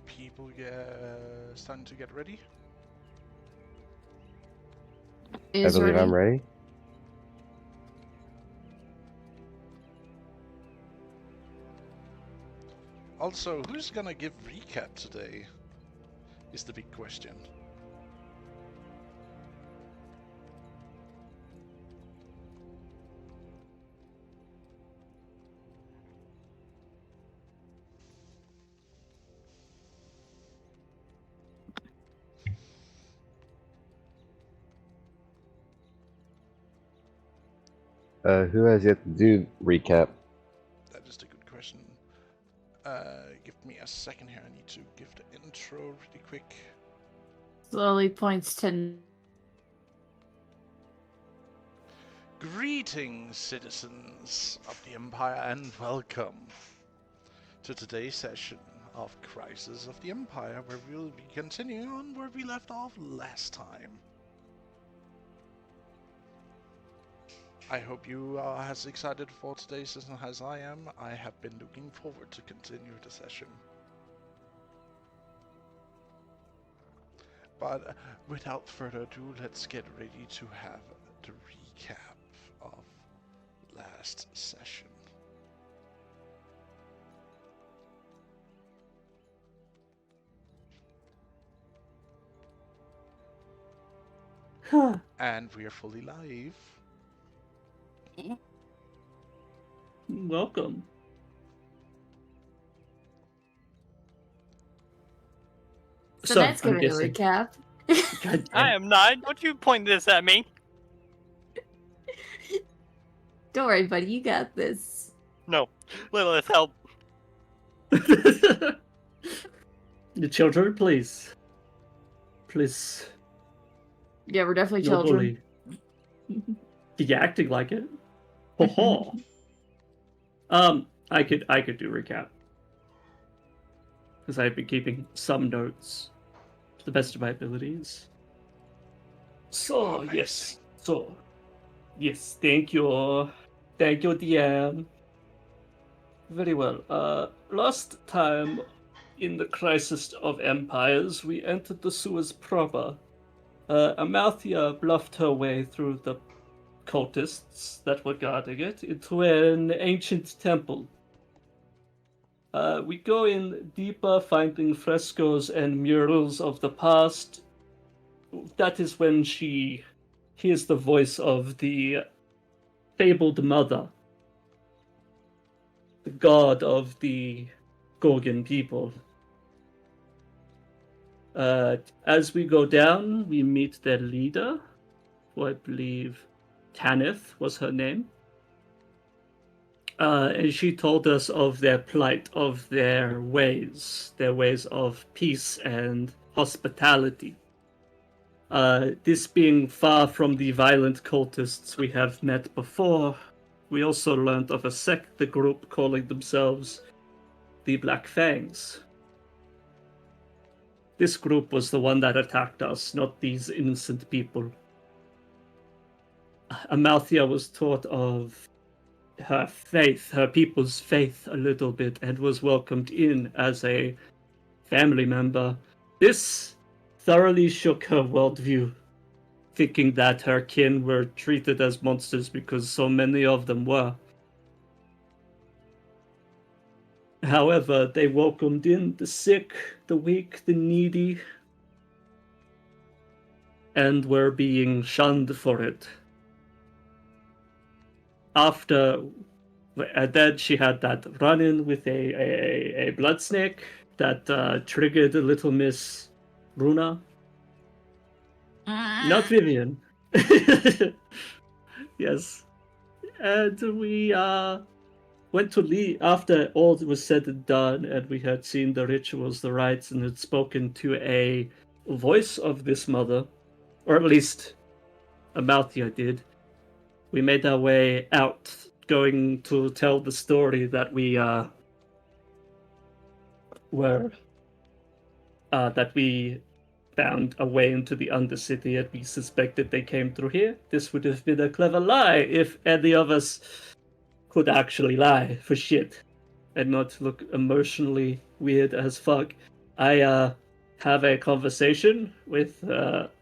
People starting to get ready. I Is believe ready. I'm ready. Also, who's gonna give recap today? Is the big question. Who has yet to do recap? That is the good question. Give me a second here. I need to give the intro really quick. Slowly points to. Greetings, citizens of the Empire, and welcome to today's session of Crisis of the Empire, where we'll be continuing on where we left off last time. I hope you are as excited for today's session as I am. I have been looking forward to continue the session. But without further ado, let's get ready to have the recap of last session. And we are fully live. Welcome. So that's giving a guessing. recap. God I damn. am not. Don't you point this at me. Don't worry, buddy. You got this. No. Lilith, help. The children, please. Please. Yeah, we're definitely No children. bully. You're acting like it. Ho I could do recap. Because I've been keeping some notes to the best of my abilities. So yes. So yes, thank you. Thank you, DM. Very well. Last time in the Crisis of Empires, we entered the sewers proper. Amalthea bluffed her way through the cultists that were guarding it into an ancient temple. We go in deeper, finding frescoes and murals of the past. That is when she hears the voice of the fabled mother, the god of the Gorgon people. As we go down, we meet their leader, who I believe Tanith was her name. And she told us of their plight, of their ways of peace and hospitality. This being far from the violent cultists we have met before, we also learned of a sect, the group calling themselves the Black Fangs. This group was the one that attacked us, not these innocent people. Amalthea was taught of her faith, her people's faith a little bit, and was welcomed in as a family member. This thoroughly shook her worldview, thinking that her kin were treated as monsters because so many of them were. However, they welcomed in the sick, the weak, the needy, and were being shunned for it. After then, she had that run-in with a blood snake that triggered Little Miss Runa. Not Vivian. Yes. And we went to leave after all was said and done, and we had seen the rituals, the rites, and had spoken to a voice of this mother, or at least Amalthea did. We made our way out, going to tell the story that we that we found a way into the Undercity, and we suspected they came through here. This would have been a clever lie if any of us could actually lie for shit and not look emotionally weird as fuck. I have a conversation with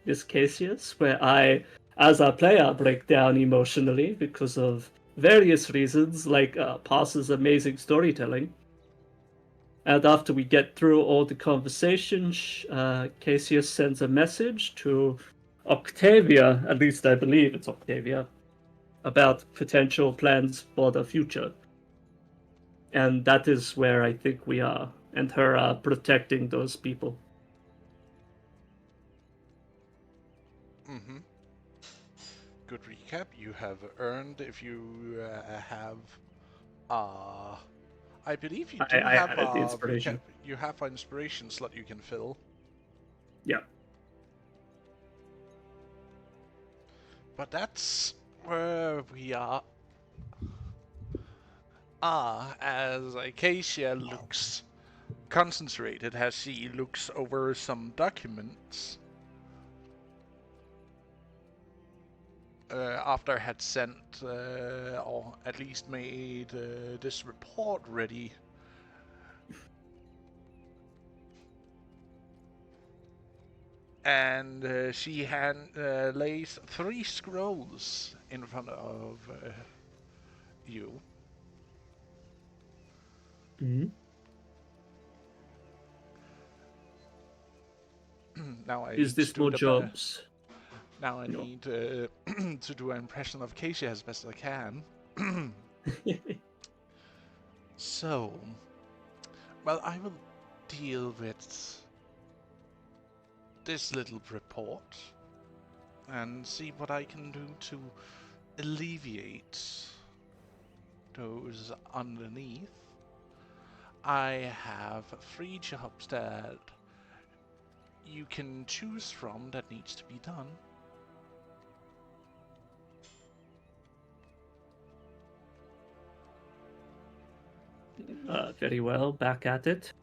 Miss Cassius where I, as a player, break down emotionally because of various reasons, like Pars's amazing storytelling. And after we get through all the conversations, Cassius sends a message to Octavia, at least I believe it's Octavia, about potential plans for the future. And that is where I think we are, and her protecting those people. Mm-hmm. Good recap. You have earned if you have I believe you do I have added the a inspiration. recap. You have an inspiration slot you can fill. Yeah. But that's where we are. As Acacia looks concentrated as she looks over some documents. After I had sent, or at least made this report ready. And she lays 3 scrolls in front of you. Mm-hmm. Now I Is need to this do more the jobs? Now I No. need to do an impression of Acacia as best I can. So, well, I will deal with this little report and see what I can do to alleviate those underneath. I have 3 jobs that you can choose from that needs to be done. Very well, back at it.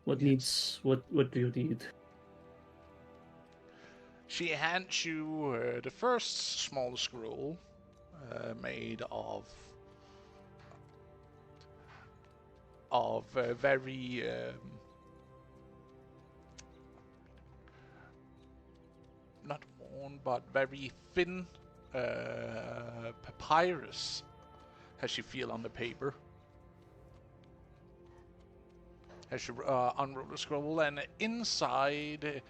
What Yes. what do you need? She hands you the first small scroll made of very not worn but very thin papyrus as you feel on the paper. As you unroll the scroll, and inside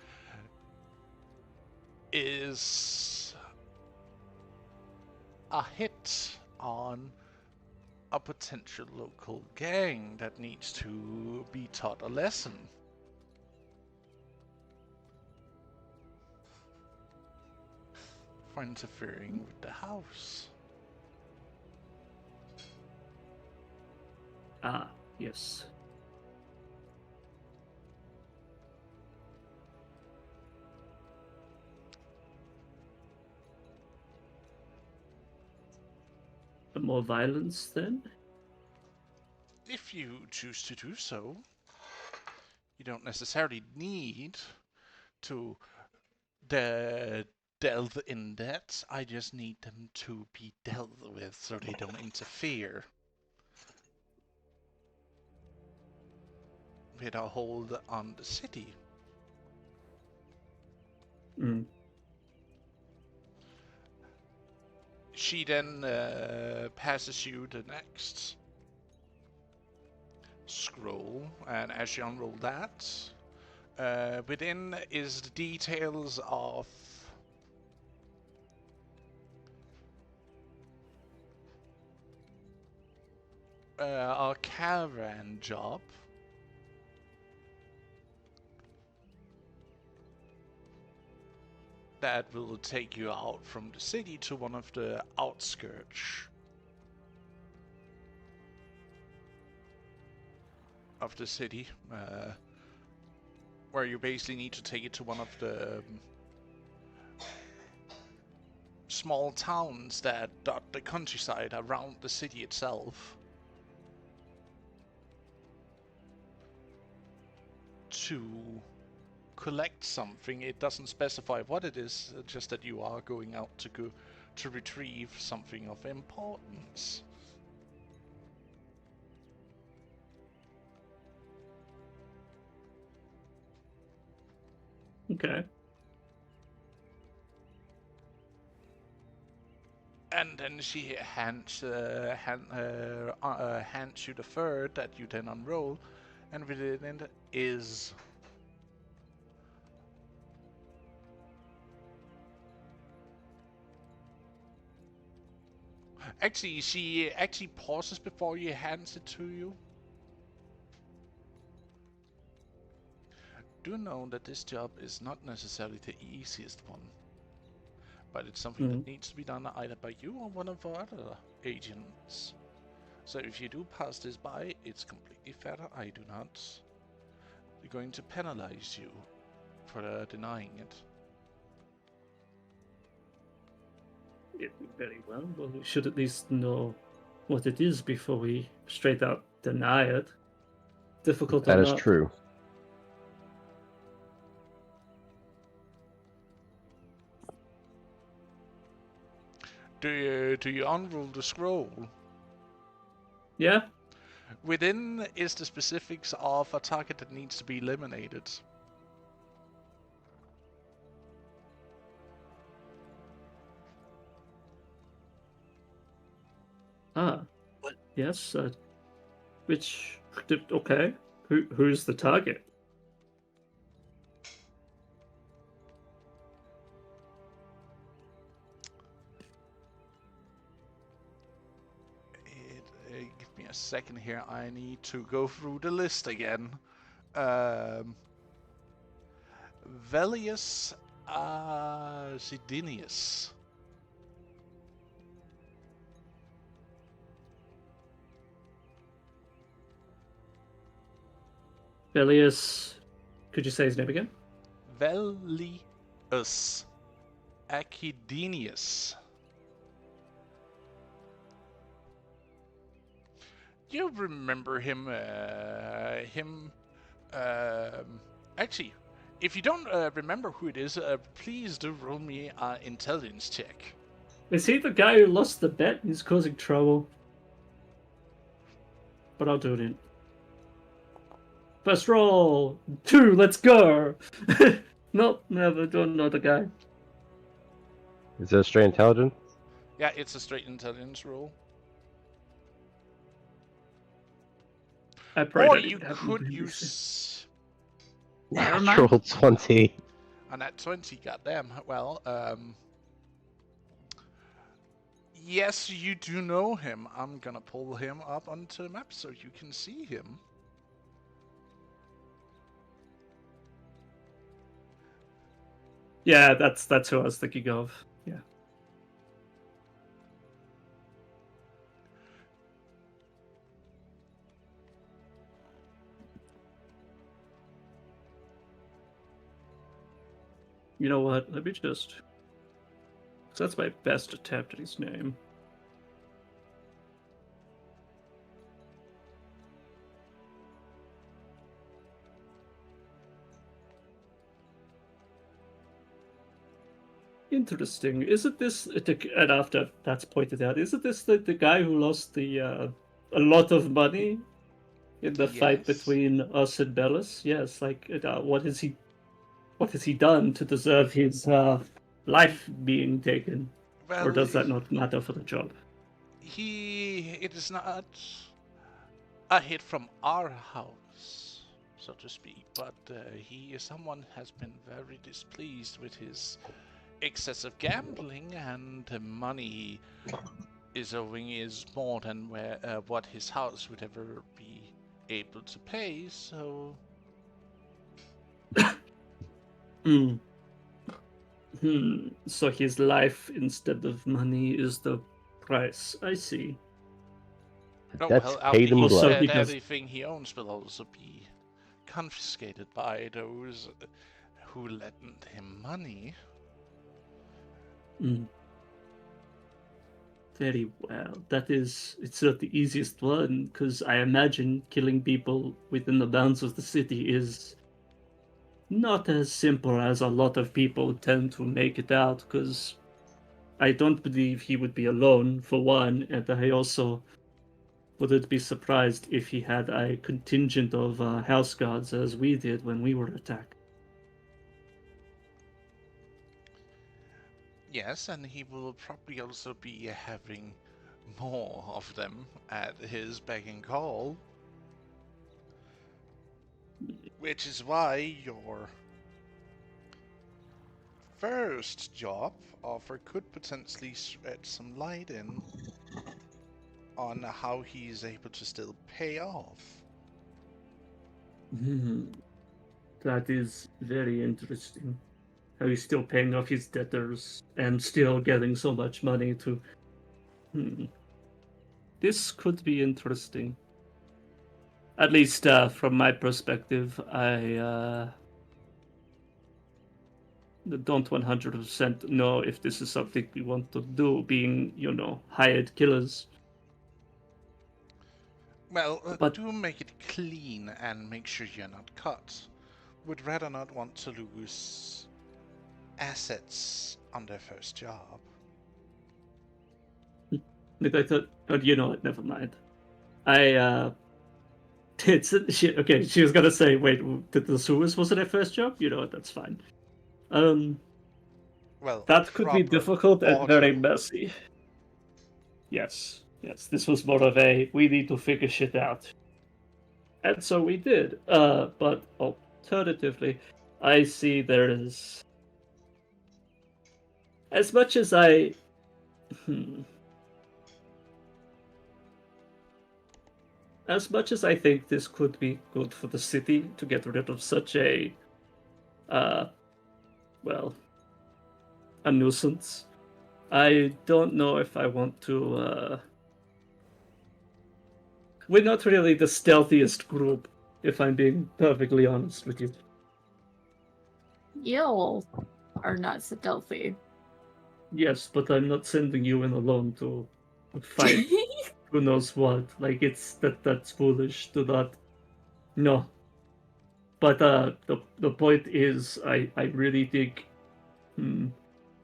is a hit on a potential local gang that needs to be taught a lesson. For interfering with the house. Ah, yes. More violence then? If you choose to do so, you don't necessarily need to delve in that. I just need them to be dealt with so they don't interfere with a hold on the city. Mm. She then passes you the next scroll, and as you unroll that, within is the details of a caravan job that will take you out from the city to one of the outskirts of the city, where you basically need to take it to one of the small towns that dot the countryside around the city itself to collect something. It doesn't specify what it is, just that you are going out to retrieve something of importance. Okay. And then she hands you the third that you then unroll, and within it is actually she actually pauses before you hands it to you. Do know that this job is not necessarily the easiest one, but it's something that needs to be done either by you or one of our other agents. So if you do pass this by, it's completely fair. I do not going to penalize you for denying it. Yeah, very well. Well, we should at least know what it is before we straight out deny it. Difficult That or is not. true. Do you unroll the scroll? Yeah. Within is the specifics of a target that needs to be eliminated. Ah. Yes. Which? Okay. Who's the target? Give me a second here. I need to go through the list again. Velius Sidinius. Velius. Could you say his name again? Velius Accidinius. You remember him? Actually, if you don't remember who it is, please do roll me an intelligence check. Is he the guy who lost the bet and is causing trouble? But I'll do it in. First roll! 2, let's go! Nope, never done another guy. Is that straight intelligence? Yeah, it's a straight intelligence roll. Or you could use Natural 20. a nat 20, goddamn. Well, yes, you do know him. I'm gonna pull him up onto the map so you can see him. Yeah, that's who I was thinking of. Yeah. You know what? Let me just. That's my best attempt at his name. Interesting. Isn't this, and after that's pointed out, isn't this the guy who lost the a lot of money in the fight Yes. between us and Bellis? Yes. Like, what has he done to deserve his life being taken? Well, Or does that not matter for the job? it is not a hit from our house, so to speak, but he is someone has been very displeased with his excessive gambling, and the money he is owing is more than what his house would ever be able to pay, so... So his life instead of money is the price. I see. Oh, That's well, paid in Also, blood. because- everything he owns will also be confiscated by those who lent him money. Very well. It's not the easiest one, because I imagine killing people within the bounds of the city is not as simple as a lot of people tend to make it out, because I don't believe he would be alone, for one, and I also wouldn't be surprised if he had a contingent of house guards as we did when we were attacked. Yes, and he will probably also be having more of them at his beck and call. Which is why your first job offer could potentially shed some light in on how he's able to still pay off. That is very interesting. How he's still paying off his debtors and still getting so much money to. This could be interesting. At least from my perspective, I don't 100% know if this is something we want to do, being, hired killers. Well, But- do make it clean and make sure you're not caught. Would rather not want to lose assets on their first job. Like I thought, but you know what? Never mind. She was gonna say, wait, did the sewers wasn't her first job? You know what? That's fine. Well, That could be proper difficult and very auto. messy. Yes, this was more of a we need to figure shit out. And so we did. But alternatively, I see there is. As much as I. As much as I think this could be good for the city to get rid of such a. A nuisance, I don't know if I want to. We're not really the stealthiest group, if I'm being perfectly honest with you. You are not stealthy. Yes, but I'm not sending you in alone to fight who knows what. Like, that's foolish. Do not. No. But the point is, I really think.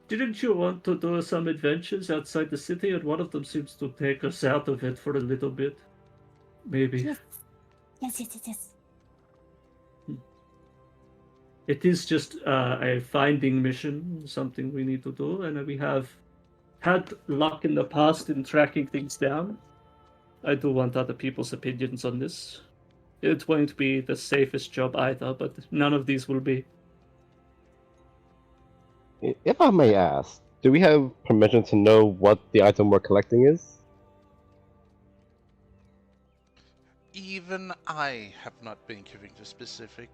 Didn't you want to do some adventures outside the city? And one of them seems to take us out of it for a little bit. Maybe. Yes. It is just a finding mission, something we need to do, and we have had luck in the past in tracking things down. I do want other people's opinions on this. It won't be the safest job either, but none of these will be. If I may ask, do we have permission to know what the item we're collecting is? Even I have not been giving the specific.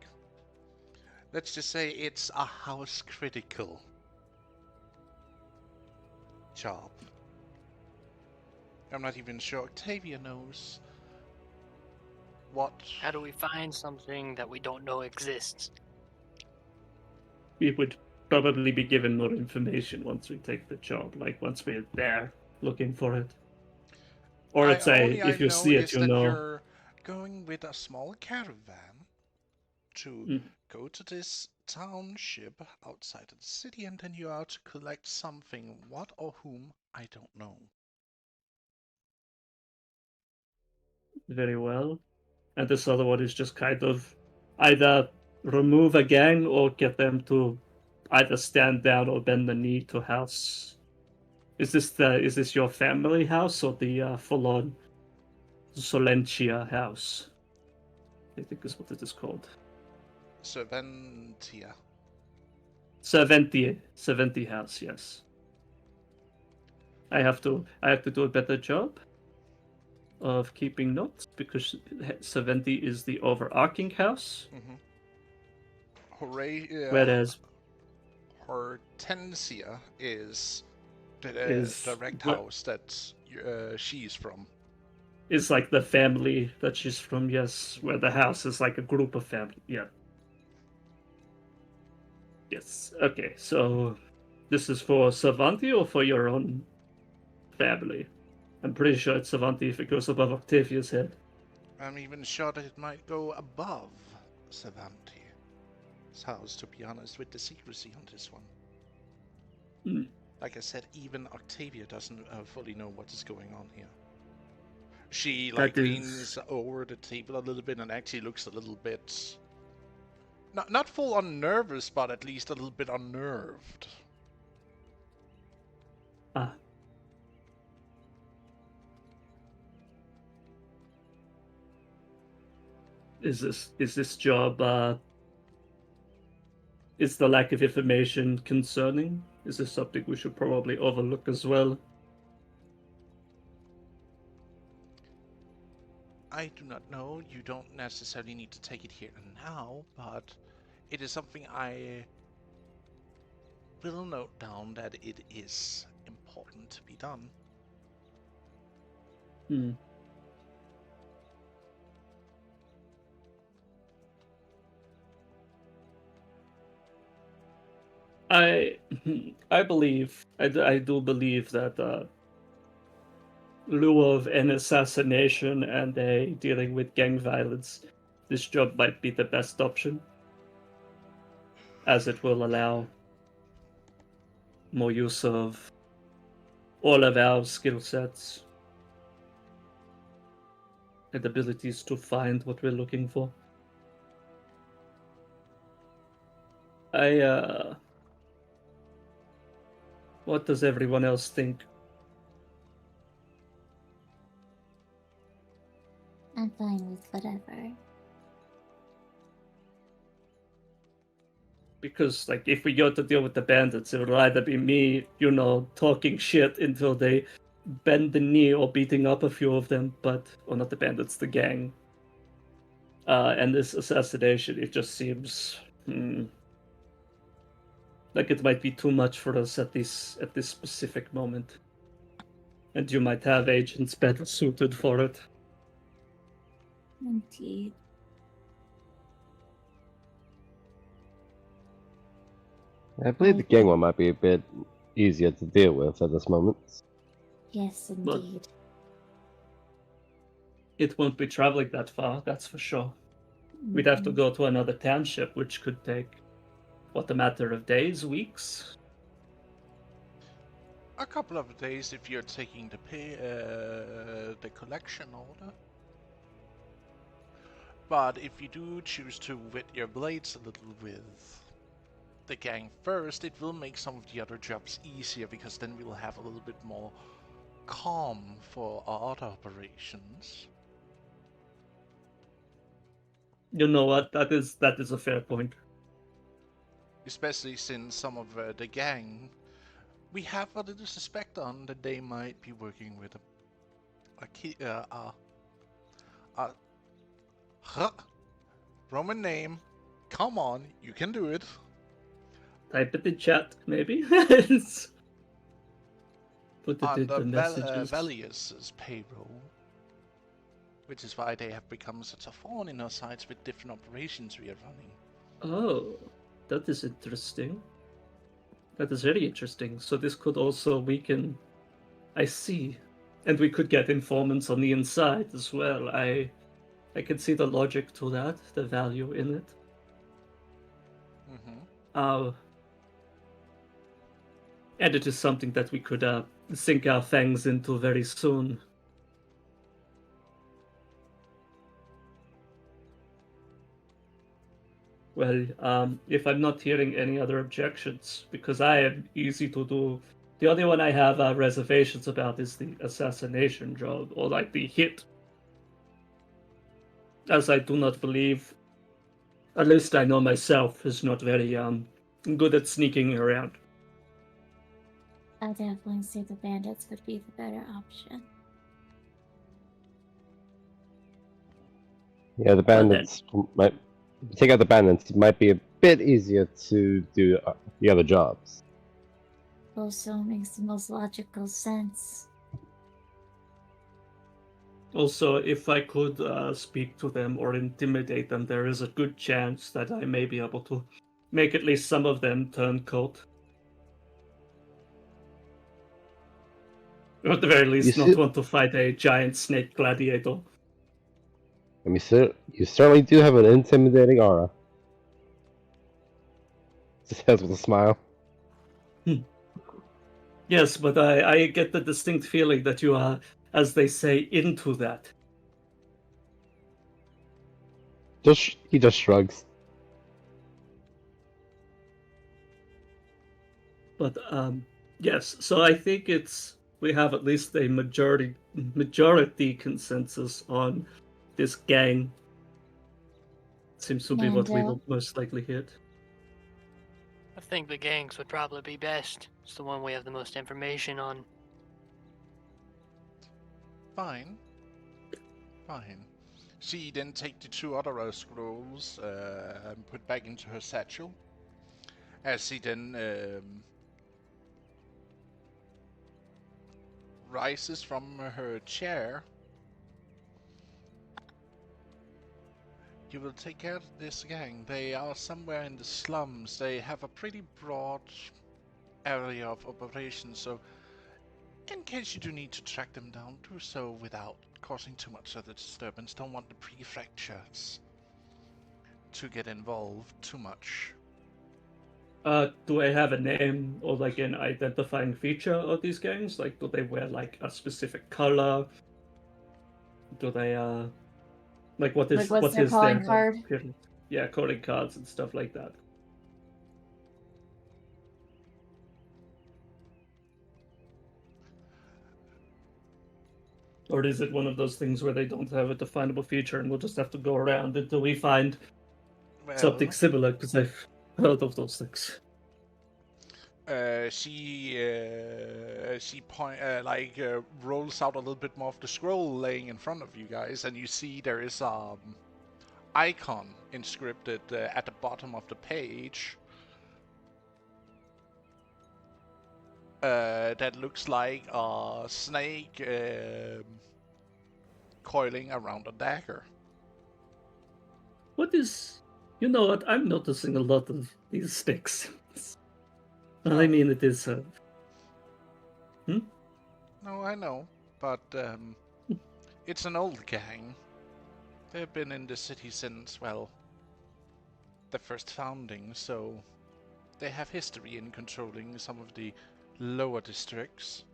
Let's just say it's a house critical job. I'm not even sure Octavia knows what. How do we find something that we don't know exists? We would probably be given more information once we take the job, like once we're there looking for it. Or it's if you see it, you know. You're going with a small caravan to go to this township outside of the city, and then you're out to collect something. What or whom, I don't know. Very well. And this other one is just kind of either remove a gang or get them to either stand down or bend the knee to house. Is this your family house or the full-on Solentia house? I think is what it is called. Serventia. Serventi house, yes. I have to do a better job of keeping notes because Serventi is the overarching house. Whereas Hortensia is the direct house that she's from. Is like the family that she's from, yes. Where the house is like a group of family, yeah. Yes, okay, so this is for Savanti or for your own family? I'm pretty sure it's Savanti if it goes above Octavia's head. I'm even sure that it might go above Savanti's house, to be honest, with the secrecy on this one. Like I said, even Octavia doesn't fully know what is going on here. She leans over the table a little bit and actually looks a little bit... Not full on nervous, but at least a little bit unnerved. Ah. Is this job is the lack of information concerning? Is this something we should probably overlook as well? I do not know. You don't necessarily need to take it here and now, but it is something I will note down that it is important to be done. Hmm. I I believe I do believe that lieu of an assassination and a dealing with gang violence, this job might be the best option, as it will allow more use of all of our skill sets and abilities to find what we're looking for. What does everyone else think? I'm fine with whatever. Because, like, if we go to deal with the bandits, it will either be me, talking shit until they bend the knee or beating up a few of them, or not the bandits, the gang. And this assassination, it just seems like it might be too much for us at this specific moment. And you might have agents better suited for it. Indeed. I believe the gang one might be a bit easier to deal with at this moment. Yes, But- indeed. It won't be traveling that far, that's for sure. We'd have to go to another township, which could take, a matter of days, weeks? A couple of days if you're taking the collection order. But if you do choose to wet your blades a little with the gang first, it will make some of the other jobs easier, because then we'll have a little bit more calm for our other operations. You know what? That is a fair point. Especially since some of the gang, we have a little suspect on that they might be working with Roman name. Come on, you can do it. Type it in chat, maybe. Put it On in the the messages. Valius's payroll. Which is why they have become such a thorn in our sides with different operations we are running. Oh, that is interesting. That is very interesting. So this could also weaken. I see, and we could get informants on the inside as well. I can see the logic to that, the value in it. Mm-hmm. And it is something that we could sink our fangs into very soon. Well, if I'm not hearing any other objections, because I am easy to do. The only one I have reservations about is the assassination job, or like the hit. As I do not believe, at least I know myself, is not very good at sneaking around. I definitely say the bandits would be the better option. Yeah, the bandits might take out the bandits. It might be a bit easier to do the other jobs. Also makes the most logical sense. Also, if I could speak to them or intimidate them, there is a good chance that I may be able to make at least some of them turn coat. Or at the very least, not want to fight a giant snake gladiator. I mean, you certainly do have an intimidating aura. Says with a smile. Yes, but I get the distinct feeling that you are, as they say, into that. He just shrugs. But Yes, so I think we have at least a majority consensus on this gang. Seems to be what we Mando. will most likely hit. I think the gangs would probably be best. It's the one we have the most information on. Fine. Fine. She then take the two other scrolls and put back into her satchel. As she then rises from her chair. You will take care of this gang. They are somewhere in the slums. They have a pretty broad area of operation, so in case you do need to track them down, do so without causing too much of the disturbance. Don't want the prefectures to get involved too much. Do I have a name or like an identifying feature of these gangs? Like, do they wear like a specific color? Do they like what is Like, what's their calling card? appearance? Yeah, calling cards and stuff like that. Or is it one of those things where they don't have a definable feature and we'll just have to go around until we find something similar? Because I've heard of those things. She rolls out a little bit more of the scroll laying in front of you guys, and you see there is icon inscripted at the bottom of the page that looks like a snake coiling around a dagger. What is... You know what? I'm noticing a lot of these sticks. I mean, it is... No, I know, but it's an old gang. They've been in the city since, well, the first founding, so they have history in controlling some of the lower districts.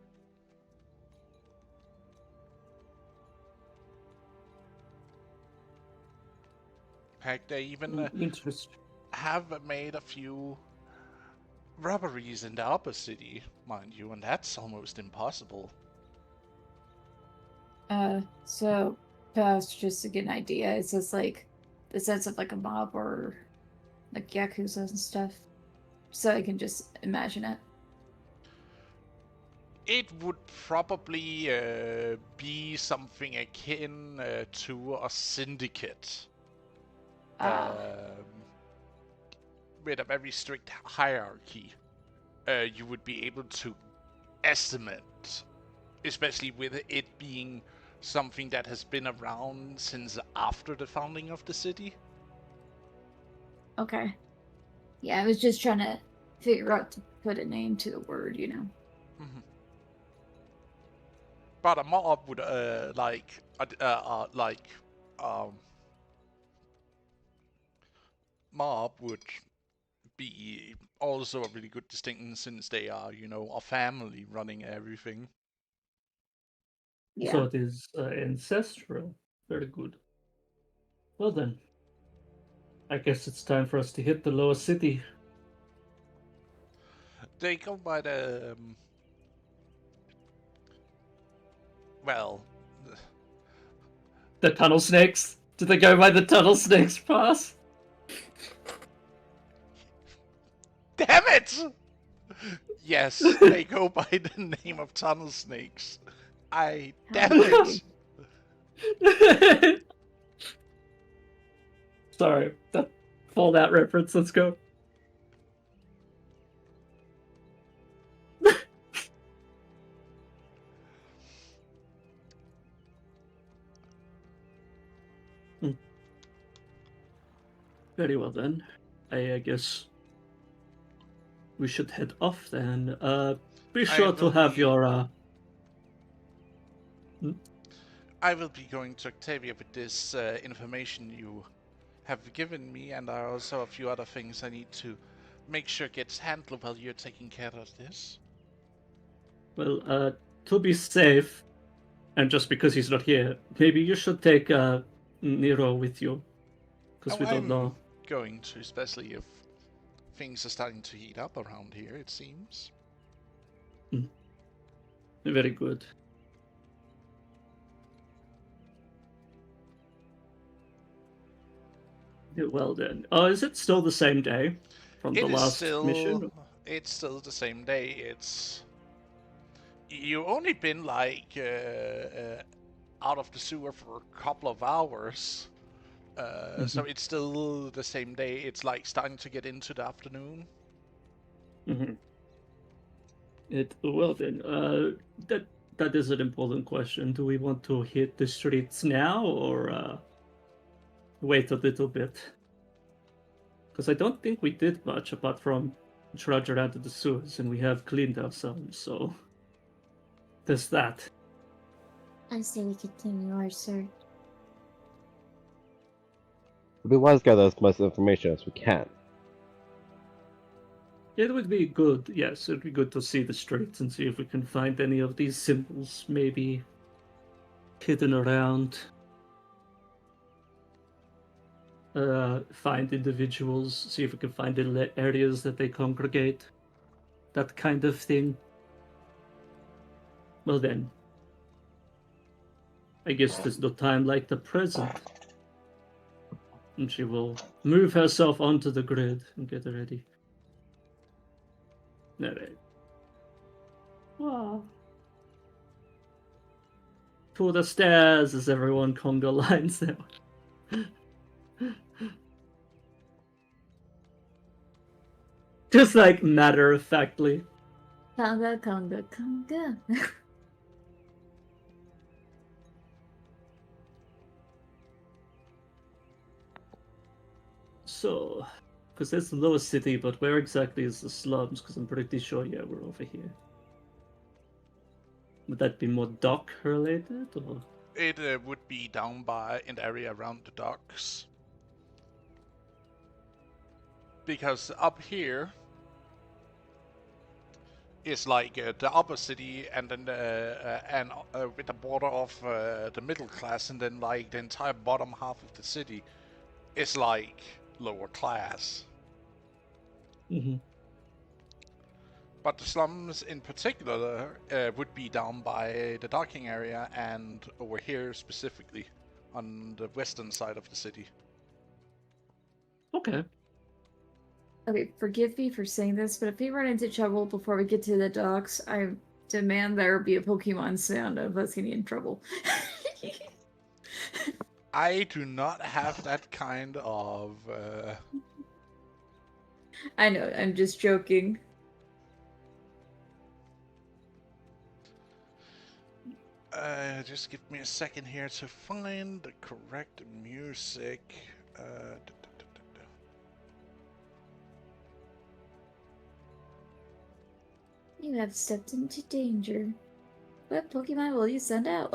In fact, they even have made a few robberies in the upper city, mind you, and that's almost impossible. So just to get an idea, is this like the sense of like a mob or like Yakuza and stuff? So I can just imagine it. It would probably be something akin to a syndicate. With a very strict hierarchy. You would be able to estimate, especially with it being something that has been around since after the founding of the city. Okay. Yeah, I was just trying to figure out to put a name to the word, you know. Mm-hmm. But a mob would mob would be also a really good distinction since they are, you know, a family running everything. Yeah. So it is ancestral. Very good. Well then, I guess it's time for us to hit the lower city. They go by the the tunnel snakes. Do they go by the tunnel snakes pass? Damn it! Yes, they go by the name of tunnel snakes. Damn it! Sorry, that Fallout reference. Let's go. Very well then. I guess we should head off then. Be sure to have your I will be going to Octavia with this information you have given me, and there are also a few other things I need to make sure gets handled while you're taking care of this. Well, to be safe, and just because he's not here, maybe you should take Nero with you, because we don't know. Going to, especially if things are starting to heat up around here, it seems. Very good. Yeah, well then. Is it still the same day from the It is last still. mission? It's still the same day. It's. You only been like out of the sewer for a couple of hours. So it's still the same day. It's like starting to get into the afternoon. Mm-hmm. Well then, that is an important question. Do we want to hit the streets now or wait a little bit? Because I don't think we did much apart from trudge around to the sewers, and we have cleaned ourselves. So there's that. I say we continue our search. It'd be wise to gather as much information as we can. It would be good, yes, it'd be good to see the streets and see if we can find any of these symbols maybe hidden around. Find individuals, see if we can find the areas that they congregate. That kind of thing. Well then, I guess there's no time like the present. And she will move herself onto the grid and get ready. Alright. Wow. To the stairs as everyone conga lines out. Just like matter of factly. Conga, conga, conga. So, because that's the lowest city, but where exactly is the slums? Because I'm pretty sure, yeah, we're over here. Would that be more dock related, or? It would be down by in the area around the docks. Because up here is like the upper city, and then with the border of the middle class, and then like the entire bottom half of the city is like lower class. Mm-hmm. But the slums in particular would be down by the docking area and over here specifically on the western side of the city. Okay. Okay, forgive me for saying this, but if we run into trouble before we get to the docks, I demand there be a Pokemon sound of us getting in trouble. I do not have that kind of... I know, I'm just joking. Just give me a second here to find the correct music. You have stepped into danger. What Pokemon will you send out?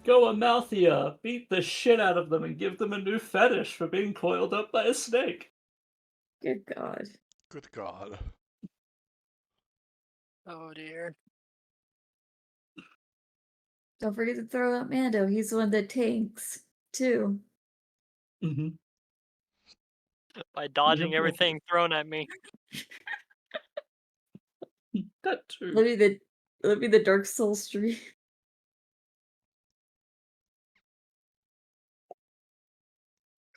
Go Amalthea, beat the shit out of them and give them a new fetish for being coiled up by a snake. Good God. Good God. Oh dear. Don't forget to throw out Mando. He's the one that tanks, too. Mm-hmm. By dodging Yeah, well- everything thrown at me. That too. Let me the Dark Souls stream.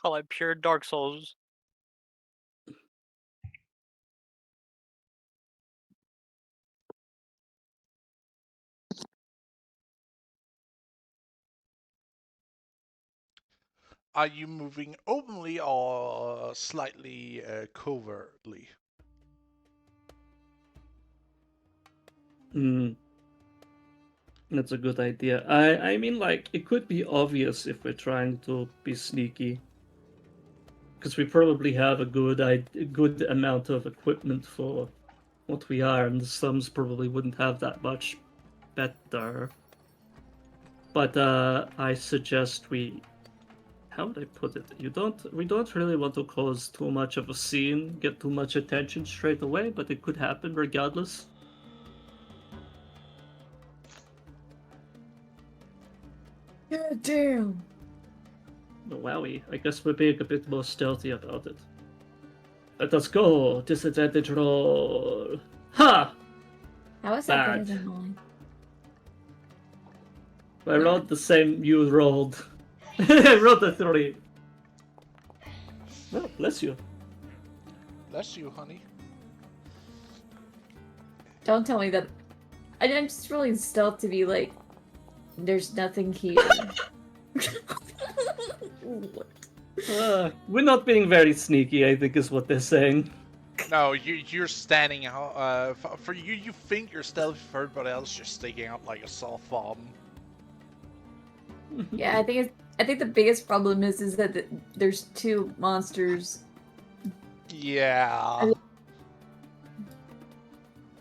Call it pure Dark Souls. Are you moving openly or slightly covertly? That's a good idea. I mean, like, it could be obvious if we're trying to be sneaky. Because we probably have a good amount of equipment for what we are, and the slums probably wouldn't have that much better. But I suggest we... How would I put it? We don't really want to cause too much of a scene, get too much attention straight away, but it could happen regardless. God damn. Oh, wowie. I guess we're being a bit more stealthy about it. Let us go. Disadvantage roll. Ha! How is that better Bad. than mine? I rolled the same you rolled. I rolled a 3. Oh, bless you. Bless you, honey. Don't tell me that. I'm just rolling stealth to be like, there's nothing here. What? We're not being very sneaky, I think is what they're saying. No, you're standing out. For you, you think you're stealthy. For everybody else, you're sticking out like a soft bomb. Yeah, I think the biggest problem is that there's 2 monsters, Yeah.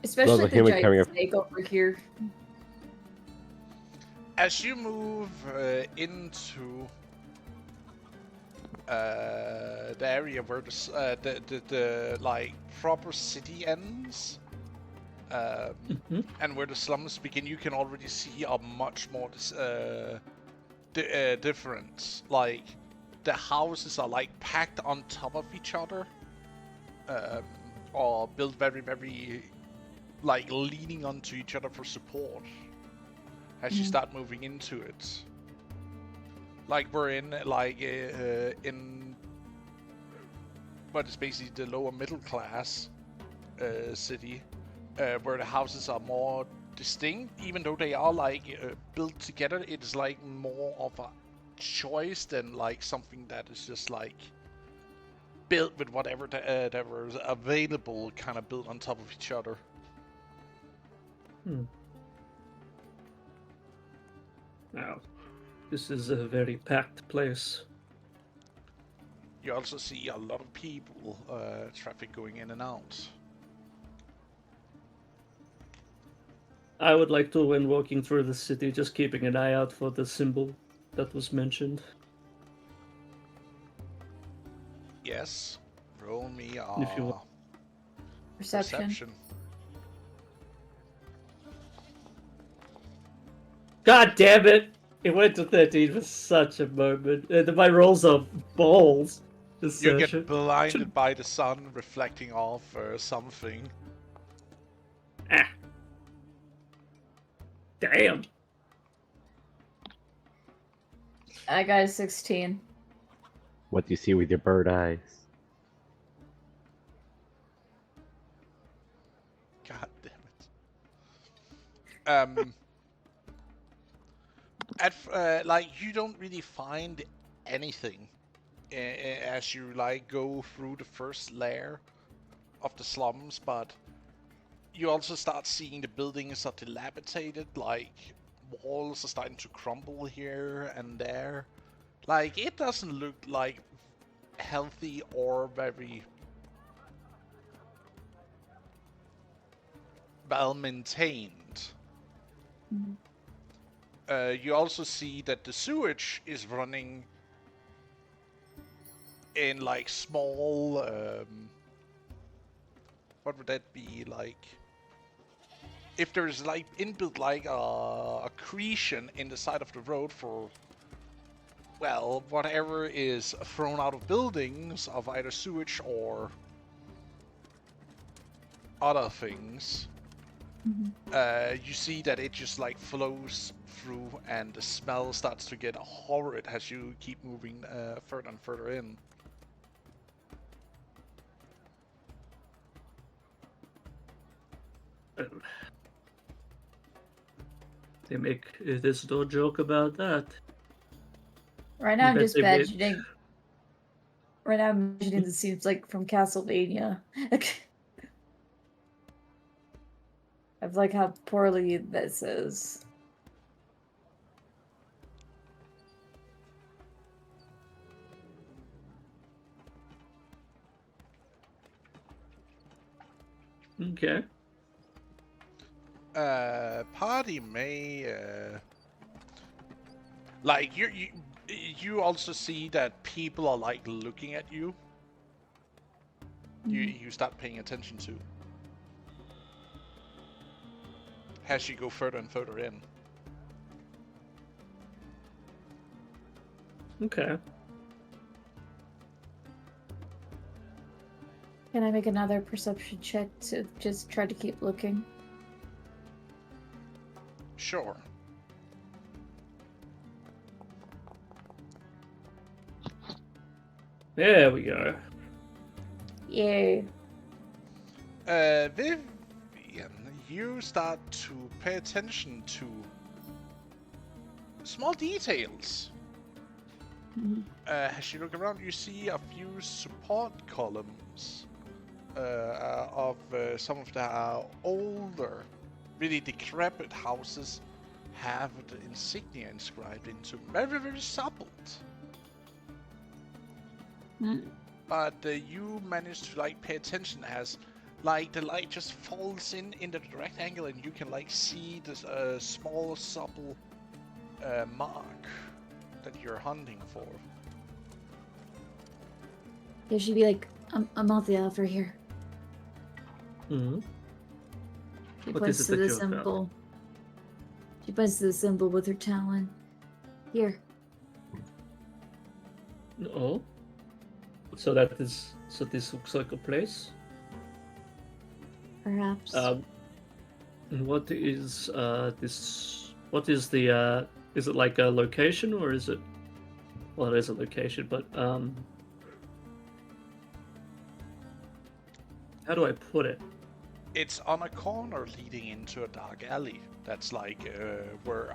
especially the the human giant coming up. snake over here. As you move into the area where the like proper city ends, and where the slums begin, you can already see a much more difference. Like the houses are like packed on top of each other, or built very, very like leaning onto each other for support. As you start moving into it, like we're in like in what is basically the lower middle class city, where the houses are more distinct, even though they are like built together. It is like more of a choice than like something that is just like built with whatever that was available, kind of built on top of each other. Now, this is a very packed place. You also see a lot of people, traffic going in and out. I would like to, when walking through the city, just keeping an eye out for the symbol that was mentioned. Yes, roll me If you want. Perception. God damn it! It went to 13 for such a moment. My rolls are balls. You get blinded by the sun reflecting off something. Ah. Damn. I got a 16. What do you see with your bird eyes? God damn it. Like you don't really find anything as you like go through the first layer of the slums, but you also start seeing the buildings are dilapidated, like walls are starting to crumble here and there. Like it doesn't look like healthy or very well maintained. You also see that the sewage is running in like small, what would that be like? If there's like inbuilt like a accretion in the side of the road for, well, whatever is thrown out of buildings of either sewage or other things. You see that it just like flows through, and the smell starts to get horrid as you keep moving further and further in. They make there's no joke about that. Right now, I'm Bet just they would. imagining. Right now, I'm imagining the scenes like from Castlevania. Of like how poorly this is. Okay. Party may like you also see that people are like looking at you. You start paying attention to as you go further and further in. Okay. Can I make another perception check to just try to keep looking? Sure. There we go. Yeah. Vivian, you start to pay attention to small details. Mhm. As you look around, you see a few support columns of some of the older, really decrepit houses have the insignia inscribed into very, very subtle. Mm. But you manage to like pay attention as like the light just falls in the direct angle and you can like see this small subtle mark that you're hunting for. Yeah, she'd be like, I'm out the over here. Hmm. She What points is it to that the you have found? symbol. She points to the symbol with her talon. Here. Oh. So this looks like a place. Perhaps. And what is this? What is the? Is it like a location or is it? Well, it is a location, but how do I put it? It's on a corner leading into a dark alley. That's like where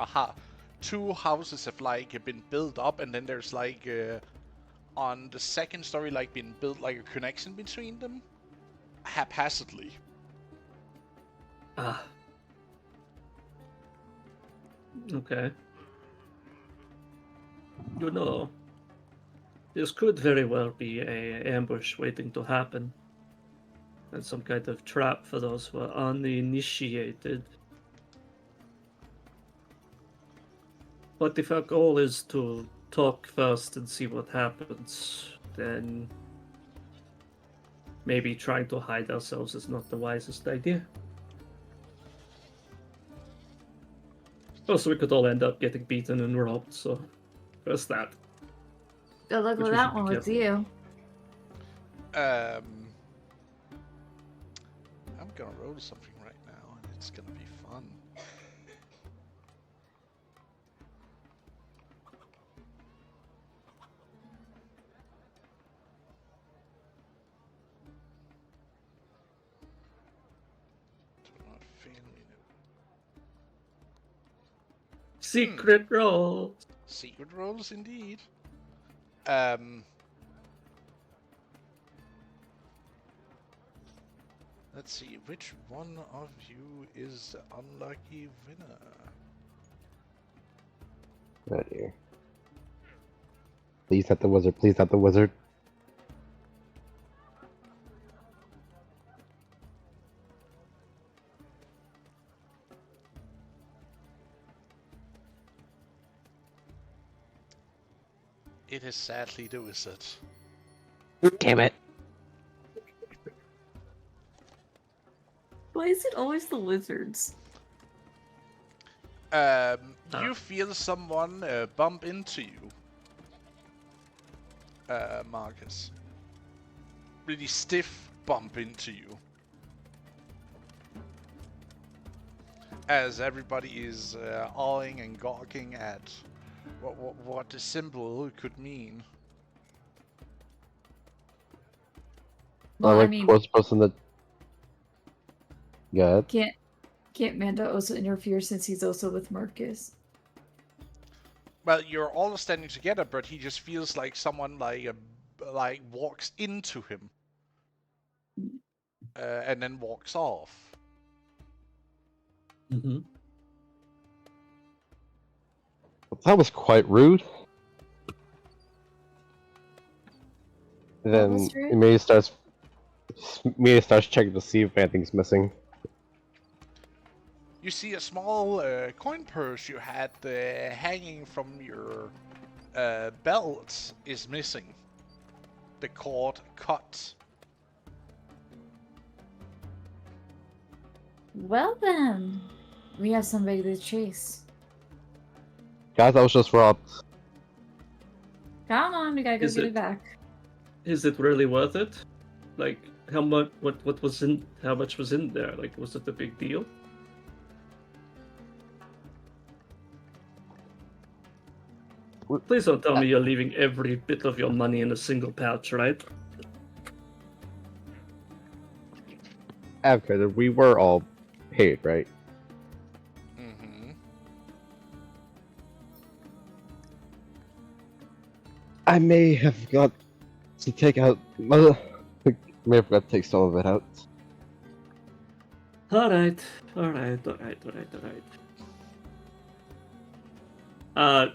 two houses have like been built up, and then there's like on the second story like been built like a connection between them, haphazardly. Ah. Okay. You know, this could very well be a ambush waiting to happen. And some kind of trap for those who are uninitiated. But if our goal is to talk first and see what happens, then maybe trying to hide ourselves is not the wisest idea. Also, we could all end up getting beaten and robbed, so there's that. Good luck which with we that should be one with careful. you. I'm gonna roll something right now, and it's gonna be fun. Do not fail me now. Secret roll. Secret rolls indeed. Let's see, which one of you is the unlucky winner? Right here. Please not the wizard. Please not the wizard. It is sadly the wizard. Damn it. Why is it always the wizards? You feel someone bump into you, Marcus. Really stiff bump into you. As everybody is awing and gawking at what the symbol could mean. Well, I I mean, was person that. Yeah. can't Manda also interfere since he's also with Marcus? Well, you're all standing together, but he just feels like someone like walks into him, and then walks off. Mm-hmm. That was quite rude. Then was rude? Amelia starts checking to see if anything's missing. You see a small coin purse you had hanging from your belt is missing. The cord cut. Well then, we have somebody to chase. Guys, I was just robbed. Come on, we gotta go Is get it- it back. Is it really worth it? Like, how much? What was in? How much was in there? Like, was it a big deal? Please don't tell me you're leaving every bit of your money in a single pouch, right? Avocado, we were all paid, right? Mm-hmm. I may have got to take out. May have got to take some of it out. All right.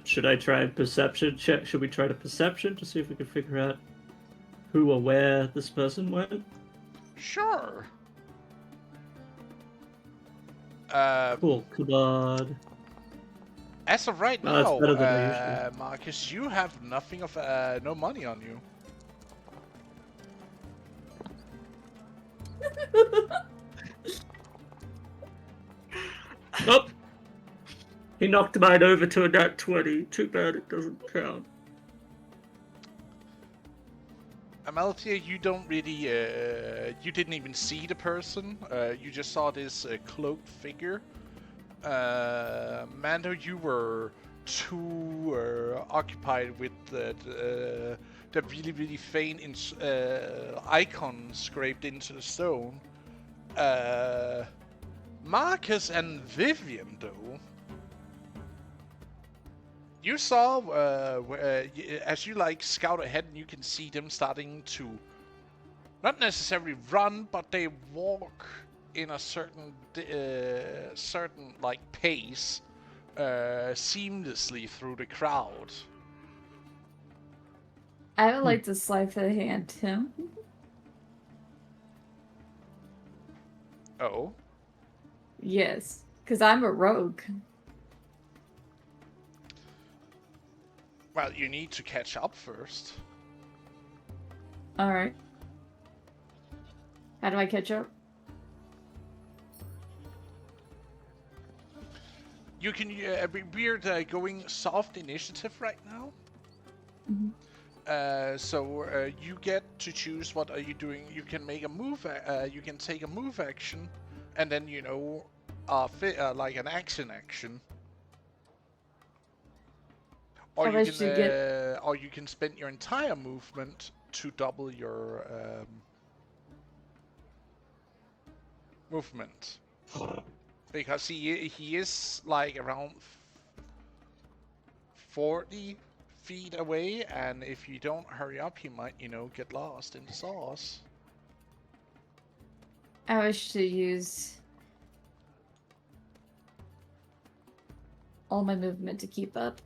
Should I try and perception check? Should we try to perception to see if we can figure out who or where this person went? Sure. Cool. Come on. As of right No, it's now, better than I usually. Marcus, you have nothing of no money on you. Oh! He knocked mine over to a nat 20. Too bad it doesn't count. Amalthea, you don't really, you didn't even see the person. You just saw this cloaked figure. Mando, you were too occupied with the really, really faint icon scraped into the stone. Marcus and Vivian, though, you saw as you like scout ahead, and you can see them starting to not necessarily run, but they walk in a certain like pace, seamlessly through the crowd. I would like to sleight of hand him. Oh. Yes, because I'm a rogue. Well, you need to catch up first. Alright. How do I catch up? You can we're going soft initiative right now. Mhm. So you get to choose what are you doing. You can make a move. You can take a move action, and then like an action. Or How you much can, do you get? or you can spend your entire movement to double your movement. Because he is like around 40 feet away, and if you don't hurry up, he might, get lost in the sauce. I wish to use all my movement to keep up.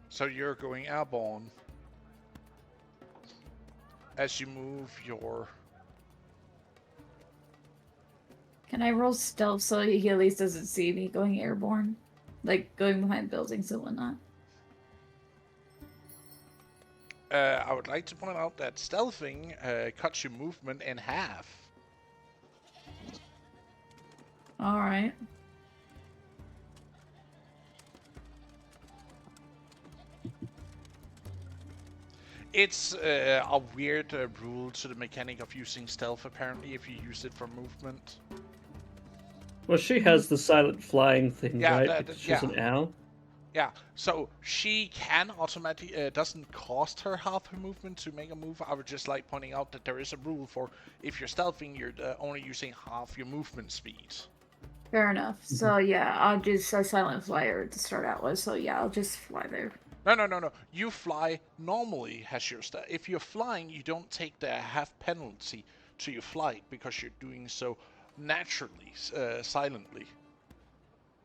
So you're going airborne as you move your... Can I roll stealth so he at least doesn't see me going airborne? Like going behind buildings and whatnot. I would like to point out that stealthing cuts your movement in half. Alright. It's a weird rule to the mechanic of using stealth, apparently, if you use it for movement. Well, she has the silent flying thing, Yeah, right? Because she's an owl. Yeah, so she can automatically, doesn't cost her half her movement to make a move. I would just like pointing out that there is a rule for if you're stealthing, you're only using half your movement speed. Fair enough. So yeah, I'll just a silent flyer to start out with. So yeah, I'll just fly there. No. You fly normally as your if you're flying, you don't take the half penalty to your flight because you're doing so naturally, silently.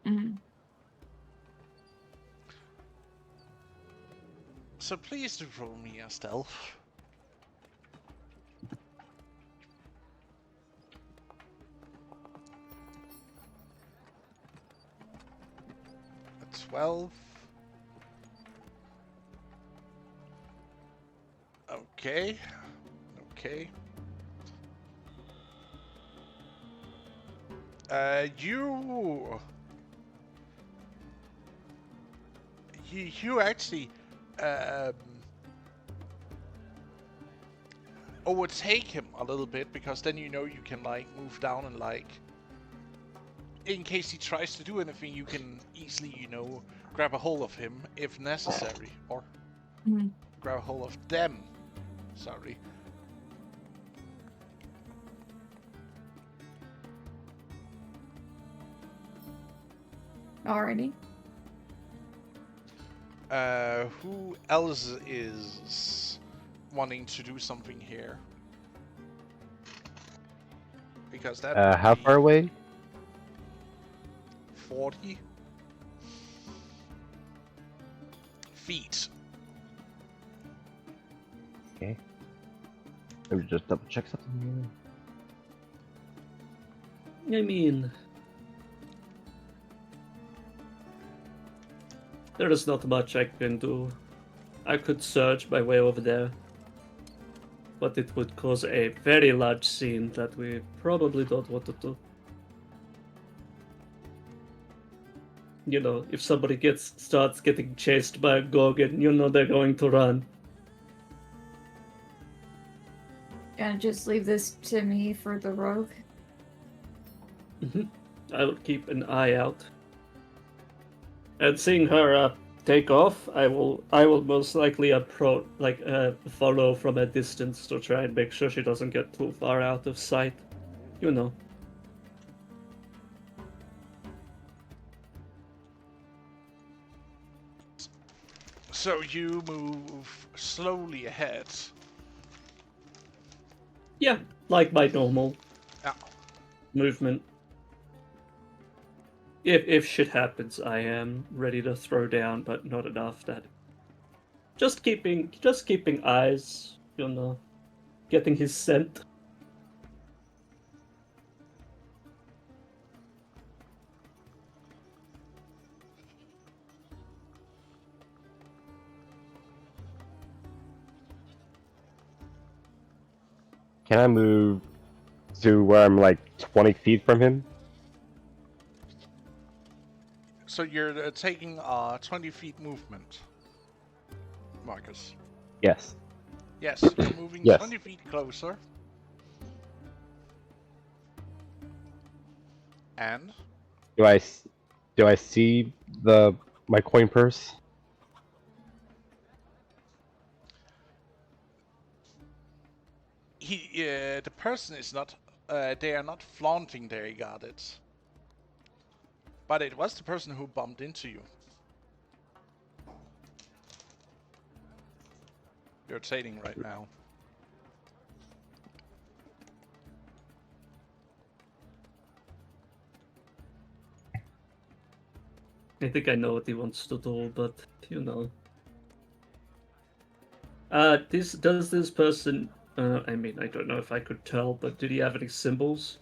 Mm-hmm. So please do roll me a stealth. A 12. Okay. You actually, overtake him a little bit, because then you know you can like move down and like, in case he tries to do anything, you can easily, you know, grab a hold of him if necessary, or Mhm. grab a hold of them. Sorry. Alrighty. Who else is wanting to do something here? Because that would How be far away? 40 feet. Okay. Let me just double check something here. I mean, there is not much I can do. I could search my way over there, but it would cause a very large scene that we probably don't want to do. You know, if somebody starts getting chased by a Gorgon, you know they're going to run. Gonna just leave this to me for the rogue. I will keep an eye out. And seeing her take off, I will most likely follow from a distance to try and make sure she doesn't get too far out of sight. You know. So you move slowly ahead. Yeah, like my normal Yeah. movement. If shit happens, I am ready to throw down, but not enough that. Just keeping eyes, you know, getting his scent. Can I move to where I'm like 20 feet from him? So you're taking 20 feet movement, Marcus. Yes. Yes, you're moving Yes. 20 feet closer. And Do I see my coin purse? the person is not. They are not flaunting their gadgets. But it was the person who bumped into you. You're trading right now. I think I know what he wants to do, but you know. Does this person? I mean, I don't know if I could tell, but did he have any symbols?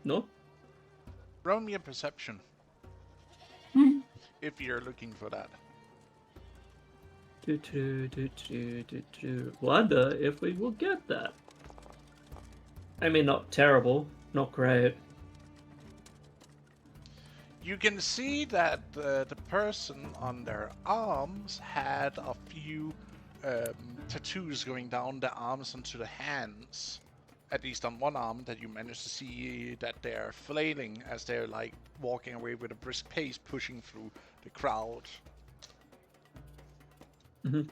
No. Roll me a perception. Hmm. If you're looking for that. Wonder if we will get that. I mean, not terrible, not great. You can see that the person on their arms had a few tattoos going down the arms onto the hands. At least on one arm, that you managed to see that they're flailing as they're like walking away with a brisk pace, pushing through the crowd. Mm-hmm.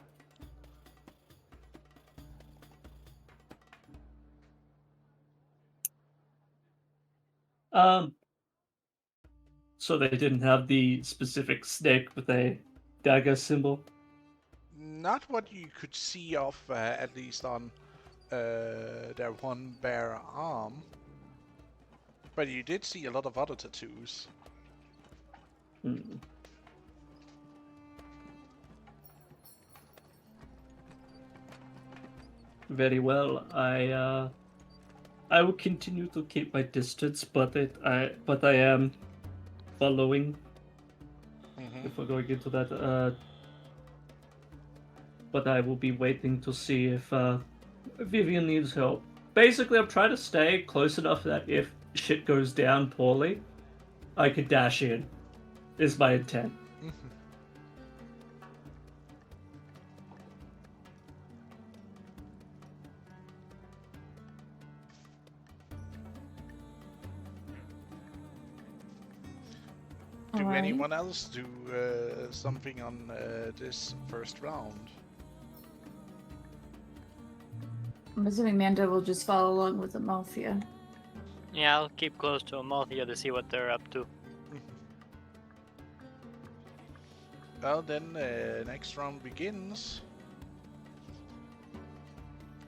So they didn't have the specific snake with a dagger symbol? Not what you could see of, at least on their one bare arm. But you did see a lot of other tattoos. Hmm. Very well. I will continue to keep my distance, but I am following. Mm-hmm. If we're going into that, but I will be waiting to see if Vivian needs help. Basically, I'm trying to stay close enough that if shit goes down poorly, I could dash in. Is my intent. Mhm. Do Alright. anyone else do something on this first round? I'm assuming Mando will just follow along with the Mafia. Yeah, I'll keep close to Amalthea to see what they're up to. Well, then next round begins.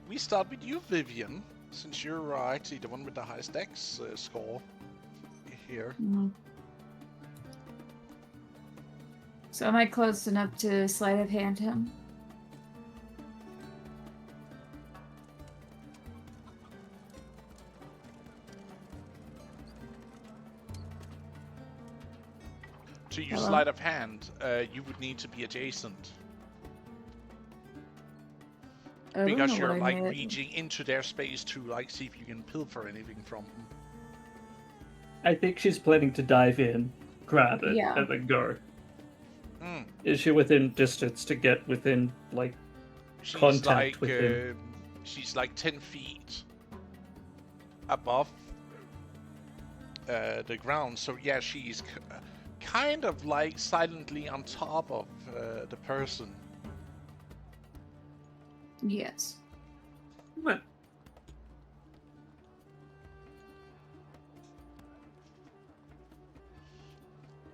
We start with you, Vivian, since you're actually the one with the highest dex score here. Mhm. So am I close enough to sleight of hand him? To use Hello? sleight of hand, you would need to be adjacent. I don't Because know you're what I like meant. reaching into their space to like see if you can pilfer anything from them. I think she's planning to dive in, grab it, Yeah. and then go. Mm. Is she within distance to get within, like, She's Contact like with him. she's like 10 feet above the ground. So yeah, she's kind of like silently on top of the person. Yes. Well,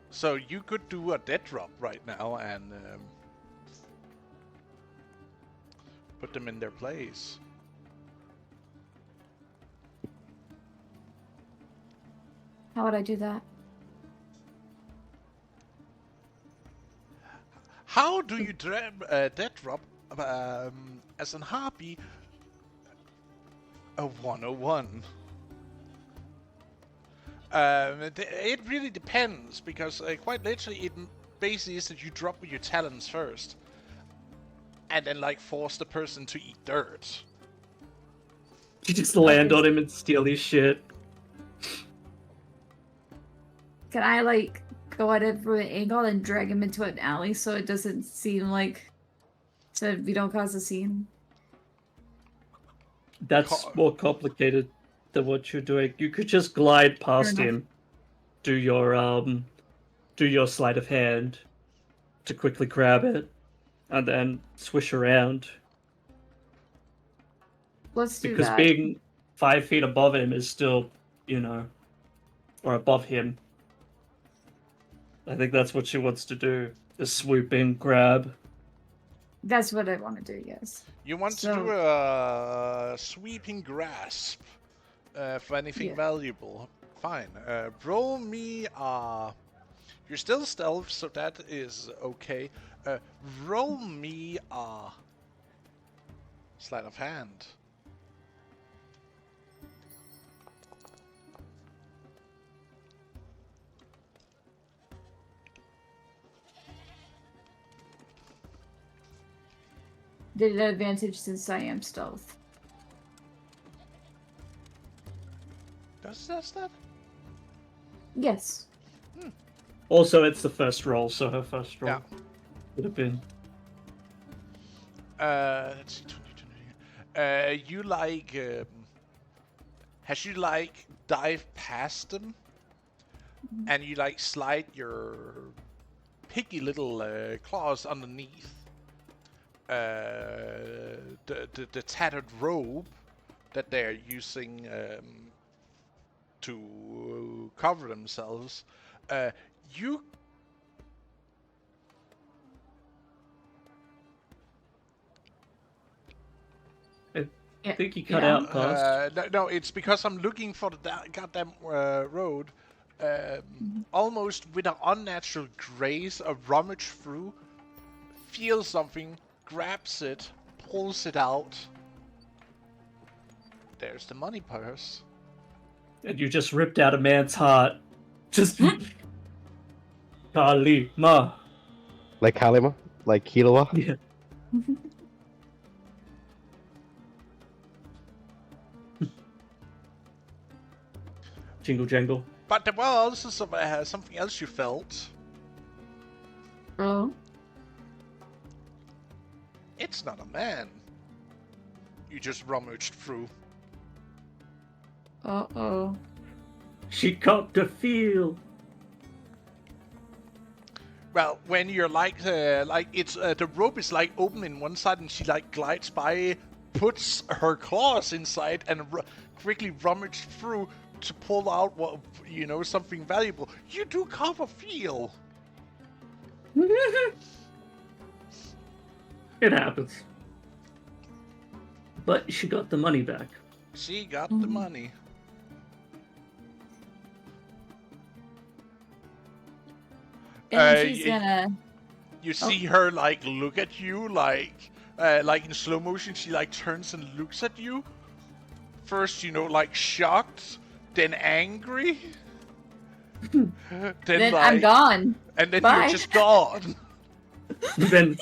So you could do a dead drop right now and put them in their place. How would I do that? How do you dead drop as an harpy? A 101. It really depends, because quite literally it basically is that you drop with your talons first. And then like force the person to eat dirt. you just land on him and steal his shit. Can I like go at it from an angle and drag him into an alley so it doesn't seem like so we don't cause a scene? That's more complicated than what you're doing. You could just glide past enough. him, do your sleight of hand to quickly grab it, and then swish around. Let's do Because that. being 5 feet above him is still, or above him. I think that's what she wants to do. Is swoop in, grab. That's what I want to do, yes. You want to So- do a sweeping grasp for anything Yeah. valuable. Fine. Roll me you're still stealth, so that is okay. Roll me sleight of hand. Did an advantage since I am stealth. Does that? Yes. Also, it's the first roll, so her first roll Yeah. would have been. Let's see. 20. You like has you like dive past them, and you like slide your picky little claws underneath the tattered robe that they're using to cover themselves. You I think you cut out past. no, it's because I'm looking for the goddamn road. Almost with an unnatural grace, a rummage through, feels something, grabs it, pulls it out. There's the money purse. And you just ripped out a man's heart. Just. Kalima. Like Kalima? Like Killua? Yeah. Jingle jangle. But there was also something else you felt. Oh. It's not a man. You just rummaged through. Uh-oh. She caught the feel. Well, when you're like it's the rope is like open in one side, and she like glides by, puts her claws inside, and quickly rummages through to pull out what something valuable. You do cop a feel. It happens. But she got the money back. She got the money. And she's gonna... You see her like look at you like in slow motion. She like turns and looks at you. First, like shocked, then angry. Then I'm gone. And then Bye. you're just gone. Then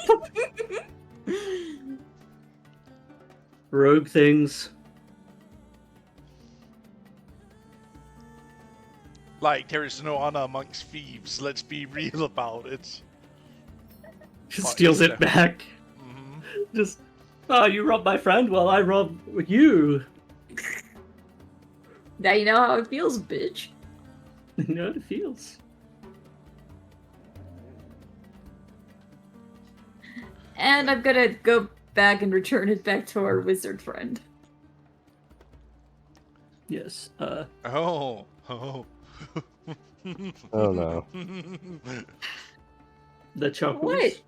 rogue things. Like, there is no honor amongst thieves. Let's be real about it. She Oh, steals is it there? back. Mhm. Just, you robbed my friend, well, I robbed you. Now you know how it feels, bitch. You know what it feels. And I'm gonna go back and return it back to our wizard friend. Yes. Oh. Oh no. The chuckles. What?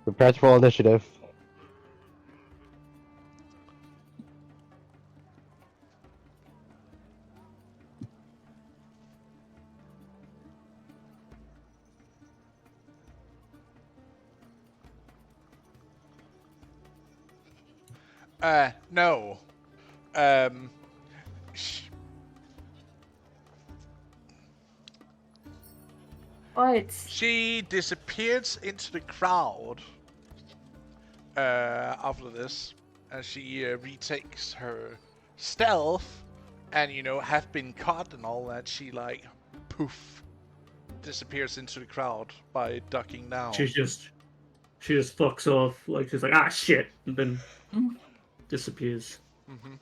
Perpetual initiative. No. What? She disappears into the crowd after this, and she retakes her stealth, and have been caught and all that. She like poof disappears into the crowd by ducking down. She just fucks off, like she's like, shit, and then disappears. Mm-hmm.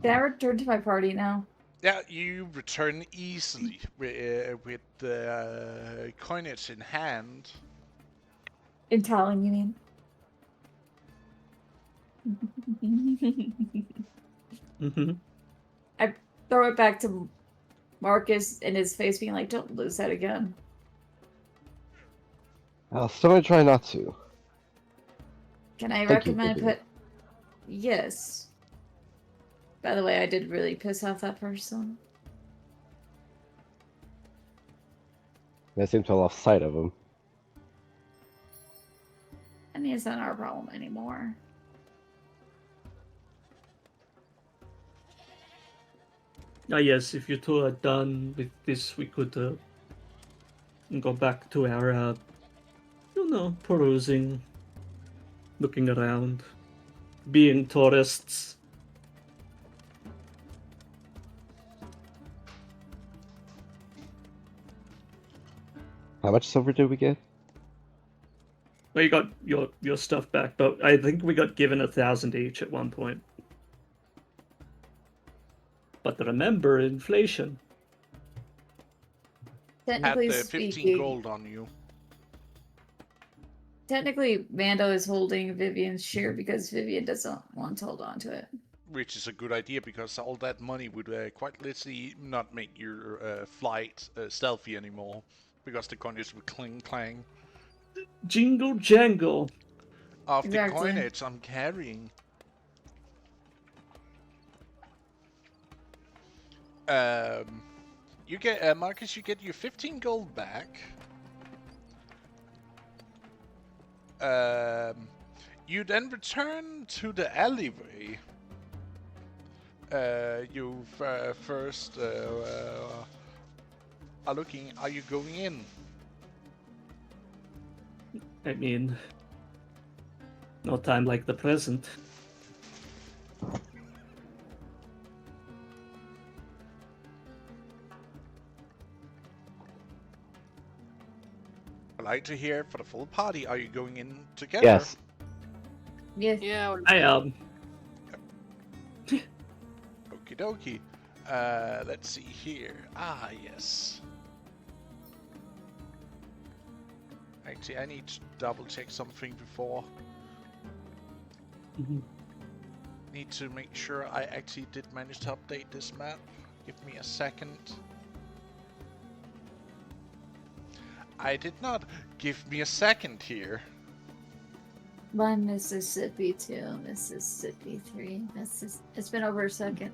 Can I return to my party now? Yeah, you return easily with the coinage in hand. In Talon, you mean? Mm-hmm. I throw it back to Marcus in his face, being like, "Don't lose that again." I'll still try not to. Can I Thank you, recommend Vivian. put? Yes. By the way, I did really piss off that person. I seem to have lost sight of him. I mean, it's not our problem anymore. Yes, if you two are done with this, we could go back to our, perusing, looking around, being tourists. How much silver did we get? Well, you got your stuff back, but I think we got given 1,000 each at one point. But remember, inflation. Had Technically the 15 speaking, gold on you. technically, Mando is holding Vivian's share because Vivian doesn't want to hold on to it. Which is a good idea, because all that money would quite literally not make your flight stealthy anymore. Because the coinage would clang. Jingle jangle. Of Exactly. the coinage I'm carrying. You get, Marcus, you get your 15 gold back. You then return to the alleyway. You first are looking. Are you going in? I mean, No time like the present. I'd like to hear for the full party. Are you going in together? Yes. Yeah. Yeah, I am. Okie dokie. Let's see here. Ah, yes. Actually, I need to double check something before. Mhm. Need to make sure I actually did manage to update this map. Give me a second. I did not. Give me a second here. 1 Mississippi, 2 Mississippi, 3 Mississippi. It's been over a second.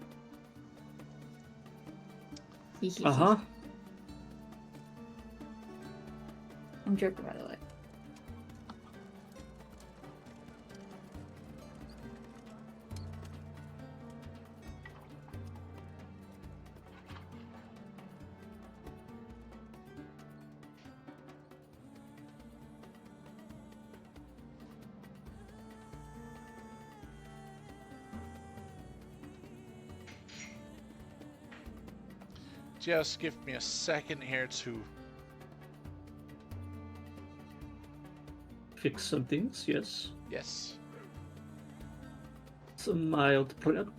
Uh-huh. I'm joking, by the way. Just give me a second here to... Fix some things, yes. Yes. Some mild prep.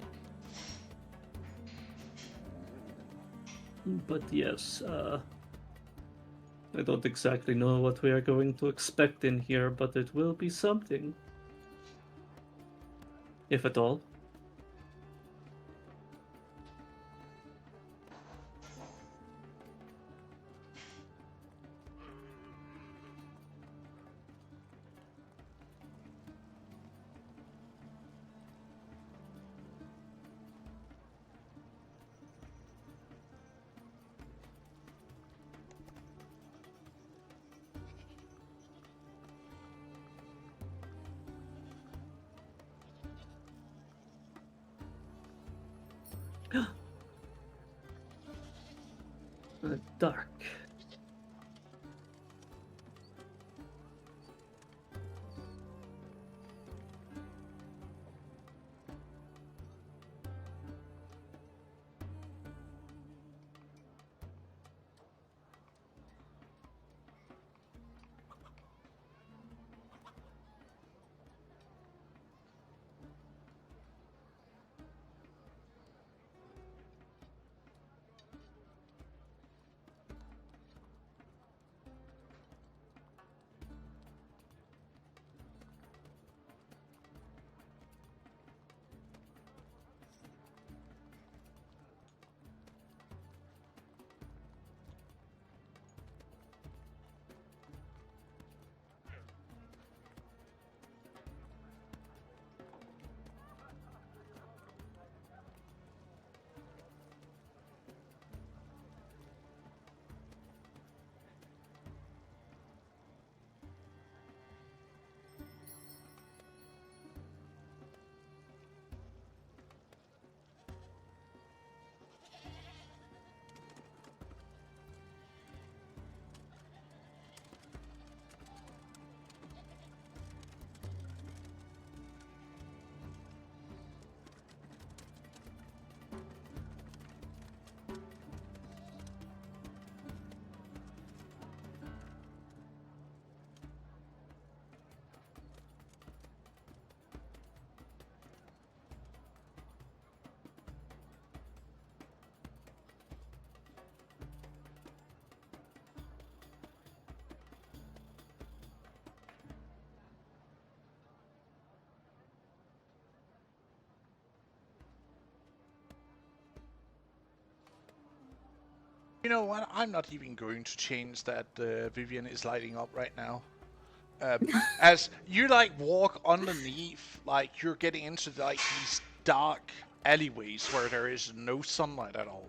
But yes, I don't exactly know what we are going to expect in here, but it will be something. If at all. Dark. You know what? I'm not even going to change that Vivian is lighting up right now. As you like walk underneath, like you're getting into like these dark alleyways where there is no sunlight at all.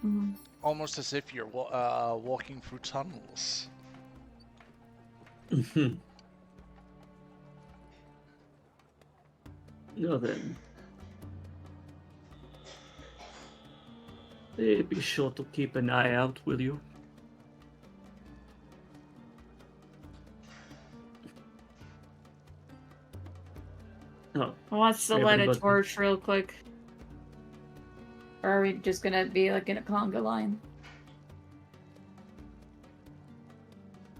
Mhm. Almost as if you're walking through tunnels. Now then. Be sure to keep an eye out, will you? Oh, Who wants to light a Everybody. torch real quick? Or are we just gonna be like in a conga line?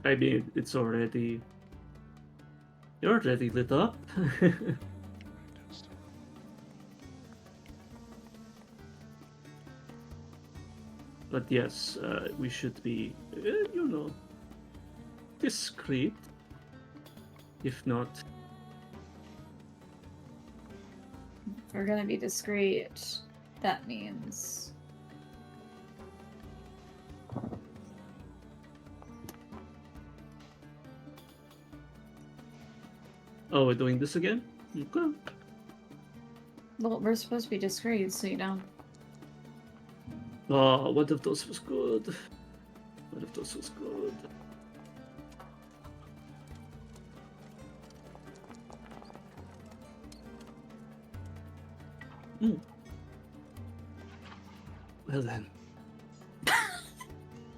I mean, it's already. You're already lit up. But yes, we should be, discreet. If not, If we're gonna be discreet, that means oh, we're doing this again? Okay. well, we're supposed to be discreet, so you know. Oh, what if those was good? What if those was good? Hmm. Well then.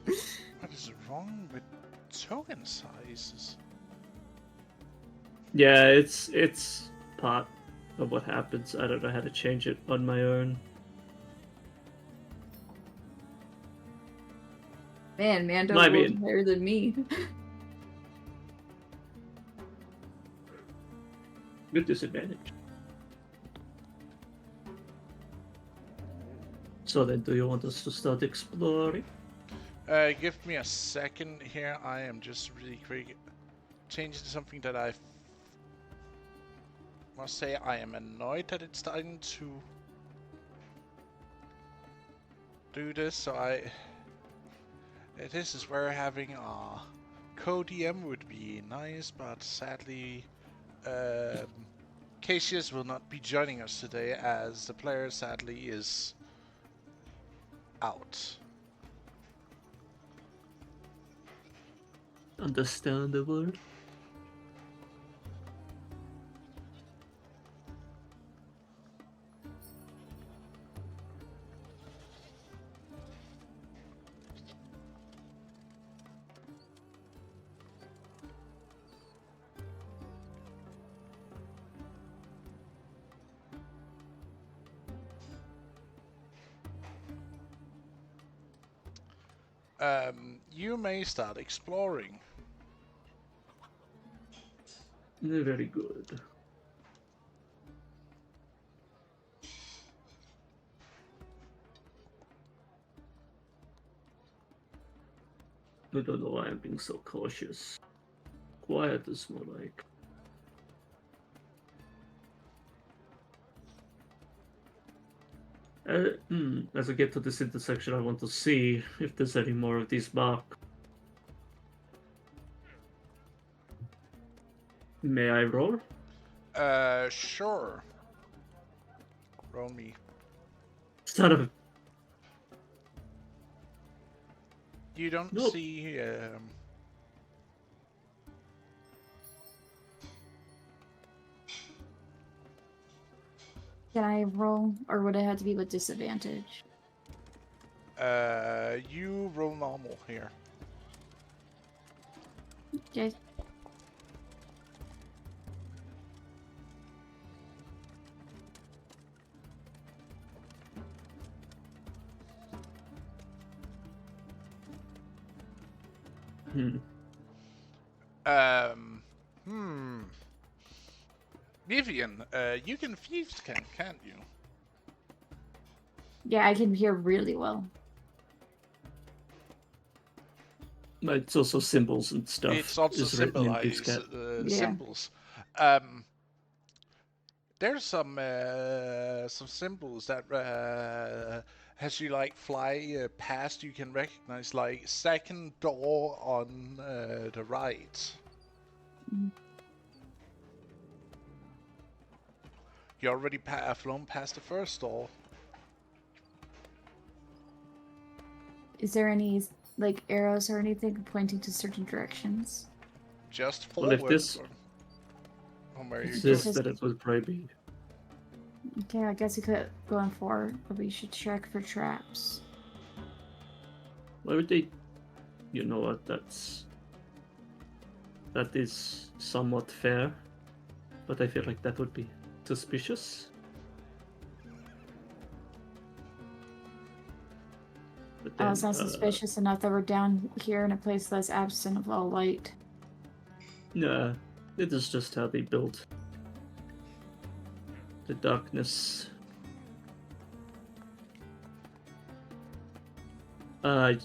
What is wrong with token sizes? Yeah, it's part of what happens. I don't know how to change it on my own. Man, Mando I rolled mean- higher than me. Good disadvantage. So then, do you want us to start exploring? Give me a second here. I am just really quick changing something that I must say I am annoyed that it's starting to do this. So this is where having a co-DM would be nice, but sadly, Cassius will not be joining us today as the player sadly is out. Understandable. You may start exploring. Very good. I don't know why I'm being so cautious. Quiet is more like. As I get to this intersection, I want to see if there's any more of these bark. May I roll? Sure. Roll me. Son of a... You don't Nope. see, Can I roll, or would it have to be with disadvantage? you roll normal here. Okay. Hmm. Vivian, you can thieves can't you? Yeah, I can hear really well. But it's also symbols and stuff. It's also is written in this symbolize Yeah. symbols. There's some symbols that as you like fly past, you can recognize like second door on the right. Mhm. You already flown past the first door. Is there any like arrows or anything pointing to certain directions? Just Well, forward. if this- from where you It This says is- that it would probably be. Okay, I guess we could go on forward, but we should check for traps. Why would they? You know what? That is somewhat fair, but I feel like that would be suspicious. But Oh, it's not then, suspicious enough that we're down here in a place that's absent of all light. Nah, it is just how they built the darkness.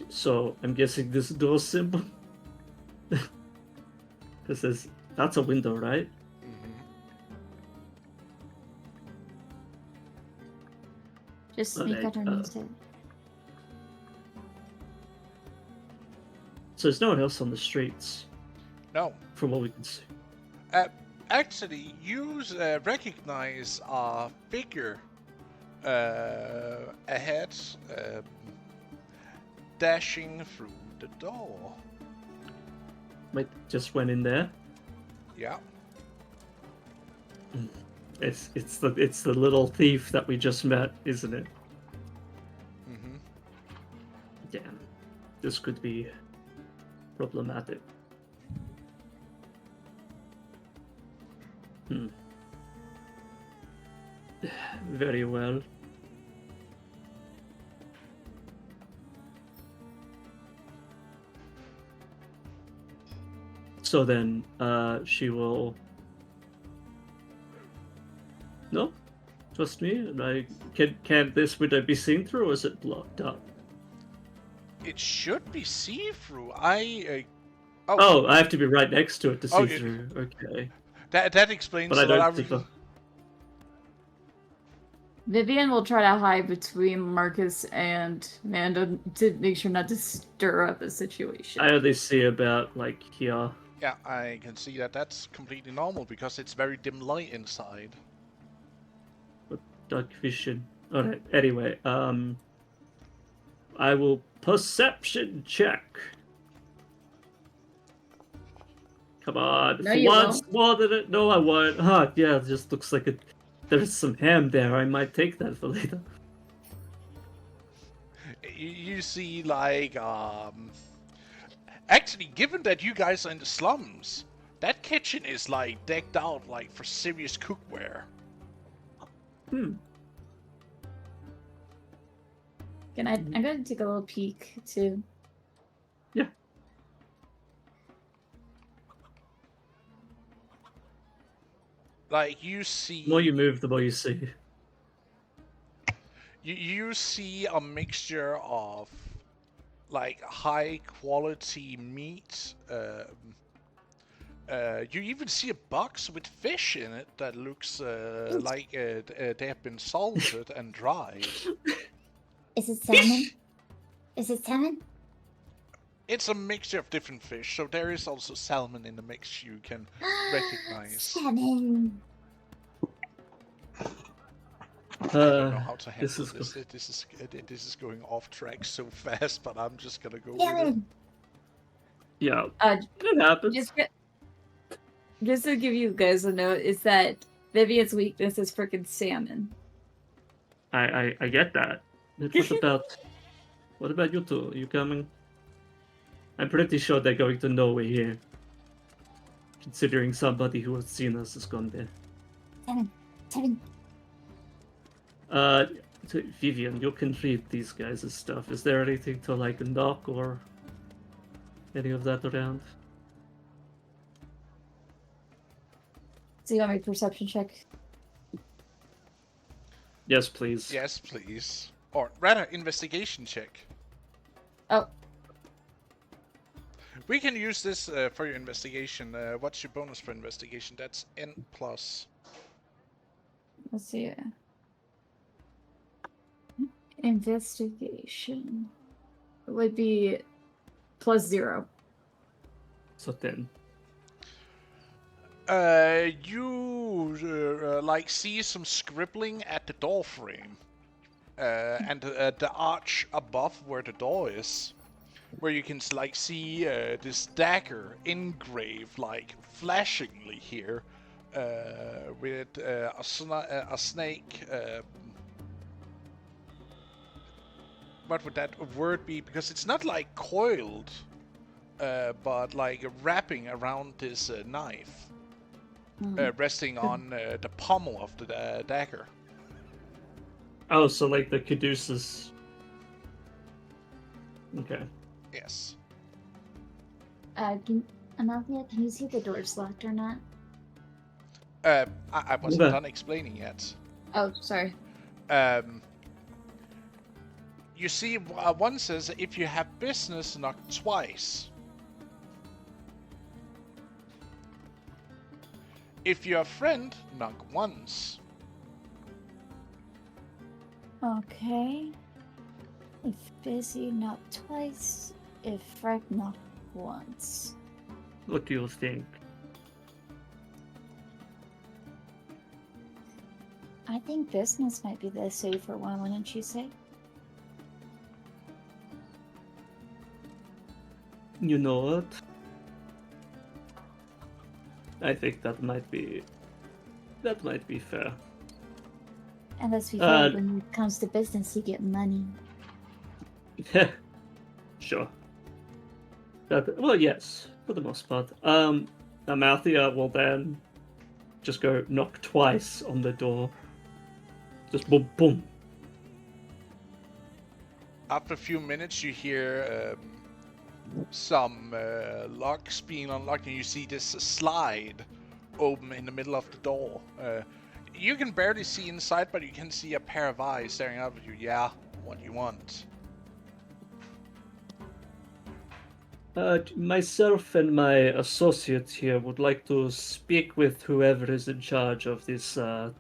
So I'm guessing this door symbol. Because that's a window, right? Mhm. Just sneak Alright, underneath it. So there's no one else on the streets, No. from what we can see. Actually, you recognize a figure ahead, dashing through the door. Might just went in there. Yeah. It's the little thief that we just met, isn't it? Mm-hmm. Yeah, this could be problematic. Very well. So then, she will. No, trust me. Like, can this window be seen through, or is it blocked up? It should be see-through. Oh, I have to be right next to it to see Oh, yeah. through. Okay, That explains but I what I don't was. think. Vivian will try to hide between Marcus and Amanda to make sure not to stir up the situation. I only see about like here. Yeah, I can see that. That's completely normal because it's very dim light inside. Dark vision. Alright, anyway, I will perception check. Come on, No, for you once more than it. No, I won't. Yeah, it just looks like it. There's some ham there. I might take that for later. You see, like, actually, given that you guys are in the slums, that kitchen is, like, decked out, like, for serious cookware. I'm gonna take a little peek too. Yeah. Like, you see... The more you move, the more you see. You see a mixture of, like, high-quality meat. You even see a box with fish in it that looks like they have been salted and dried. Is it salmon? Is it salmon? It's a mixture of different fish, so there is also salmon in the mix you can recognize. Salmon. I don't know how to handle This is this is going off track so fast, but I'm just gonna go with it. Salmon. Yeah, Uh, it happens. just to give you guys a note, is that Vivian's weakness is freaking salmon. I get that. But what about you two? Are you coming? I'm pretty sure they're going to know we're here. Considering somebody who has seen us has gone there. Salmon. So Vivian, you can read these guys' stuff. Is there anything to like knock or any of that around? So you want me to perception check? Yes, please. Yes, please. Or rather, investigation check. Oh, We can use this for your investigation. What's your bonus for investigation? That's N+. let's see. Investigation. It would be +0. So 10. You like see some scribbling at the door frame, and the arch above where the door is, where you can like see this dagger engraved like flashingly here, with a snake. What would that word be? Because it's not like coiled, but like wrapping around this knife. resting on the pommel of the dagger. Oh, so like the caduceus. Okay. Yes. Amalthea, can you see if the door's locked or not? I wasn't Okay. done explaining yet. Oh, sorry. You see, one says if you have business, knock twice. If you're a friend, knock once. Okay. If busy, knock twice. If friend, knock once. What do you think? I think business might be the safer one, wouldn't you say? You know what? I think that might be fair. And let's be fair, Uh, when it comes to business, you get money. Sure. Well, yes, for the most part. Amalthea will then just go knock twice on the door. Just boom, boom. After a few minutes, you hear some locks being unlocked, and you see this slide open in the middle of the door. You can barely see inside, but you can see a pair of eyes staring out at you. Yeah, what do you want? Myself and my associates here would like to speak with whoever is in charge of this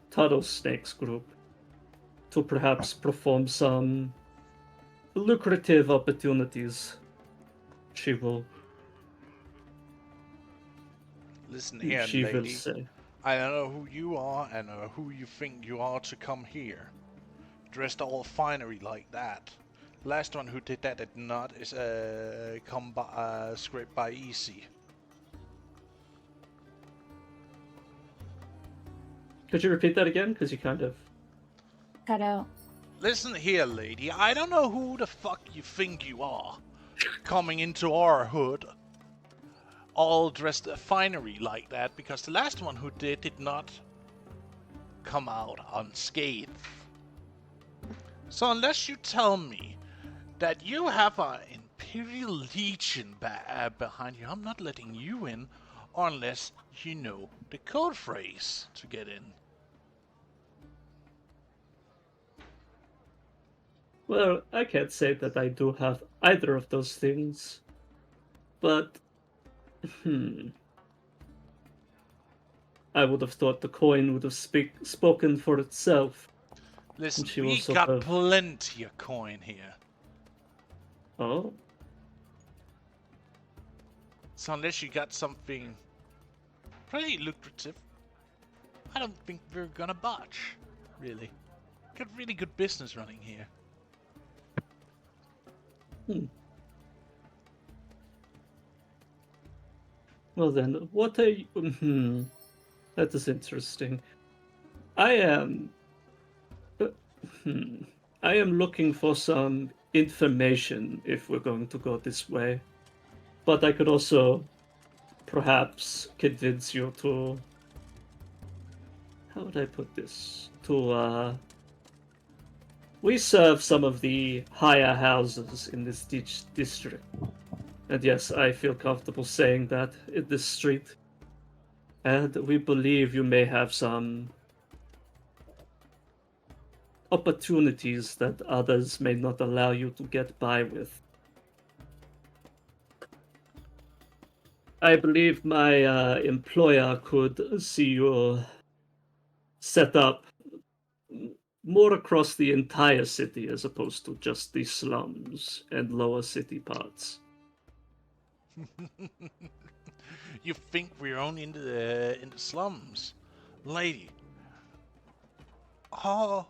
Turtle Snakes group to perhaps perform some lucrative opportunities. She will Listen here, she will lady. say. I don't know who you are and who you think you are to come here. Dressed all finery like that. Last one who did that did not is come by, scraped by easy. Could you repeat that again? Because you kind of... Cut out. Listen here, lady. I don't know who the fuck you think you are. Coming into our hood. All dressed finery like that. Because the last one who did not come out unscathed. So unless you tell me that you have an Imperial Legion behind you, I'm not letting you in unless you know the code phrase to get in. Well, I can't say that I do have either of those things, but I would have thought the coin would have spoken for itself. Listen, She we will sort got of- plenty of coin here. Oh, So unless you got something pretty lucrative, I don't think we're gonna botch, really. Got really good business running here. well then, what are you... That is interesting. I am... I am looking for some information if we're going to go this way. But I could also perhaps convince you to... How would I put this? We serve some of the higher houses in this district. And yes, I feel comfortable saying that in this street. And we believe you may have some opportunities that others may not allow you to get by with. I believe my employer could see you set up more across the entire city as opposed to just the slums and lower city parts. You think we're only in the slums, lady? Our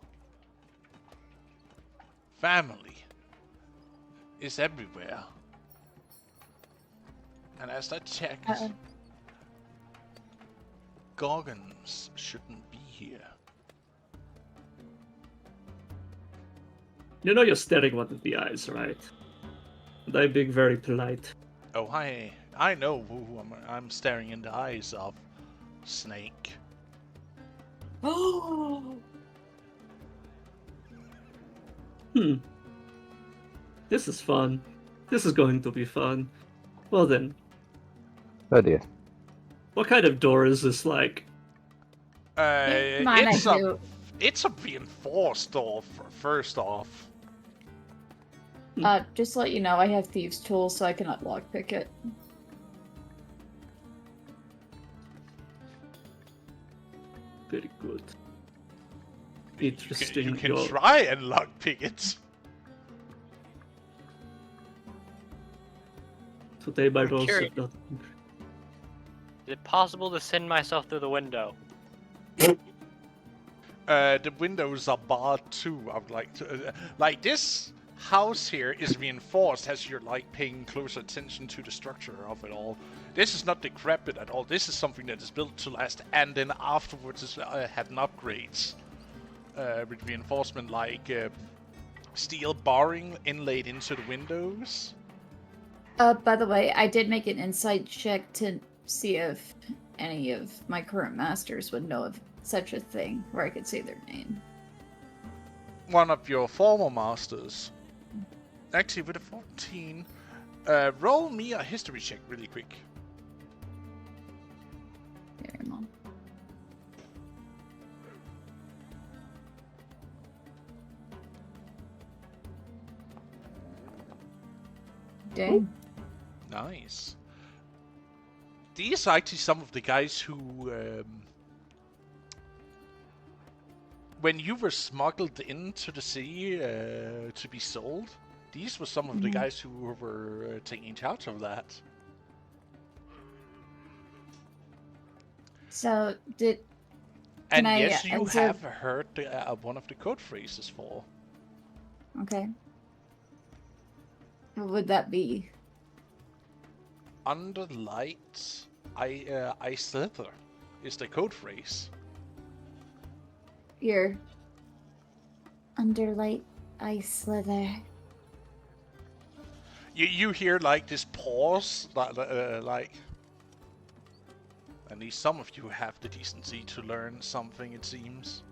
family is everywhere. And as I checked, Gorgons shouldn't be here. You know you're staring one in the eyes, right? And I'm being very polite. Oh, I know who I'm staring in the eyes of. snake. Oh. Hmm. This is fun. This is going to be fun. Well then, Oh dear. what kind of door is this like? Come on, It's I do. it's a reinforced door. First off, Just to let you know, I have thieves' tools, so I cannot lockpick it. Very good. you Interesting. can Your- try and lockpick it. Today my rolls curious. have not. Is it possible to send myself through the window? The windows are barred too. I would like to like this house here is reinforced as you're like paying close attention to the structure of it all. This is not decrepit at all. This is something that is built to last, and then afterwards is had an upgrades with reinforcement like steel barring inlaid into the windows. By the way, I did make an insight check to see if any of my current masters would know of such a thing where I could say their name. One of your former masters. Actually, with a 14, roll me a history check really quick. There, Mom. Dang. Nice. These are actually some of the guys who, when you were smuggled into the city to be sold, these were some of the Mhm. guys who were taking charge of that. So, did And I yes, you observe- have heard one of the code phrases for. okay. What would that be? Under light, I slither is the code phrase. Here. Under light, I slither. You hear like this pause, like, at least some of you have the decency to learn something, it seems.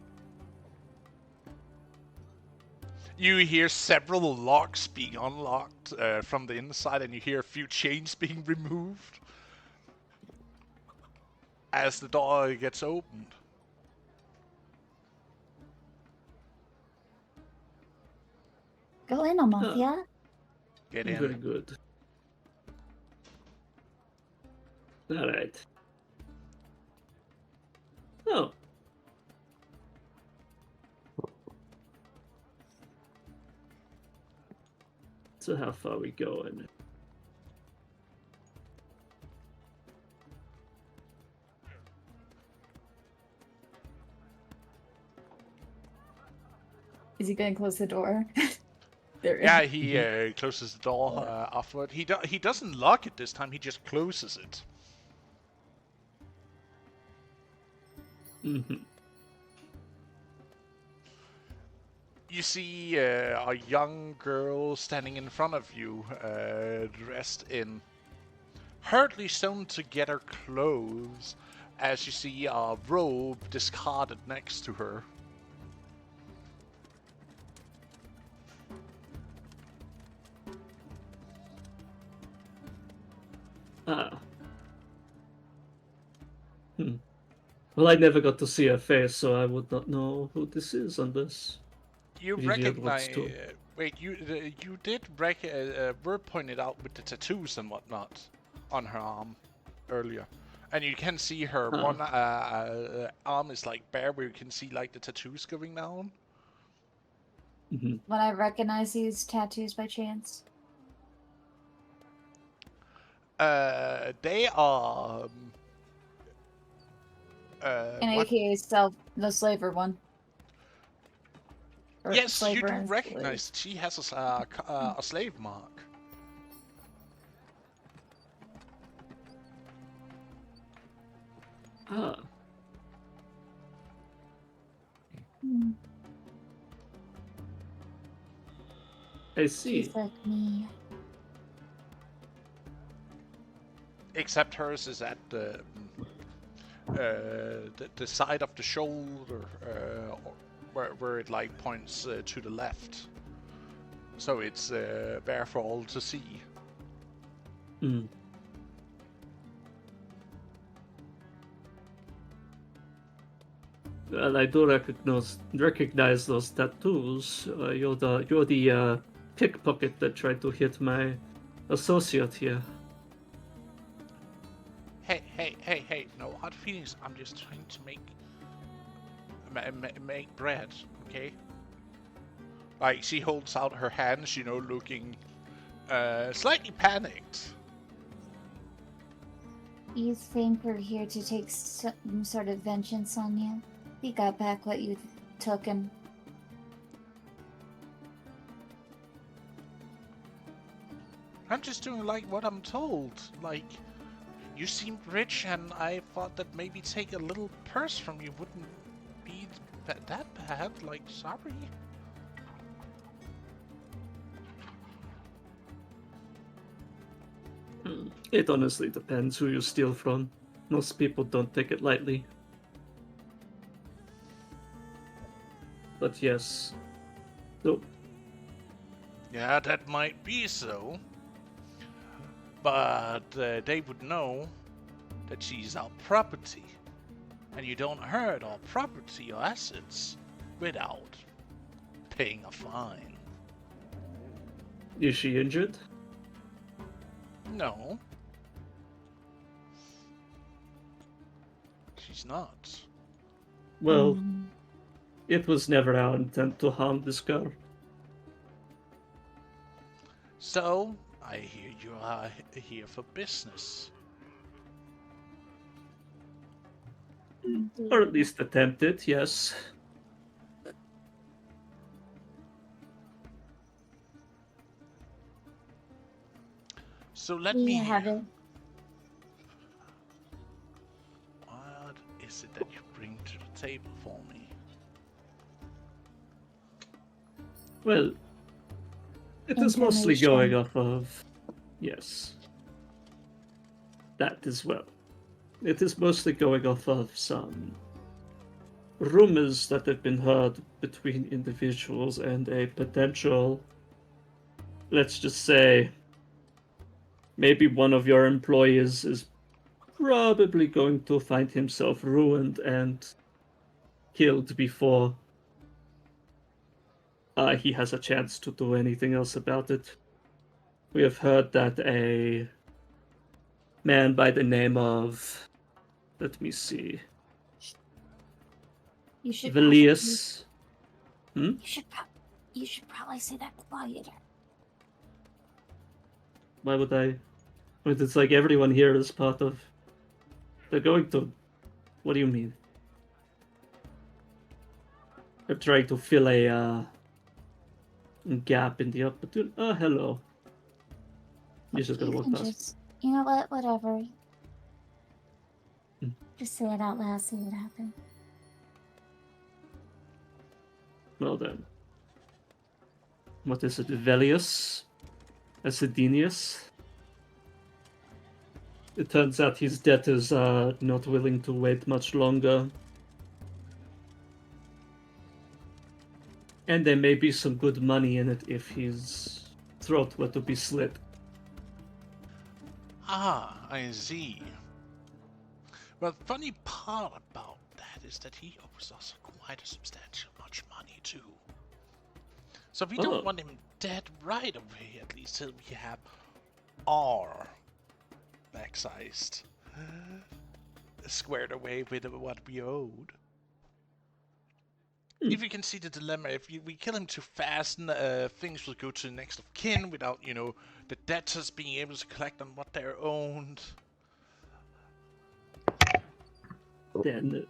You hear several locks being unlocked from the inside, and you hear a few chains being removed as the door gets opened. Go in, Amathia. Get Very in. good. Alright. Oh. So how far are we going? Is he going to close the door? There. Yeah, he closes the door afterward. He doesn't lock it this time. He just closes it. Mm-hmm. You see a young girl standing in front of you, dressed in hurriedly sewn together clothes, as you see a robe discarded next to her. Ah. Well, I never got to see her face, so I would not know who this is unless... You Easier recognize... what's to- wait, you did were pointed out with the tattoos and whatnot on her arm earlier. And you can see her Huh. one arm is like bare, where you can see like the tattoos going down. Mhm. Would I recognize these tattoos by chance? They are... In what- AKA the slaver one. Or Yes, you slaver do and recognize she has a slave mark. Ah. Hmm, I see. she's like me. Except hers is at the the side of the shoulder, where it like points to the left, so it's bare for all to see. Mm. Well, I do recognize those tattoos. You're the pickpocket that tried to hit my associate here. Hey! No hard feelings. I'm just trying to make bread, okay? Like, she holds out her hands, looking slightly panicked. You think we're here to take some sort of vengeance on you? We got back what you took and... I'm just doing like what I'm told. Like, you seemed rich, and I thought that maybe take a little purse from you wouldn't be that bad. Like, sorry. It honestly depends who you steal from. Most people don't take it lightly. But yes. So, Yeah, that might be so. But they would know that she's our property. And you don't hurt our property or assets without paying a fine. is she injured? No. She's not. Well, it was never our intent to harm this girl. So, I hear you are here for business. Or at least attempted, yes. So let We me have it. What is it that you bring to the table for me? Well, it is mostly going Information. off of... Yes. That as well. It is mostly going off of some rumors that have been heard between individuals and a potential, let's just say, maybe one of your employees is probably going to find himself ruined and killed before he has a chance to do anything else about it. We have heard that a man by the name of, let me see, You should Velius. You should probably say that quieter. Why would I? But it's like everyone here is part of. They're going to. What do you mean? They're trying to fill a gap in the opportunity. Oh, hello. You're just gonna You walk can past. just, you know what? Whatever. Hmm. Just say it out loud. See what happens. Well then. What is it? Velius? Acidinius? It turns out his debtors are not willing to wait much longer. And there may be some good money in it if his throat were to be slit. Ah, I see. Well, the funny part about that is that he owes us quite a substantial much money too. So we Oh. don't want him dead right away, at least till we have our backsized squared away with what we owed. If you can see the dilemma, if we kill him too fast, things will go to the next of kin without, the debtors being able to collect on what they're owned. Then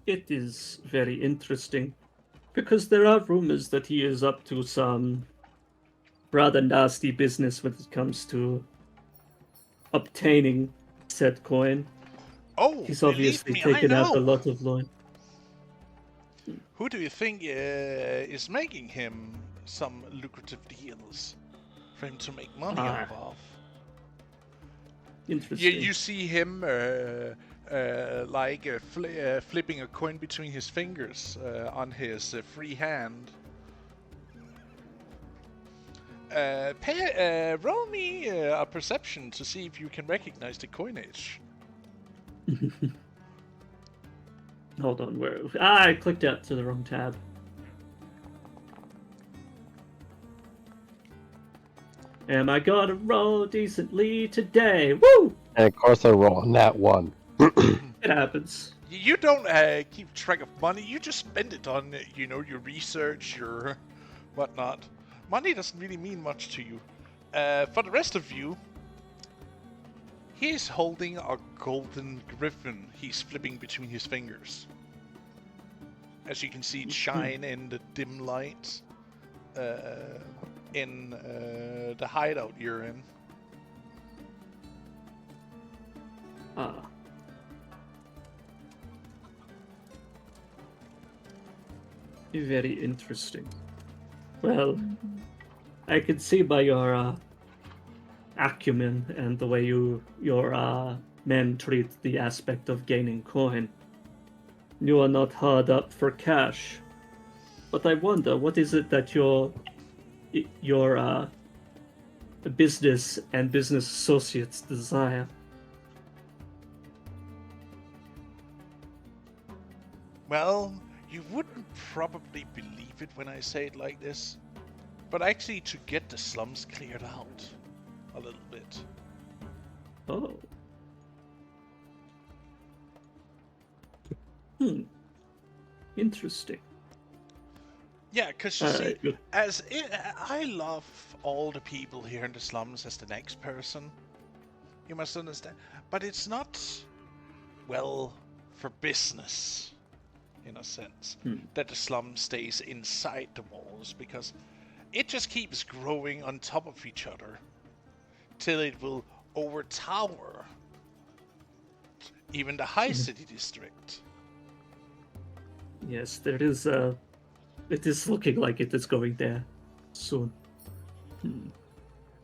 it is very interesting because there are rumors that he is up to some rather nasty business when it comes to obtaining said coin. Oh, He's believe obviously me, taken I out a know. lot of loan. Who do you think is making him some lucrative deals for him to make money off of? Interesting. You see him flipping a coin between his fingers on his free hand. Roll me a perception to see if you can recognize the coinage. Hold on, where? Ah, I clicked out to the wrong tab. Am I gonna roll decently today? Woo! And of course I roll on that one. It happens. You don't keep track of money. You just spend it on, your research, your whatnot. Money doesn't really mean much to you. For the rest of you, he's holding a golden griffin. He's flipping between his fingers. As you can see it shine in the dim light in the hideout you're in. Ah. Very interesting. Well, I can see by your acumen and the way your men treat the aspect of gaining coin. You are not hard up for cash. But I wonder, what is it that your business and business associates desire? Well, you wouldn't probably believe it when I say it like this, but actually to get the slums cleared out a little bit. Oh. Interesting. Yeah, because you see, good. I love all the people here in the slums as the next person. You must understand. But it's not, well, for business, in a sense, that the slum stays inside the walls, because it just keeps growing on top of each other till it will overtower even the high city district. Yes, there is it is looking like it is going there soon.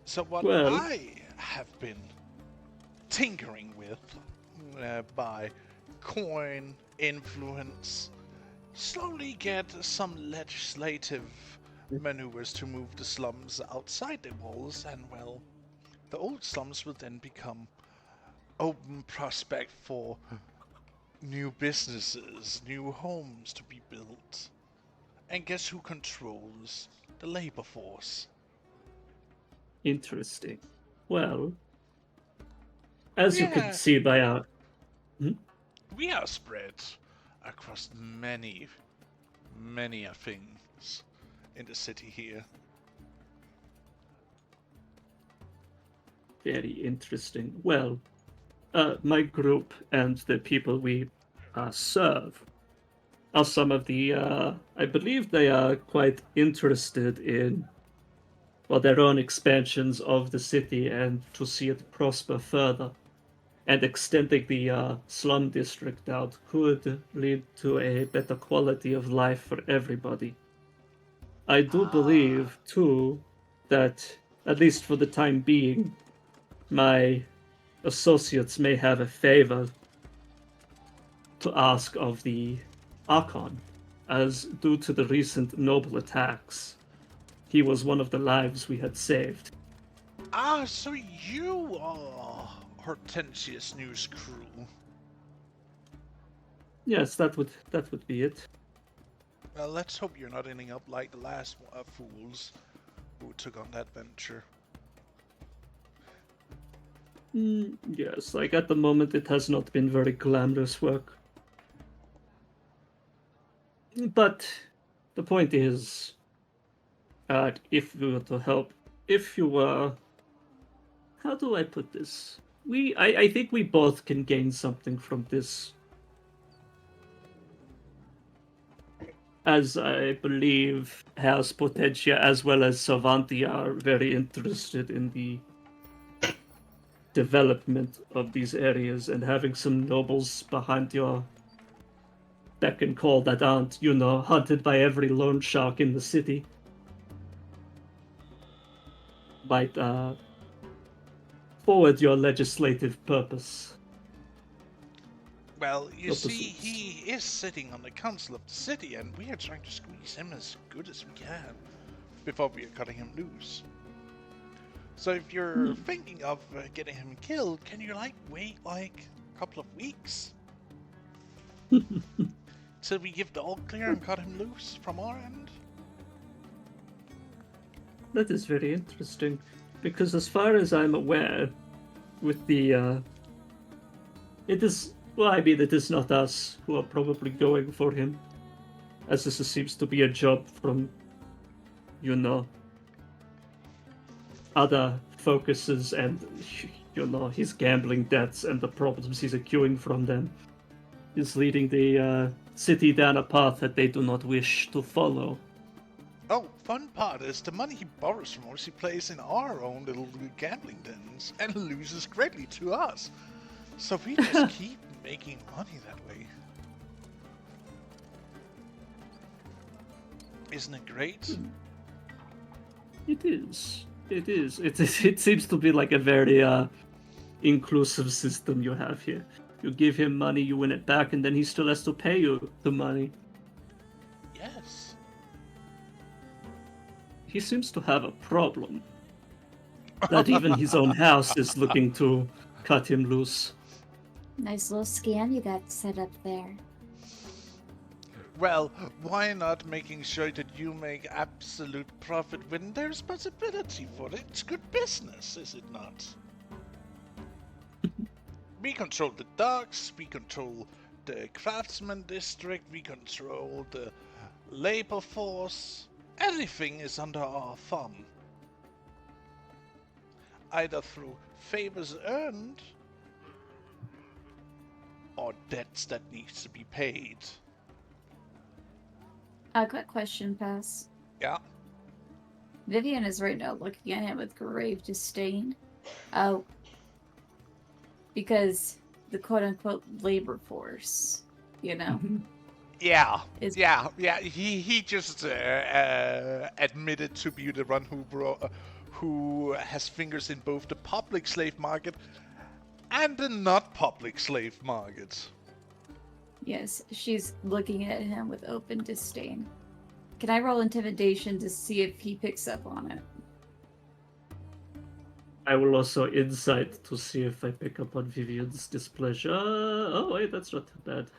So what Well- I have been tinkering with by coin influence, slowly get some legislative maneuvers to move the slums outside the walls, and well, the old slums will then become open prospect for new businesses, new homes to be built. And guess who controls the labor force? Interesting. Well, as you Yeah. can see by our We are spread across many things in the city here. very interesting. Well, my group and the people we serve are some of the. I believe they are quite interested in, well, their own expansions of the city and to see it prosper further. And extending the slum district out could lead to a better quality of life for everybody. I do believe, too, that, at least for the time being, my associates may have a favor to ask of the Archon, as due to the recent noble attacks, he was one of the lives we had saved. Ah, so you are Hortensius' news crew. Yes, that would be it. Well, let's hope you're not ending up like the last fools who took on that venture. Yes, like at the moment it has not been very glamorous work. But the point is, if we were to help, if you were, how do I put this? I think we both can gain something from this. As I believe House Potentia as well as Savanti are very interested in the development of these areas, and having some nobles behind your beck and call that aren't, hunted by every loan shark in the city might forward your legislative purpose. Well, you Not the see, suits. he is sitting on the council of the city, and we are trying to squeeze him as good as we can before we are cutting him loose. So if you're thinking of getting him killed, can you wait a couple of weeks till we give the all clear and cut him loose from our end? That is very interesting, because as far as I'm aware, with the it is it is not us who are probably going for him, as this seems to be a job from, other focuses and, his gambling debts and the problems he's accruing from them is leading the city down a path that they do not wish to follow. Oh, fun part is the money he borrows from us he plays in our own little gambling dens and loses greatly to us. So we just keep making money that way. Isn't it great? It is. It is. It seems to be like a very inclusive system you have here. You give him money, you win it back, and then he still has to pay you the money. Yes. He seems to have a problem. That even his own house is looking to cut him loose. Nice little scam you got set up there. Well, why not making sure that you make absolute profit when there's possibility for it? It's good business, is it not? We control the docks, we control the craftsman district, we control the labor force. Everything is under our thumb. Either through favors earned or debts that needs to be paid. A quick question, Pass. Yeah. Vivian is right now looking at him with grave disdain. Oh. Because the quote-unquote labor force, Yeah, is yeah. He just admitted to be the one who has fingers in both the public slave market and the not public slave market. Yes, she's looking at him with open disdain. Can I roll intimidation to see if he picks up on it? I will also insight to see if I pick up on Vivian's displeasure. Oh wait, that's not too bad.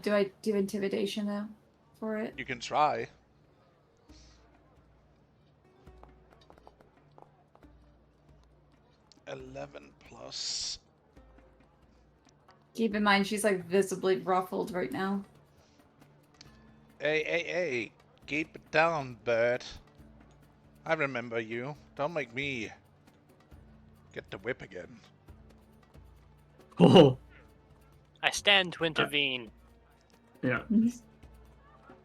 Do I do intimidation though for it? You can try. $11 plus. Keep in mind she's like visibly ruffled right now. Hey, keep it down, bird. I remember you. Don't make me get the whip again. Oh, I stand to intervene. yeah.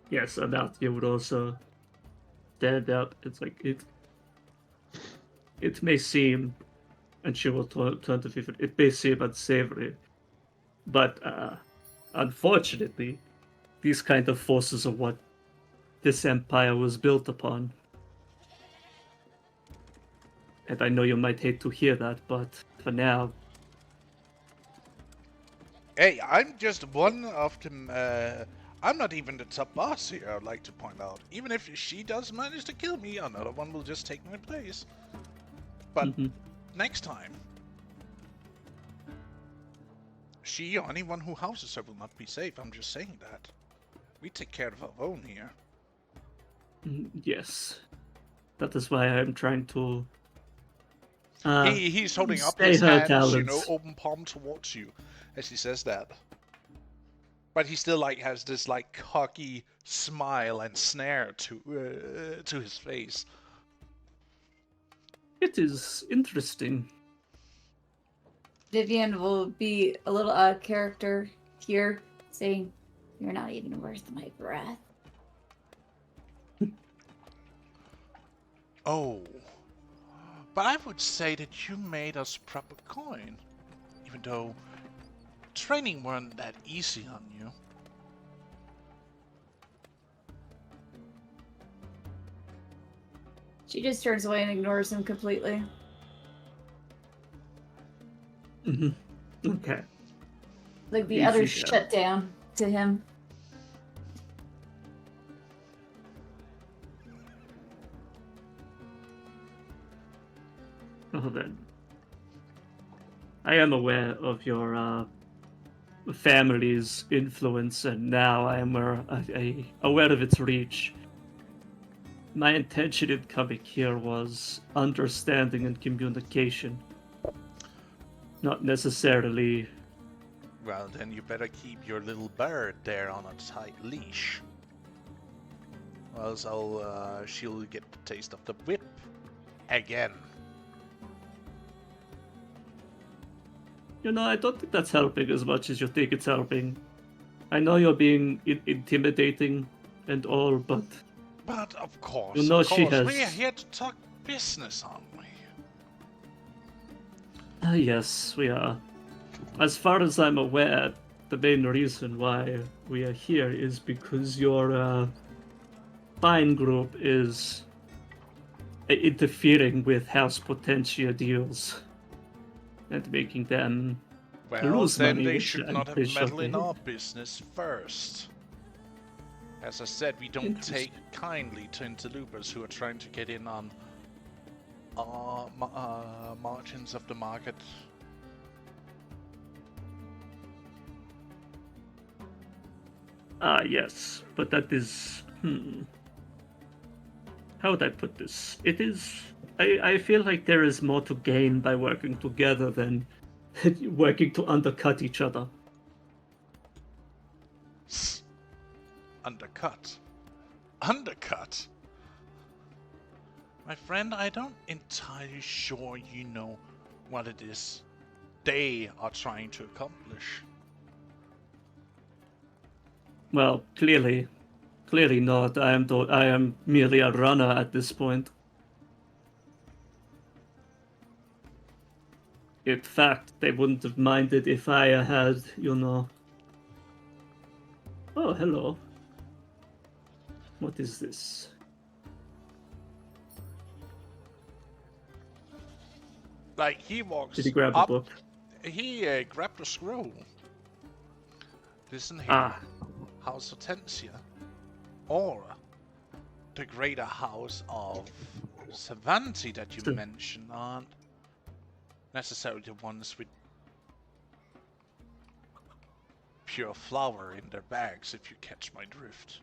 Yes, and that you would also stand up. It's like it may seem, and she will turn to Vivian. It may seem unsavory, but unfortunately, these kind of forces are what this empire was built upon. And I know you might hate to hear that, but for now, Hey, I'm just one of them. I'm not even the top boss here, I'd like to point out. Even if she does manage to kill me, another one will just take my place. But next time, she or anyone who houses her will not be safe. I'm just saying that. We take care of our own here. yes, that is why I'm trying to. He's holding up stay his her hands, talents. open palm towards you, as he says that. But he still has this cocky smile and snare to his face. It is interesting. Vivian will be a little out of character here, saying, "You're not even worth my breath." Oh, but I would say that you made us proper coin, even though training weren't that easy on you. She just turns away and ignores him completely. Okay. Like the Easy others job. shut down to him. Oh, then. I am aware of your family's influence, and now I am aware of its reach. My intention in coming here was understanding and communication, not necessarily. Well, then you better keep your little bird there on a tight leash. Or else she'll get the taste of the whip again. You know, I don't think that's helping as much as you think it's helping. I know you're being intimidating and all, but But of course, You know of she course, has- we're here to talk business, aren't we? yes, we are. As far as I'm aware, the main reason why we are here is because your fine group is interfering with House Potentia deals and making them Well, lose then money, they which should I- not have they should meddled in be. our business first. As I said, we don't take kindly to interlopers who are trying to get in on our margins of the market. Yes, but that is. How would I put this? It is. I feel like there is more to gain by working together than working to undercut each other. Undercut. Undercut? My friend, I don't entirely sure you know what it is they are trying to accomplish. Well, clearly not. I am merely a runner at this point. In fact, they wouldn't have minded if I had, you know. Oh, hello. What is this? Like, he walks Did he grab a up, book? he grabbed a scroll. Listen here. Ah, House Hortensia, or the greater house of Savanti that you So- mentioned aren't necessarily the ones with pure flour in their bags, if you catch my drift.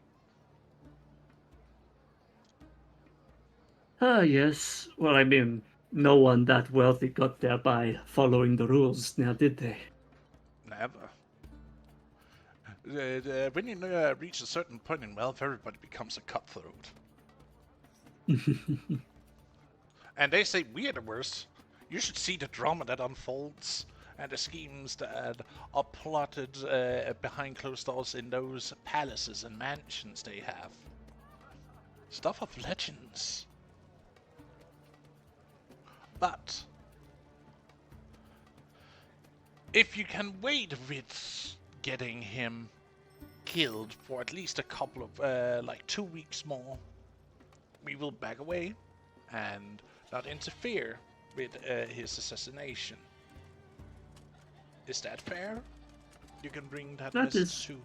yes. Well, I mean, no one that wealthy got there by following the rules, now did they? Never. When you reach a certain point in wealth, everybody becomes a cutthroat. And they say we are the worst. You should see the drama that unfolds and the schemes that are plotted behind closed doors in those palaces and mansions they have. Stuff of legends. But if you can wait with getting him killed for at least a couple of, like 2 weeks more, we will back away and not interfere with his assassination. Is that fair? You can bring that That message is- to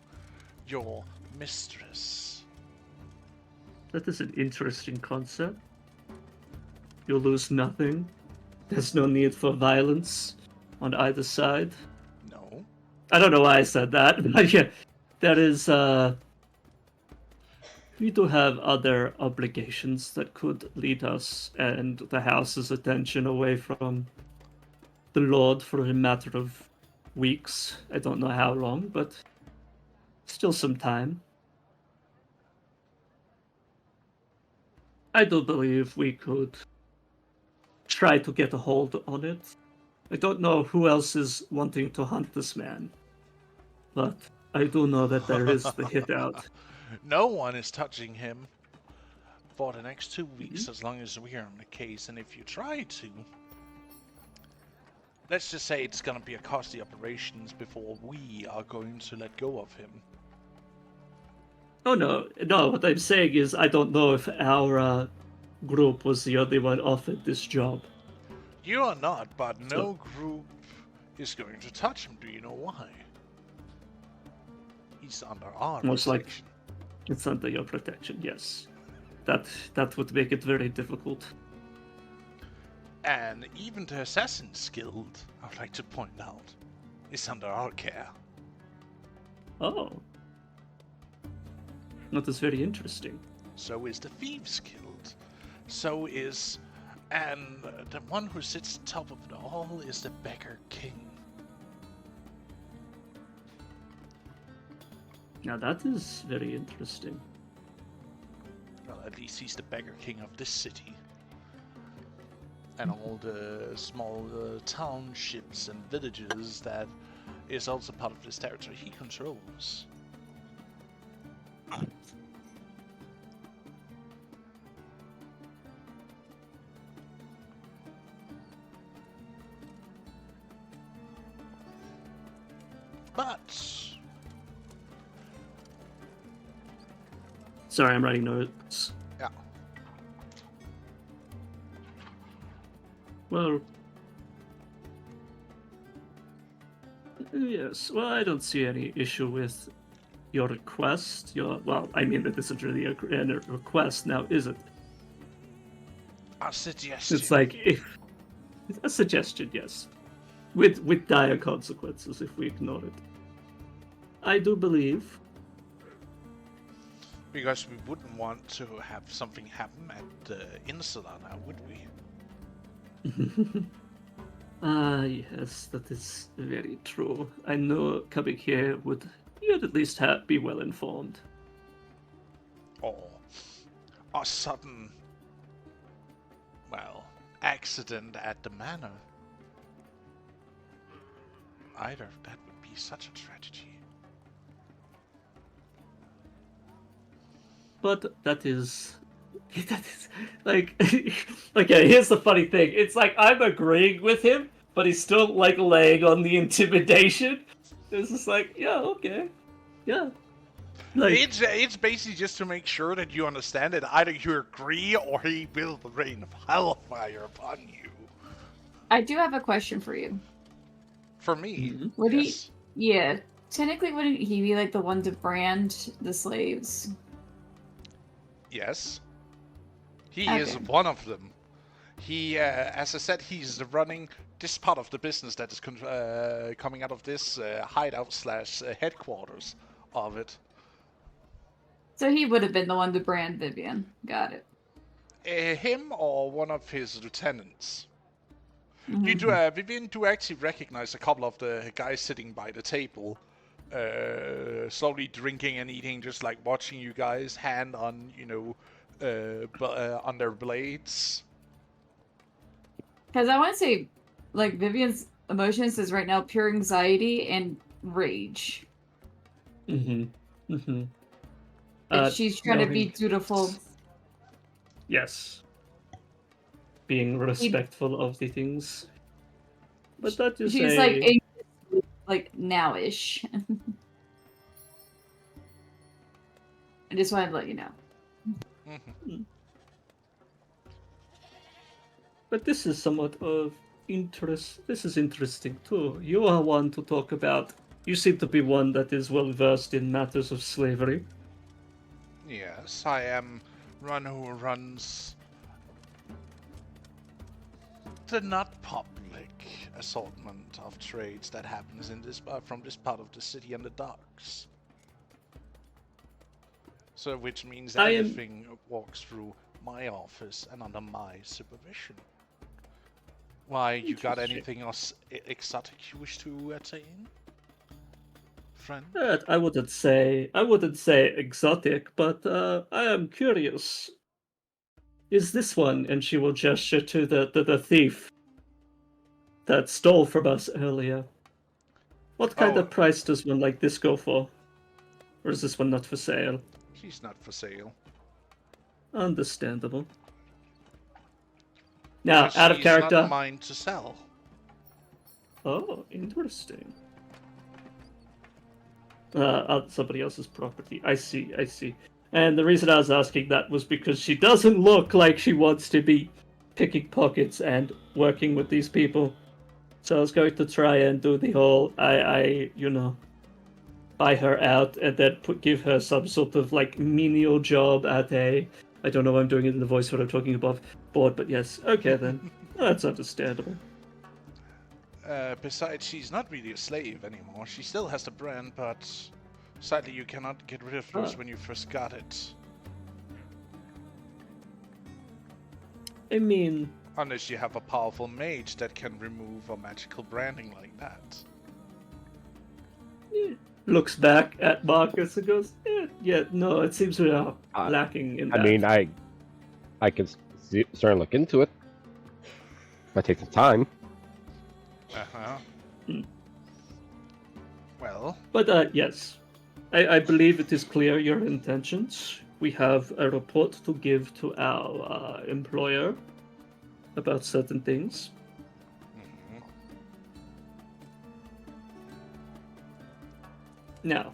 your mistress. That is an interesting concept. You lose nothing. There's no need for violence on either side. No. I don't know why I said that, but yeah, there is. We do have other obligations that could lead us and the house's attention away from the Lord for a matter of weeks. I don't know how long, but still some time. I do believe we could try to get a hold on it. I don't know who else is wanting to hunt this man, but I do know that there is the hit out. No one is touching him for the next 2 weeks as long as we are on the case, and if you try to, let's just say it's gonna be a costly operations before we are going to let go of him. Oh no, what I'm saying is I don't know if our group was the only one offered this job. You are not, but no group is going to touch him. Do you know why? He's under our Most like- protection. It's under your protection, yes. That would make it very difficult. And even the Assassin's Guild, I would like to point out, is under our care. Oh. That is very interesting. So is the Thieves Guild. So is... And the one who sits top of it all is the Beggar King. Now that is very interesting. Well, at least he's the Beggar King of this city. And all the small townships and villages that is also part of this territory he controls. But Sorry, I'm writing notes. yeah, Well, yes. Well, I don't see any issue with your request. Well, I mean that isn't really a request now, is it? a suggestion. It's like if a suggestion, yes, with dire consequences if we ignore it. I do believe. Because we wouldn't want to have something happen at the Insula now, would we? Yes, that is very true. I know coming here you'd at least be well informed. Or a sudden, well, accident at the manor. Either of that would be such a tragedy. But that is like, okay, here's the funny thing. It's like I'm agreeing with him, but he's still like laying on the intimidation. It's just like, yeah, okay. Yeah. Like, It's basically just to make sure that you understand that either you agree or he will rain of hellfire upon you. I do have a question for you. For me, Mhm. Would yes. Yeah, technically, wouldn't he be like the one to brand the slaves? Yes. He Okay. is one of them. He, as I said, he's running this part of the business that is coming out of this hideout slash headquarters of it. So he would have been the one to brand Vivian. Got it. Him or one of his lieutenants. Mhm. You do, Vivian, do actually recognize a couple of the guys sitting by the table, slowly drinking and eating, just like watching you guys, hand on, on their blades. Because I want to say, like, Vivian's emotions is right now pure anxiety and rage. mm-hmm. And she's trying to be knowing- dutiful. Yes. Being respectful of the things. But that is She's like now-ish. I just wanted to let you know. Mhm. But this is somewhat of interest. This is interesting too. You are one to talk about. You seem to be one that is well versed in matters of slavery. Yes, I am one who runs the not public assortment of trades that happens in this from this part of the city and the docks. So, which means I am- everything walks through my office and under my supervision. Why, you got Interesting. anything else exotic you wish to attain, friend? I wouldn't say exotic, but I am curious. Is this one? And she will gesture to the thief that stole from us earlier. What kind Oh. of price does one like this go for? Or is this one not for sale? She's not for sale. Understandable. Now, But out of she's character. not mine to sell. Oh, interesting. Somebody else's property. I see. And the reason I was asking that was because she doesn't look like she wants to be picking pockets and working with these people. So I was going to try and do the whole, buy her out and then give her some sort of like menial job at a. I don't know why I'm doing it in the voice what I'm talking about board, but yes, okay then. That's understandable. Besides, she's not really a slave anymore. She still has the brand, but sadly you cannot get rid of hers when you first got it. I mean, Unless you have a powerful mage that can remove a magical branding like that. looks back at Marcus and goes, yeah, no, it seems we are Uh, lacking in I that. mean, I can certainly look into it. Might take some time. Uh-huh. Hmm. Well, But yes, I believe it is clear your intentions. We have a report to give to our employer about certain things. mhm. Now,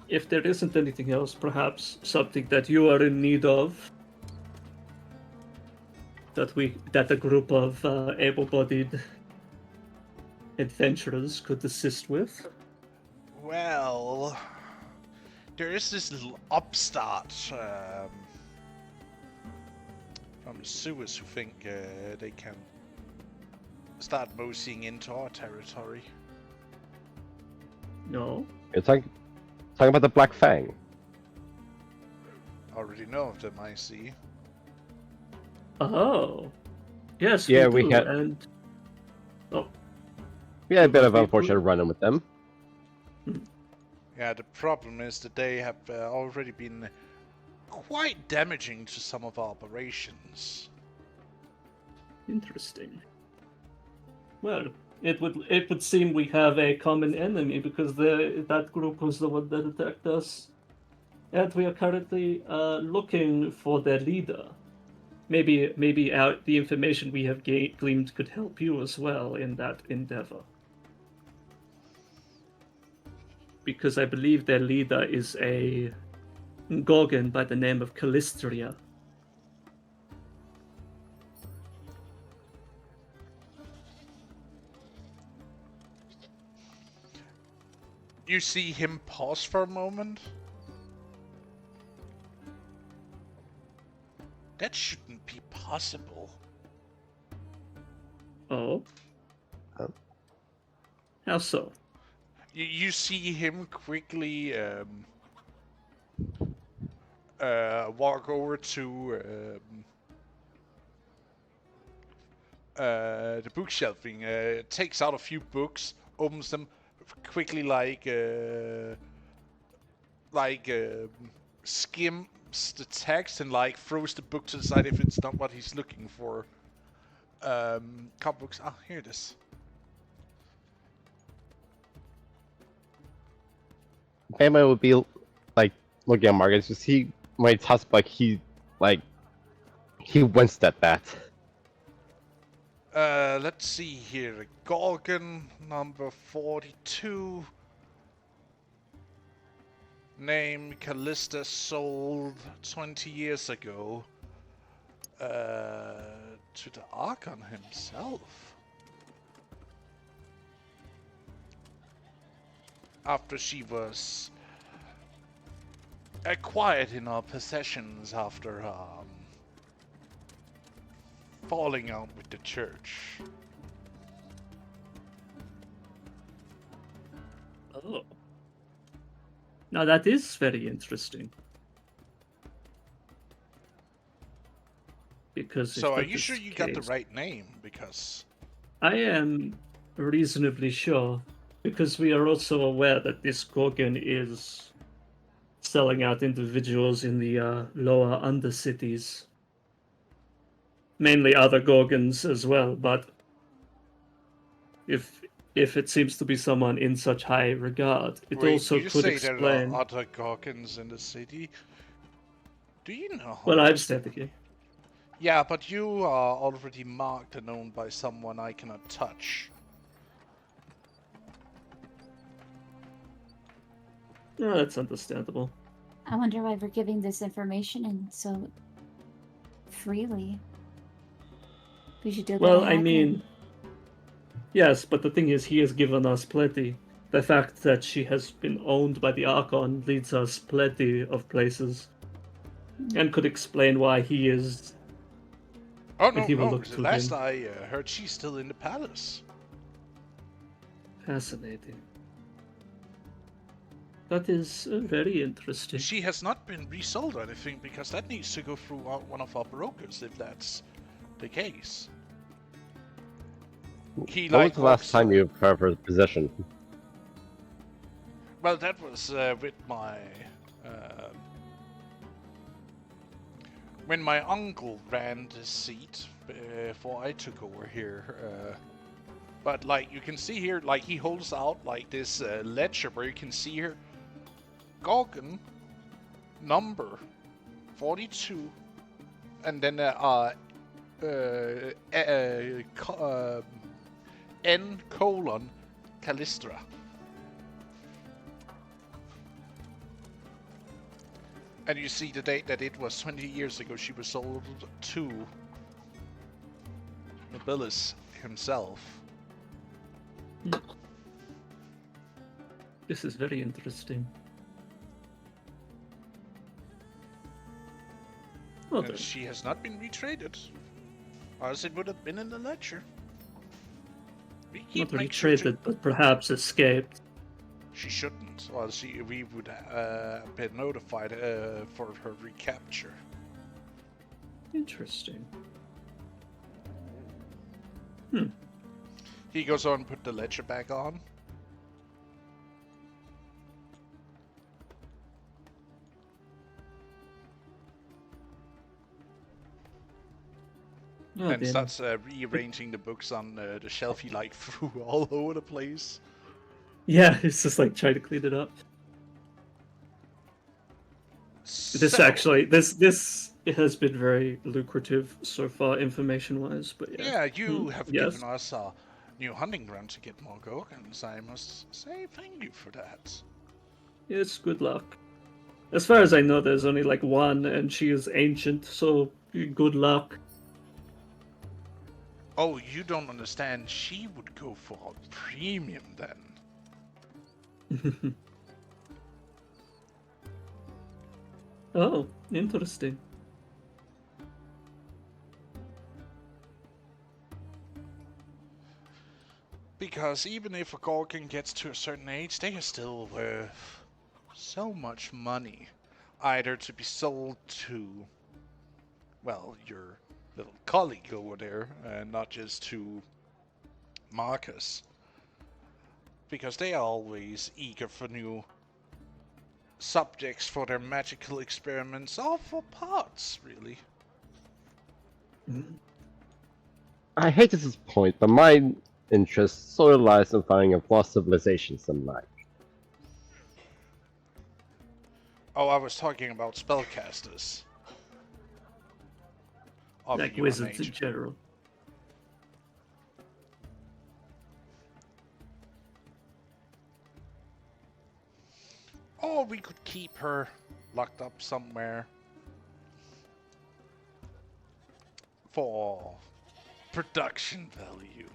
if there isn't anything else, perhaps something that you are in need of, that a group of able-bodied adventurers could assist with. Well, there is this little upstart from the sewers who think they can start moseying into our territory. No, You're talking about the Black Fang. Already know of them, I see. oh, yes, Yeah, we we do, had- and We had a bit of We- unfortunate run-in with them. Yeah, the problem is that they have already been quite damaging to some of our operations. interesting. Well, it would seem we have a common enemy because that group was the one that attacked us, and we are currently looking for their leader. Maybe the information we have gleaned could help you as well in that endeavor. Because I believe their leader is a Gorgon by the name of Callistria. You see him pause for a moment? That shouldn't be possible. Oh? Oh. How so? You see him quickly walk over to the bookshelving, takes out a few books, opens them quickly, skims the text and throws the book to the side if it's not what he's looking for. Cop books. Ah, here it is. Batman would be like looking at Marcus, just when he talks he winced at that. Let's see here. Gorgon number 42. Name Callista, sold 20 years ago to the Archon himself. After she was acquired in our possessions after falling out with the church. Oh. Now that is very interesting. Because if So are that you is sure the you got the case- right name? Because I am reasonably sure, because we are also aware that this Gorgon is selling out individuals in the lower undercities. Mainly other Gorgons as well, but if it seems to be someone in such high regard, it wait, also you could say explain. there are other Gorgons in the city. Do you know? how Well, I'm much- standing here. Yeah, but you are already marked and owned by someone I cannot touch. Oh, that's understandable. I wonder why we're giving this information and so freely. We should do that. Well, at I Hackman. mean, yes, but the thing is, he has given us plenty. The fact that she has been owned by the Archon leads us plenty of places, and could explain why he is. Oh If no, he will no. look The to last him. I heard, she's still in the palace. Fascinating. That is very interesting. She has not been resold or anything because that needs to go through one of our brokers if that's the case. He What was the last works, time you've heard her possession? Well, that was with my when my uncle ran the seat before I took over here. But like you can see here, like he holds out like this ledger where you can see here, Gorgon number 42, and then N colon Callistra. And you see the date that it was 20 years ago she was sold to Nobilis himself. This is very interesting. Well, And she has not been retraded, or else it would have been in the ledger. We keep not making sure to- retraded, but perhaps escaped. She shouldn't, or else we would be notified for her recapture. Interesting. He goes on and put the ledger back on. Oh, And then. starts rearranging the books on the shelf he like threw all over the place. Yeah, it's just like trying to clean it up. This So- actually, this it has been very lucrative so far, information-wise. But yeah, Yeah, you have yes. given us a new hunting ground to get more Gorgons. I must say thank you for that. Yes, good luck. As far as I know, there's only like one, and she is ancient, so good luck. Oh, you don't understand. She would go for a premium then. Oh, interesting. Because even if a Gorgon gets to a certain age, they are still worth so much money. Either to be sold to, well, your little colleague over there, and not just to Marcus. Because they are always eager for new subjects for their magical experiments, or for parts, really. I hate this point, but my interest sort of lies in finding a lost civilizations and like. Oh, I was talking about spellcasters. Of Like your wizards in age. general. Or we could keep her locked up somewhere for production value.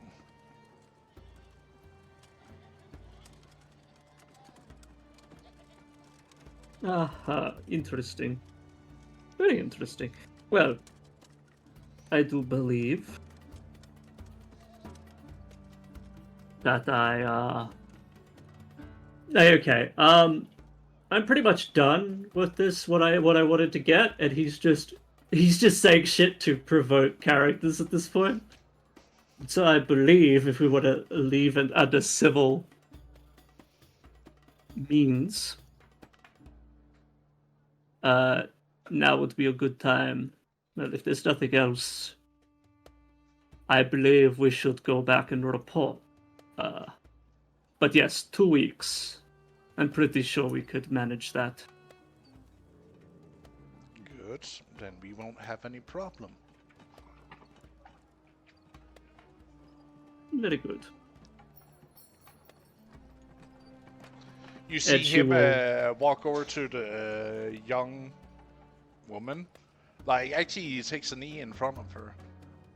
Aha, interesting. Very interesting. Well, I do believe that okay. I'm pretty much done with this. What I wanted to get, and he's just saying shit to provoke characters at this point. So I believe if we want to leave it under civil means, now would be a good time. Well, if there's nothing else, I believe we should go back and report. But yes, 2 weeks. I'm pretty sure we could manage that. Good, then we won't have any problem. Very good. You see And she him will- walk over to the young woman. Like, actually, he takes a knee in front of her.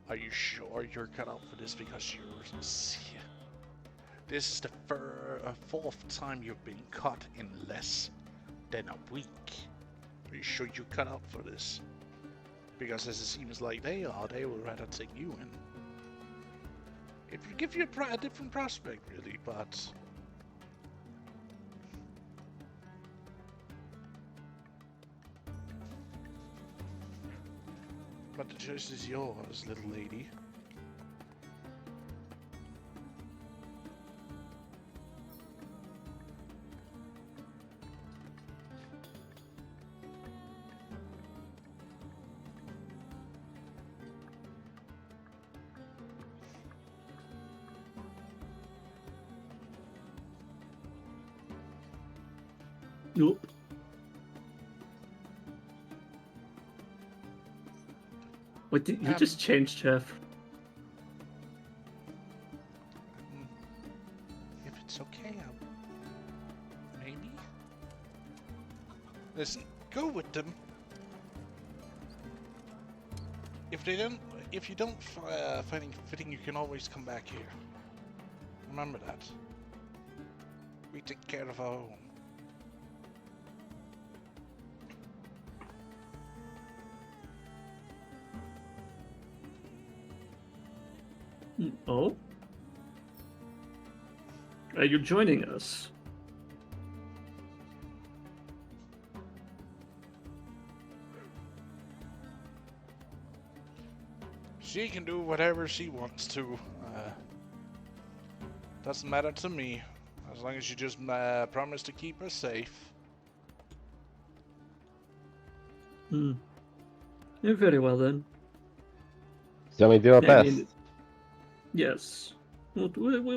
Are you sure you're cut out for this? Because you're This is the fourth time you've been caught in less than a week. Are you sure you cut up for this? Because as it seems like they will rather take you in. It would give you a different prospect, really, but... But the choice is yours, little lady. Nope. What did you just changed, Jeff? If it's okay, maybe? Listen, go with them. If you don't find it fitting, you can always come back here. Remember that. We take care of our own. Oh? Are you joining us? She can do whatever she wants to. Doesn't matter to me. As long as you just promise to keep us safe. Hmm. Yeah, very well then. So we do our I best. mean, yes. We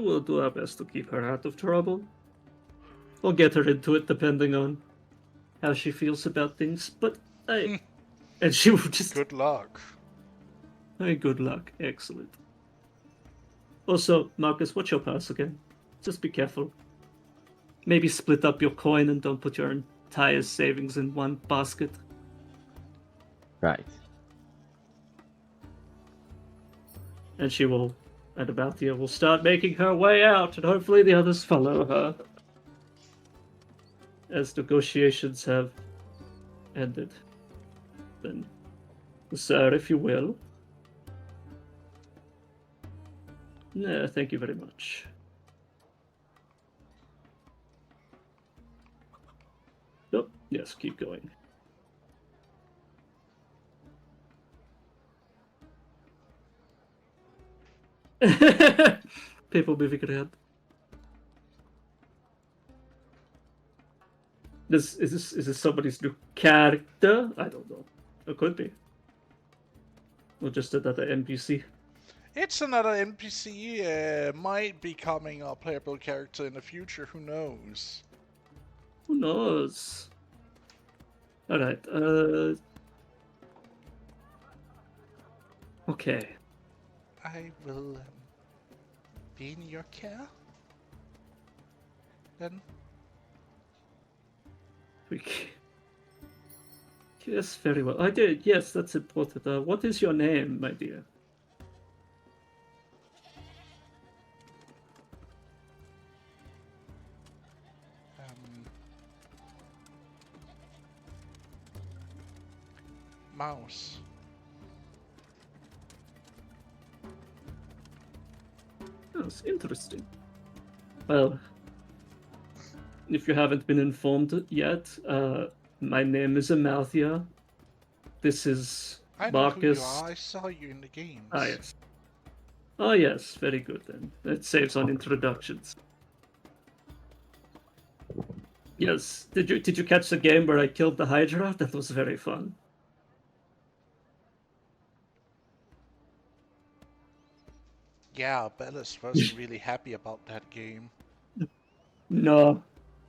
will do our best to keep her out of trouble. Or get her into it, depending on how she feels about things. But and she will just... Good luck. Hey, good luck. Excellent. Also, Marcus, what's your pass again? Just be careful. Maybe split up your coin and don't put your entire savings in one basket. Right. And she will, at about here, will start making her way out, and hopefully the others follow her. As negotiations have ended. Then, sir, if you will. No, thank you very much. Oh, yes, keep going. People moving around. Is this somebody's new character? I don't know. It could be. Or just another NPC. It's another NPC, might be becoming a playable character in the future, who knows? Who knows? Alright, okay. I will be in your care. Then Yes, very well. I did. Yes, that's important. What is your name, my dear? Mouse. That's interesting. Well, if you haven't been informed yet, my name is Amalthea. This is I know who Marcus. you are. I saw you in the games. Ah, yes. Oh, yes. Very good, then. That saves on introductions. Yes. Did you catch the game where I killed the Hydra? That was very fun. Yeah, Bellis wasn't really happy about that game. No,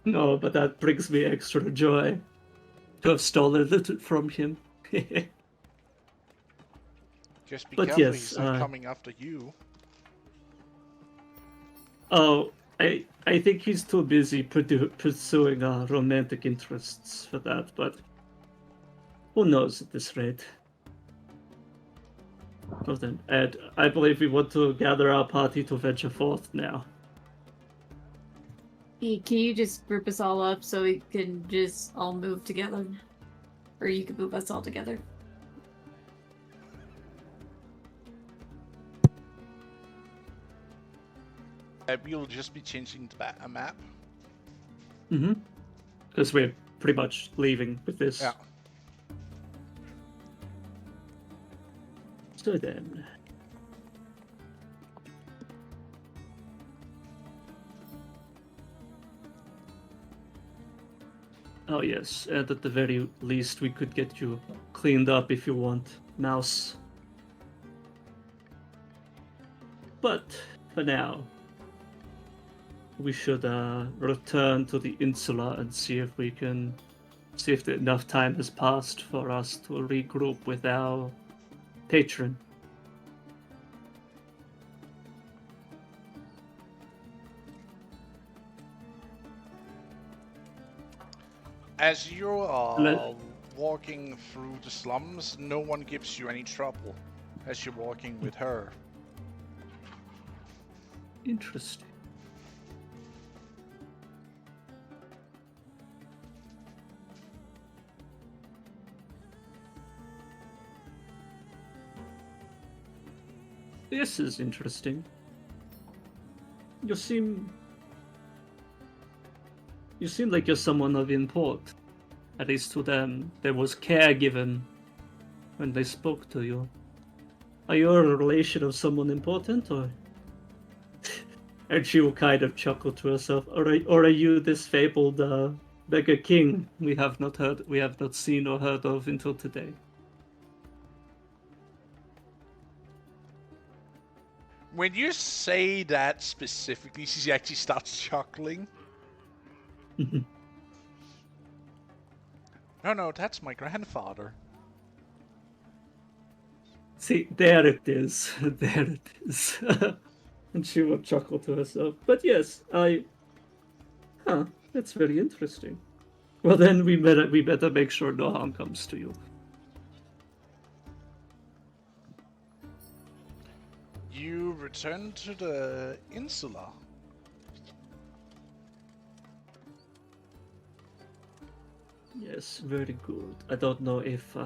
but that brings me extra joy to have stolen it from him. Just be But careful, yes, he's not coming after you. Oh, I think he's too busy pursuing romantic interests for that, but who knows at this rate. Well then, Ed, I believe we want to gather our party to venture forth now. Can you just group us all up so we can just all move together? Or you can move us all together. We'll just be changing the map. Mm-hmm. Because we're pretty much leaving with this. Yeah. So then. Oh yes, and at the very least we could get you cleaned up if you want, Mouse. But for now, we should return to the insula and see if we can see if enough time has passed for us to regroup with our patron. As you are Let- walking through the slums, no one gives you any trouble as you're walking with her. Interesting. This is interesting. You seem like you're someone of import. At least to them, there was care given when they spoke to you. Are you a relation of someone important, or? And she will kind of chuckle to herself. Or are you this fabled beggar king we have not seen or heard of until today? When you say that specifically, she actually starts chuckling. No, that's my grandfather. See, there it is. There it is. And she will chuckle to herself. But yes, that's very interesting. Well, then we better make sure no harm comes to you. You return to the insula. Yes, very good. I don't know if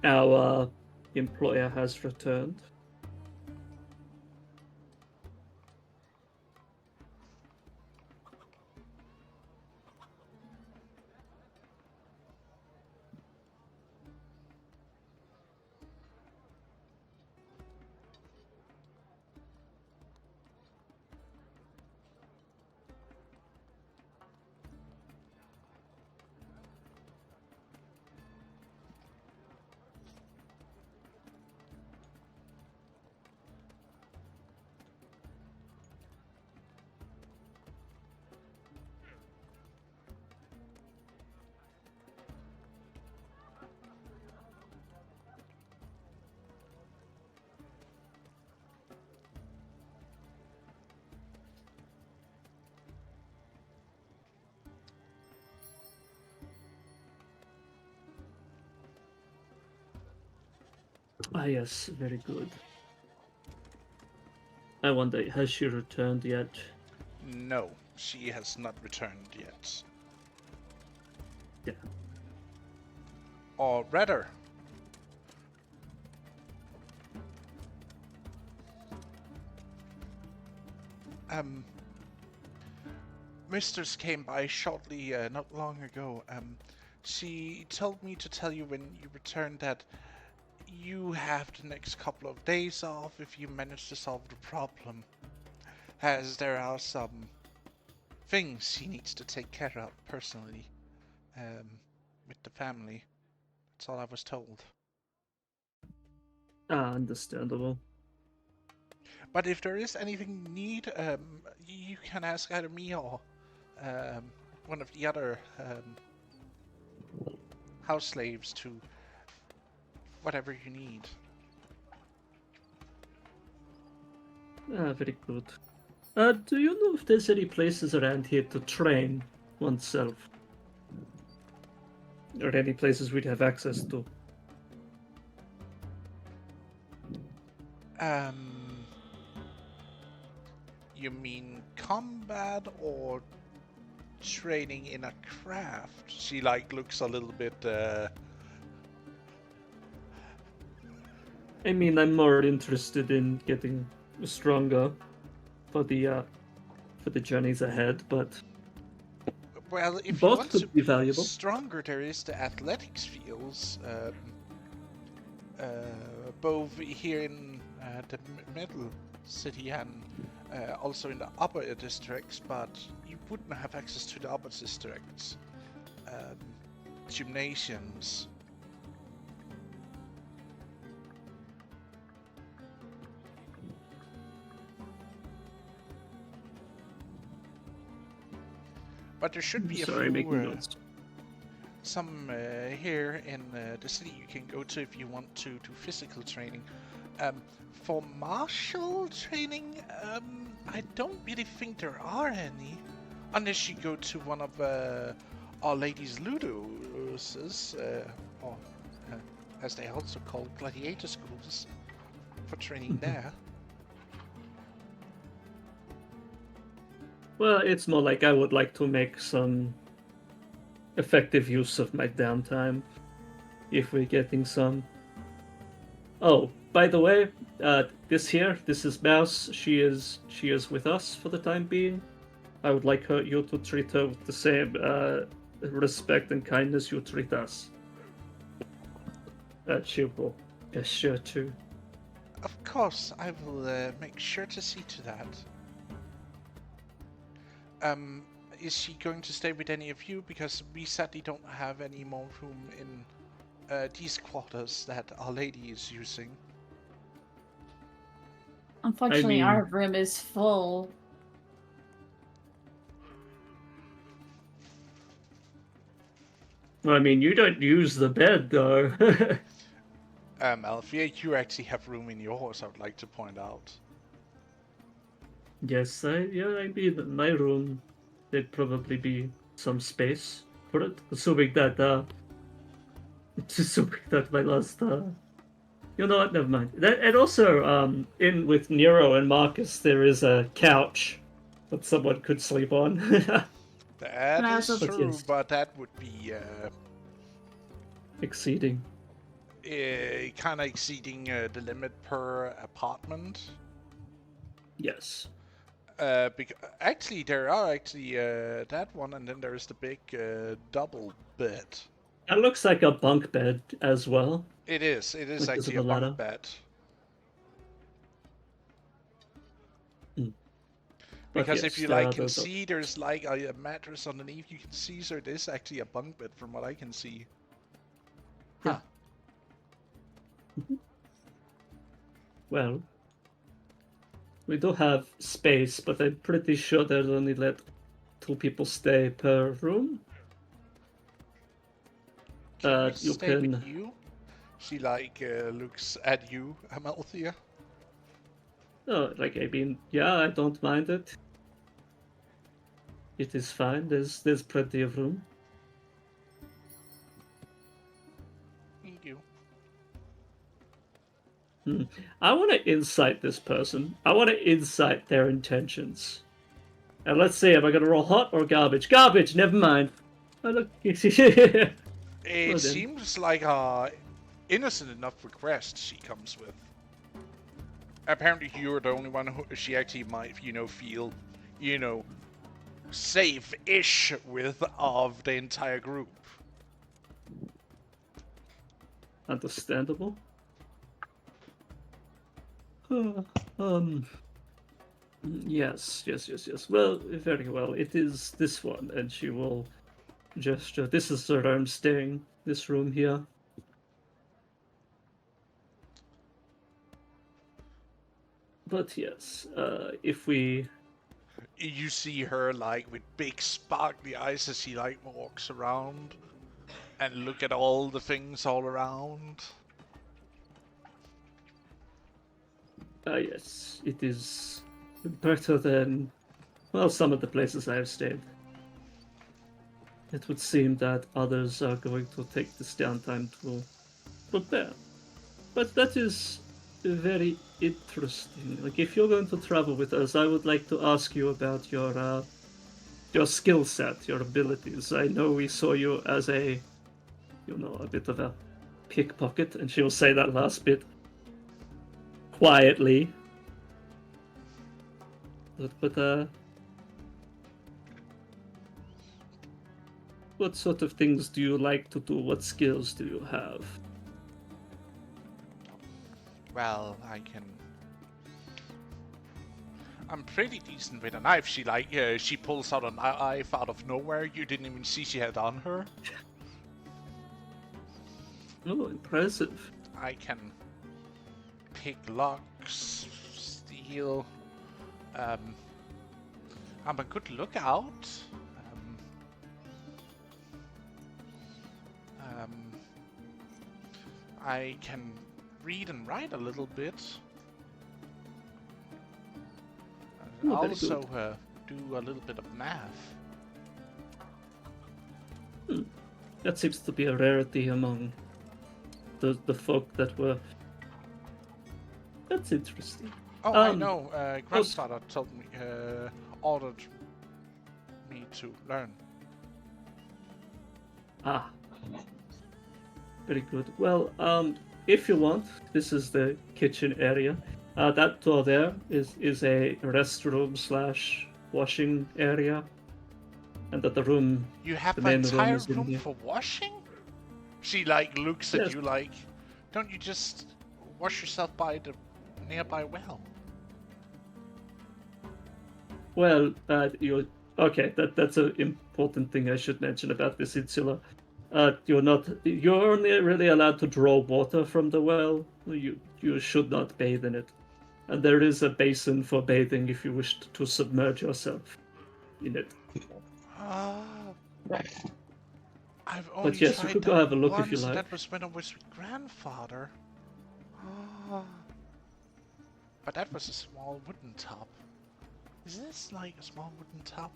our employer has returned. Ah, yes, very good. I wonder, has she returned yet? No, she has not returned yet. Yeah. Or rather, Mistress came by shortly, not long ago. She told me to tell you when you return that you have the next couple of days off if you manage to solve the problem, as there are some things she needs to take care of personally, with the family. That's all I was told. Ah, understandable. But if there is anything you need, you can ask either me or one of the other house slaves to whatever you need. Ah, very good. Do you know if there's any places around here to train oneself? Or any places we'd have access to? You mean combat or training in a craft? She like looks a little bit. I mean, I'm more interested in getting stronger for the journeys ahead, but Well, if both you want could to be valuable. stronger, there is the athletics fields, both here in the middle city and also in the upper districts, but you wouldn't have access to the upper districts. Gymnasiums. But there should be a Sorry, few, making notes. some here in the city you can go to if you want to do physical training. For martial training, I don't really think there are any, unless you go to one of Our Lady's Ludoses, or as they also call gladiator schools, for training there. Well, it's more like I would like to make some effective use of my downtime, if we're getting some. Oh, by the way, this is Mouse. She is with us for the time being. I would like you to treat her with the same respect and kindness you treat us. She will gesture too. Of course, I will make sure to see to that. Is she going to stay with any of you? Because we sadly don't have any more room in these quarters that Our Lady is using. Unfortunately, mean- our room is full. Well, I mean, you don't use the bed though. Alfia, you actually have room in yours, I would like to point out. Yes, I mean, in my room, there'd probably be some space for it, assuming that my last you know what? Never mind. And also, in with Nero and Marcus, there is a couch that someone could sleep on. That I is also- true, Yes. but that would be Exceeding. kind of exceeding the limit per apartment. Yes. Actually, there are actually that one, and then there is the big double bed. That looks like a bunk bed as well. It is Because actually of a the ladder. bunk bed. But Because yes, if you there like are can those see, there's like a mattress underneath. You can see, so it is actually a bunk bed from what I can see. Yeah. Huh. Well, we do have space, but I'm pretty sure they'll only let 2 people stay per room. Can we You stay with can- you? She like looks at you, Amalthea. Oh, like, I mean, yeah, I don't mind it. It is fine. There's plenty of room. Thank you. I want to insight this person. I want to insight their intentions. And let's see, am I going to roll hot or garbage? Garbage, never mind. Oh, look. It then. seems like a innocent enough request she comes with. Apparently, you're the only one who she actually might, feel, safe-ish with of the entire group. Understandable. Yes. Well, very well. It is this one, and she will gesture. This is where I'm staying. This room here. But yes, if we You see her like with big sparkly eyes as she like walks around and look at all the things all around. yes, it is better than, well, some of the places I have stayed. It would seem that others are going to take this downtime to prepare. But that is very interesting. Like, if you're going to travel with us, I would like to ask you about your skill set, your abilities. I know we saw you as a bit of a pickpocket, and she'll say that last bit quietly. But what sort of things do you like to do? What skills do you have? Well, I'm pretty decent with a knife. She pulls out a knife out of nowhere. You didn't even see she had on her. Oh, impressive. I can pick locks, steal. I'm a good lookout. I can read and write a little bit. And Oh, very also do a little bit of math. That seems to be a rarity among the folk that were. That's interesting. Oh, I know. Grandfather told me, ordered me to learn. Ah, very good. Well, if you want, this is the kitchen area. That door there is a restroom / washing area, and that the room. You have The an main room entire is in room here. for washing? She looks at Yes. you like, don't you just wash yourself by the nearby well? Well, you okay? That's an important thing I should mention about this insula. You're only really allowed to draw water from the well. You should not bathe in it, and there is a basin for bathing if you wish to submerge yourself in it. Ah, I've only But yes, you tried could that go have a look once, if you and like. that was when I was with grandfather. Ah. But that was a small wooden tub. Is this like a small wooden tub?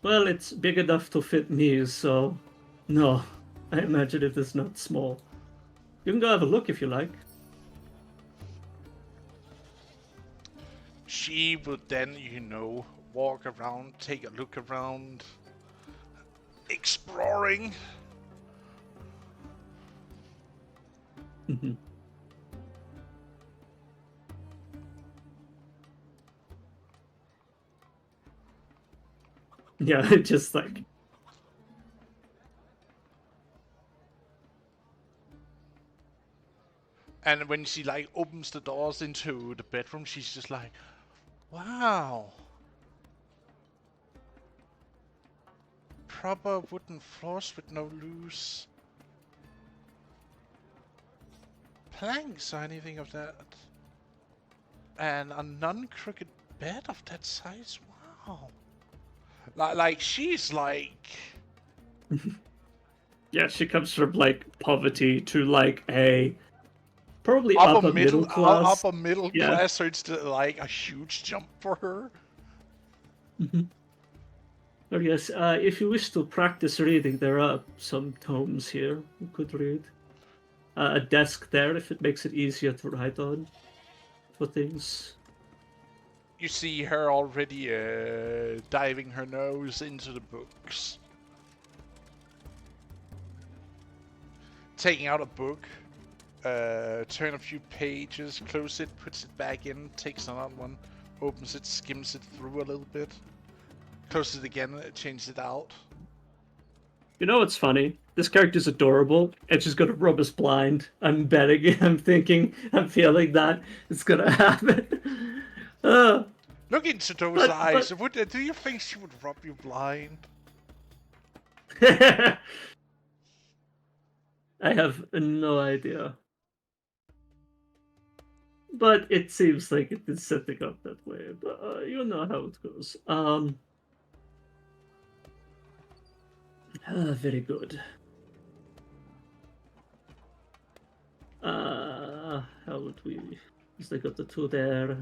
Well, it's big enough to fit me, so no, I imagine it is not small. You can go have a look if you like. She would then, walk around, take a look around, exploring. Mhm. Yeah, just like And when she opens the doors into the bedroom, she's just like, wow. Proper wooden floors with no loose planks or anything of that. And a non-crooked bed of that size. Wow. She's like... yeah, she comes from like poverty to like a probably upper middle class. Upper middle Yeah. class, so it's like a huge jump for her. Oh yes, if you wish to practice reading, there are some tomes here you could read. A desk there if it makes it easier to write on for things. You see her already diving her nose into the books. Taking out a book, turn a few pages, close it, puts it back in, takes another one, opens it, skims it through a little bit, closes it again, changes it out. You know what's funny? This character's adorable, and she's gonna rub us blind. I'm betting, I'm feeling that it's gonna happen. Look into those But- eyes. Do you think she would rub you blind? I have no idea. But it seems like it is setting up that way. But you know how it goes. Very good. How would we? Just like got the two there.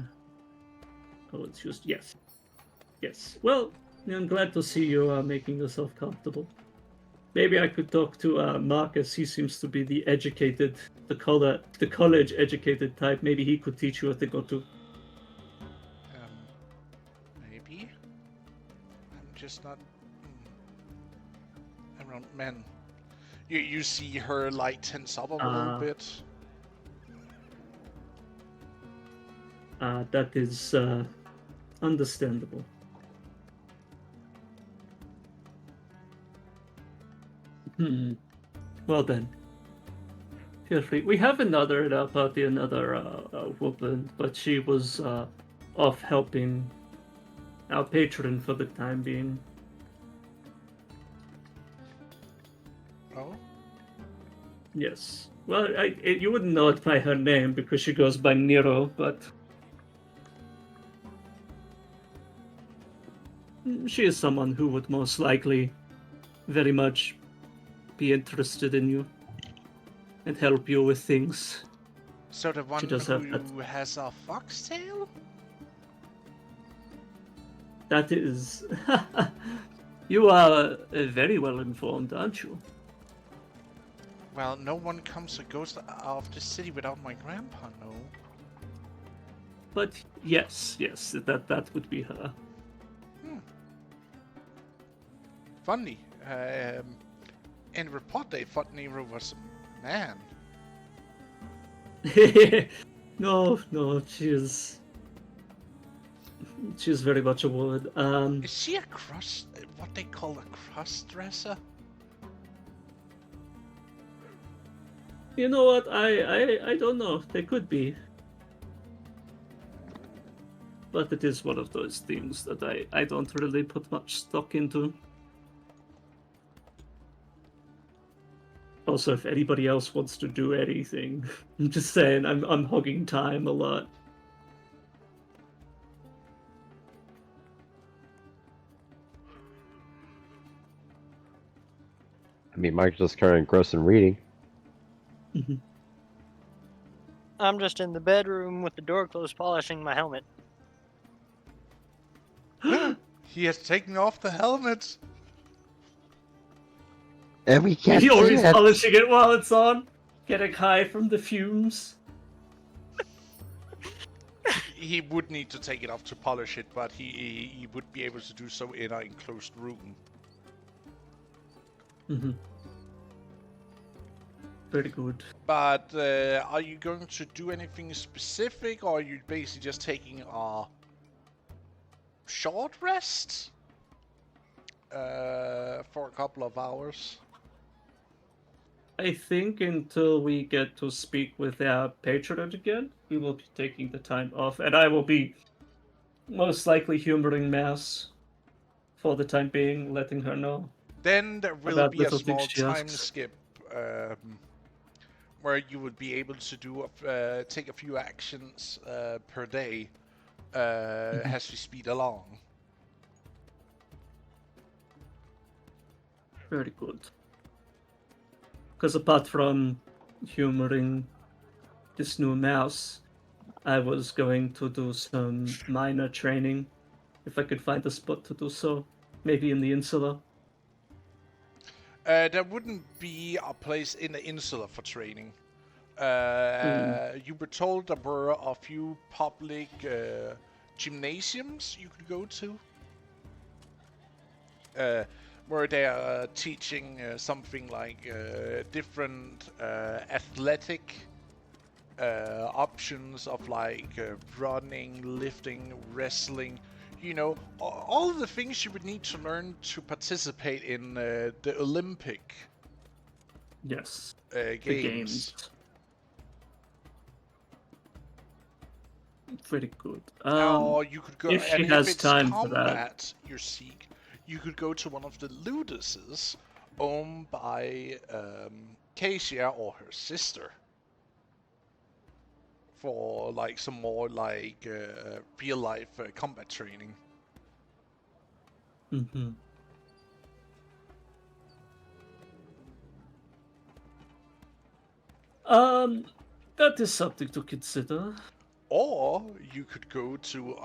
Oh, it's just yes, yes. Well, I'm glad to see you making yourself comfortable. Maybe I could talk to Marcus. He seems to be the educated, the college educated type. Maybe he could teach you a thing or two. Maybe. I'm just not around men. You see her like tense up a little bit. That is understandable. Well then, feel free. We have another at our party, another woman, but she was off helping our patron for the time being. Oh? Yes. Well, you wouldn't know it by her name because she goes by Nero, but she is someone who would most likely very much be interested in you and help you with things. So the one does have who has a foxtail? That is... You are very well informed, aren't you? Well, no one comes or goes out of the city without my grandpa, no. But yes, that would be her. Funny. In the report they thought Nero was a man. No, she's very much a woman. Is she a what they call a cross-dresser? You know what? I don't know. They could be. But it is one of those things that I don't really put much stock into. Also, if anybody else wants to do anything, I'm just saying I'm hogging time a lot. I mean, Mike's just current gross and reading. I'm just in the bedroom with the door closed, polishing my helmet. He has taken off the helmet. And we can't He always see it. polishing it while it's on, getting high from the fumes. He would need to take it off to polish it, but he would be able to do so in an enclosed room. Very good. But are you going to do anything specific, or are you basically just taking a short rest for a couple of hours? I think until we get to speak with our patronage again, we will be taking the time off, and I will be most likely humoring Mouse for the time being, letting her know. Then there will About be a little small things she time asks. skip where you would be able to do take a few actions per day as we speed along. Very good. Because apart from humoring this new Mouse, I was going to do some minor training, if I could find a spot to do so. Maybe in the Insula. There wouldn't be a place in the Insula for training. You were told there were a few public gymnasiums you could go to, where they are teaching something like different athletic options of like running, lifting, wrestling. You know, all of the things you would need to learn to participate in the Olympic Yes. games. The games. Very good. Or you could go, if she and has if it's time for combat you seek, you could go to one of the Luduses owned by Kasia or her sister for like some more like real life combat training. Mm-hmm. That is something to consider. Or you could go to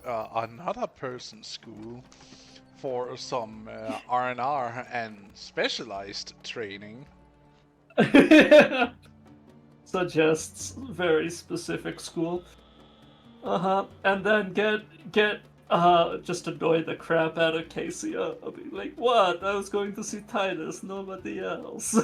another person's school for some R&R and specialized training. Suggests very specific school. And then get just annoy the crap out of Casey. I'll be like, what? I was going to see Titus, nobody else.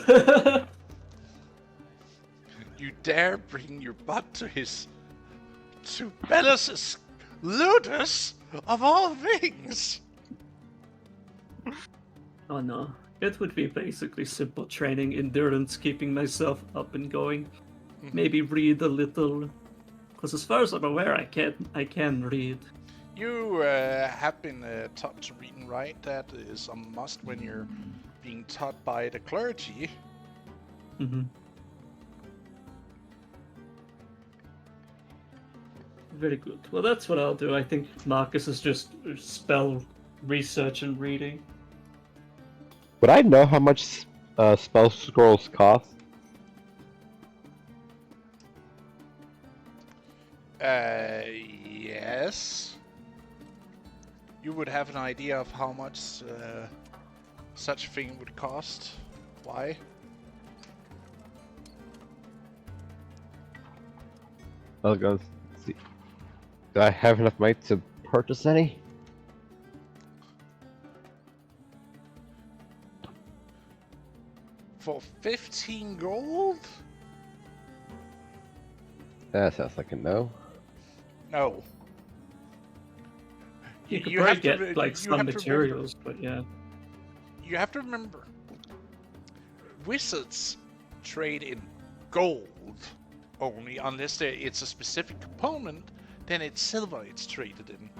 You dare bring your butt to Bellus's Ludus of all things! Oh no. It would be basically simple training, endurance, keeping myself up and going. Maybe read a little. Because as far as I'm aware, I can read. You have been taught to read and write. That is a must when you're being taught by the clergy. Mm-hmm. Very good. Well, that's what I'll do. I think Marcus is just spell research and reading. Would I know how much spell scrolls cost? Yes. You would have an idea of how much such a thing would cost. Why? I'll go see. Do I have enough money to purchase any? For 15 gold? That sounds like a no. No. You could You probably have to get re- like you some have to materials, but yeah. You have to remember, wizards trade in gold only unless it's a specific component, then it's silver it's traded in.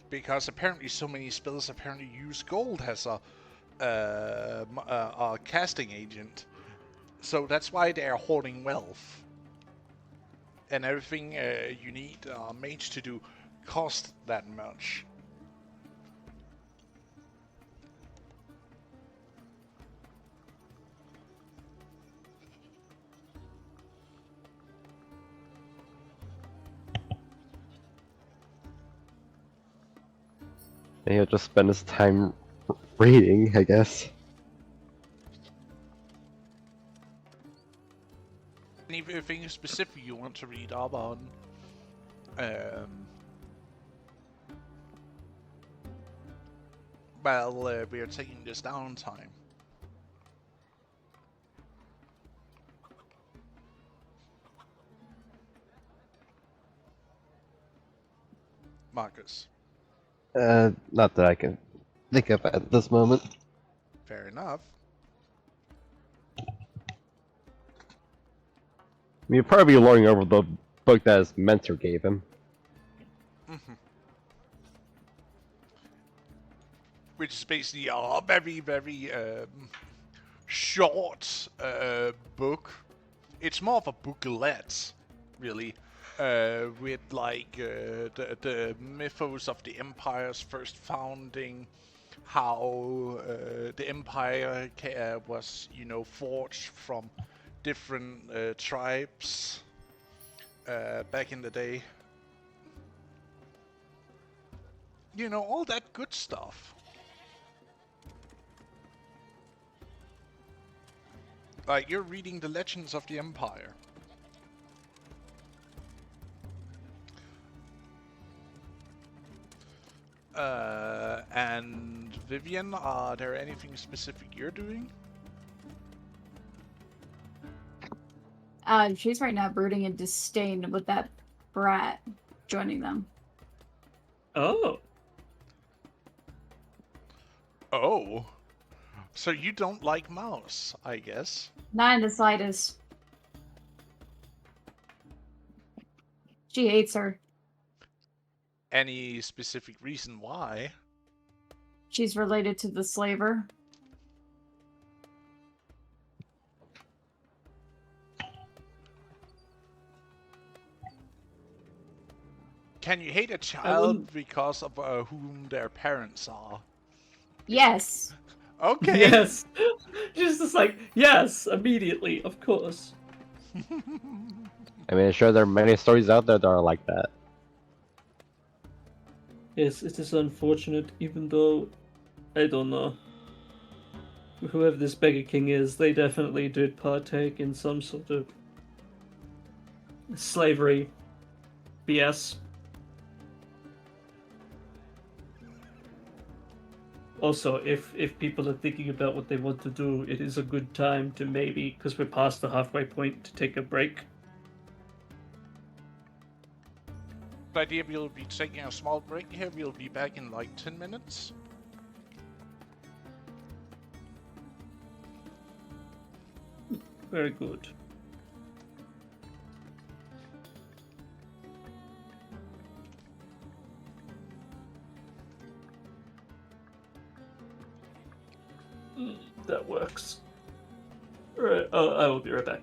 Because apparently so many spells apparently use gold as a casting agent. So that's why they are hoarding wealth. And everything you need a mage to do cost that much. Maybe he'll just spend his time reading, I guess. Anything specific you want to read up on? Well, we are taking this downtime. Marcus. Not that I can think of at this moment. Fair enough. I mean, you'll probably be learning over the book that his mentor gave him. Which is basically a very, very short book. It's more of a booklet, really, with like the mythos of the Empire's first founding, how the Empire was, you know, forged from different tribes back in the day. You know, all that good stuff. Like, you're reading the Legends of the Empire. And Vivian, are there anything specific you're doing? She's right now brooding in disdain with that brat joining them. Oh. Oh. So you don't like Mouse, I guess. Not in the slightest. She hates her. Any specific reason why? She's related to the slaver. Can you hate a child because of whom their parents are? Yes. Okay. Yes. Just like, yes, immediately, of course. I mean, sure, there are many stories out there that are like that. Yes, it is unfortunate, even though, I don't know. Whoever this Beggar King is, they definitely did partake in some sort of slavery BS. Also, if people are thinking about what they want to do, it is a good time to maybe, because we're past the halfway point, to take a break. The idea we'll be taking a small break here. We'll be back in like 10 minutes. Very good. That works. Alright, I will be right back.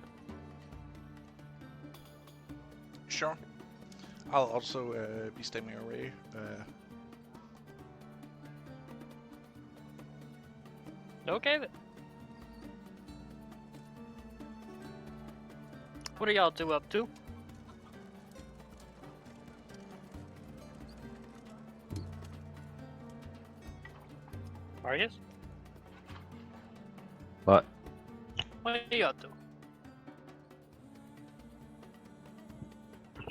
Sure. I'll also be stepping away. Okay then. What are y'all two up to? Marius? But What are you up to?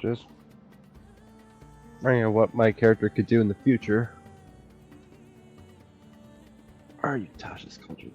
just wondering what my character could do in the future. Are you Tasha's country?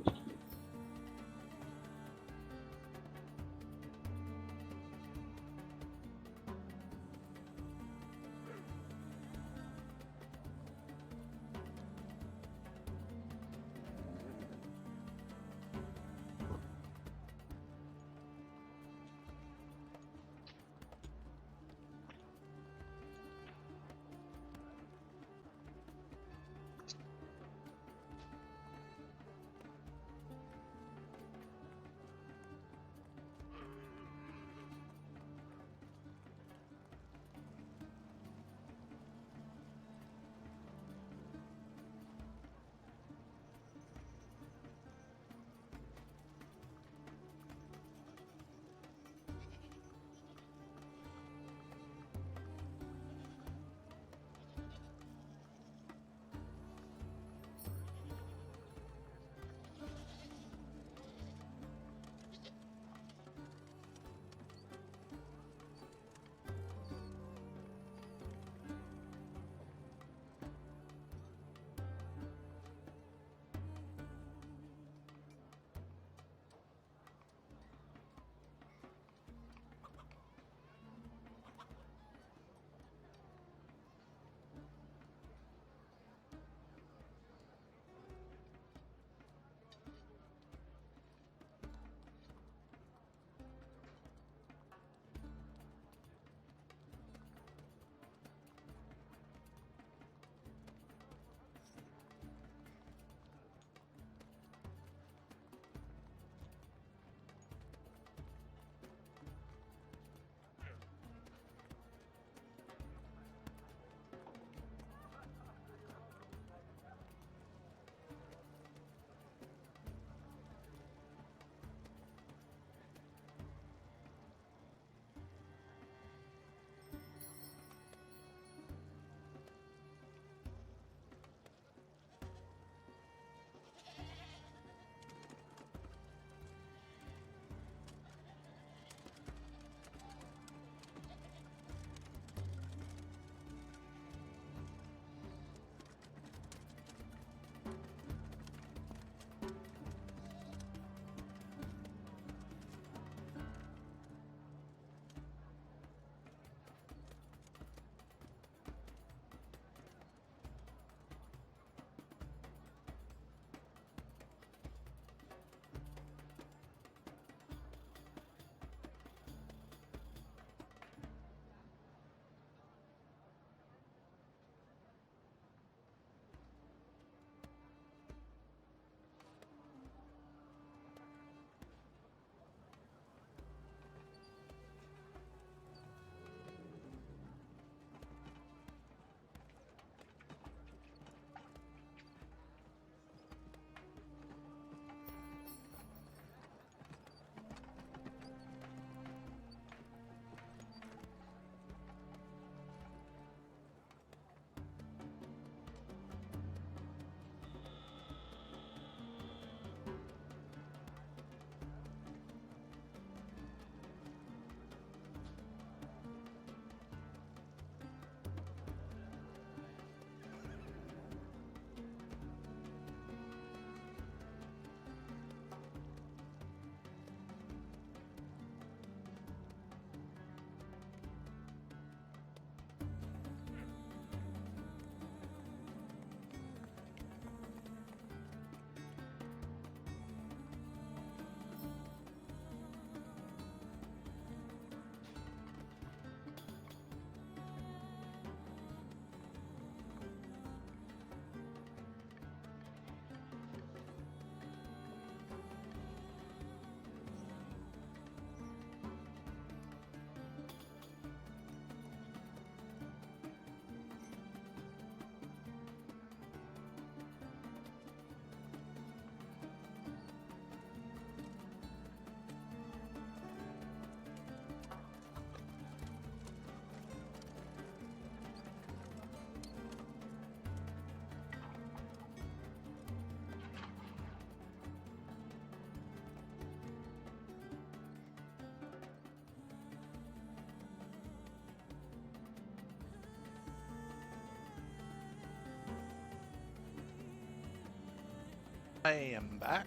I am back.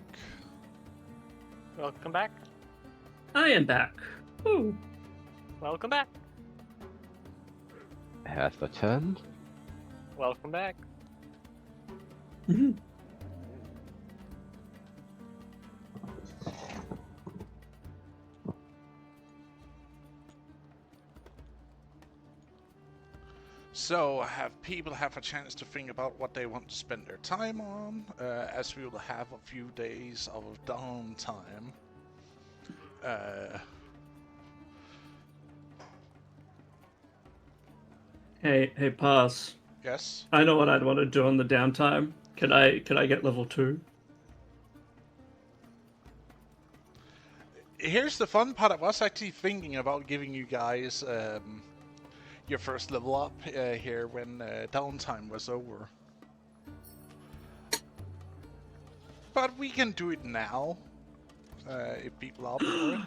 Welcome back. I am back. Ooh. Welcome back. Has returned. Welcome back. Mhm. So, have people have a chance to think about what they want to spend their time on, as we will have a few days of downtime. Hey, pass. Yes? I know what I'd want to do on the downtime. Can I get level 2? Here's the fun part. I was actually thinking about giving you guys your first level up here when downtime was over. But we can do it now, if people opt for it.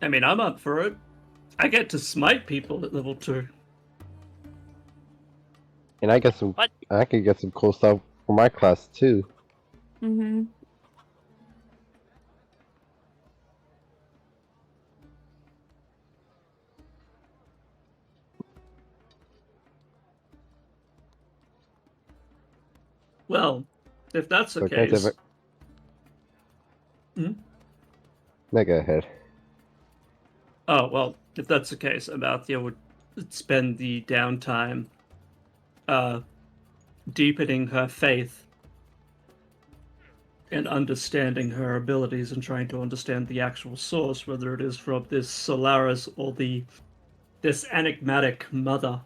I mean, I'm up for it. I get to smite people at level 2. And I get some. What? I could get some cool stuff for my class too. Mm-hmm. Well, if that's the So can't case, have it. No, go ahead. oh well, if that's the case, Amalthea would spend the downtime, deepening her faith and understanding her abilities and trying to understand the actual source, whether it is from this Solaris or this enigmatic mother.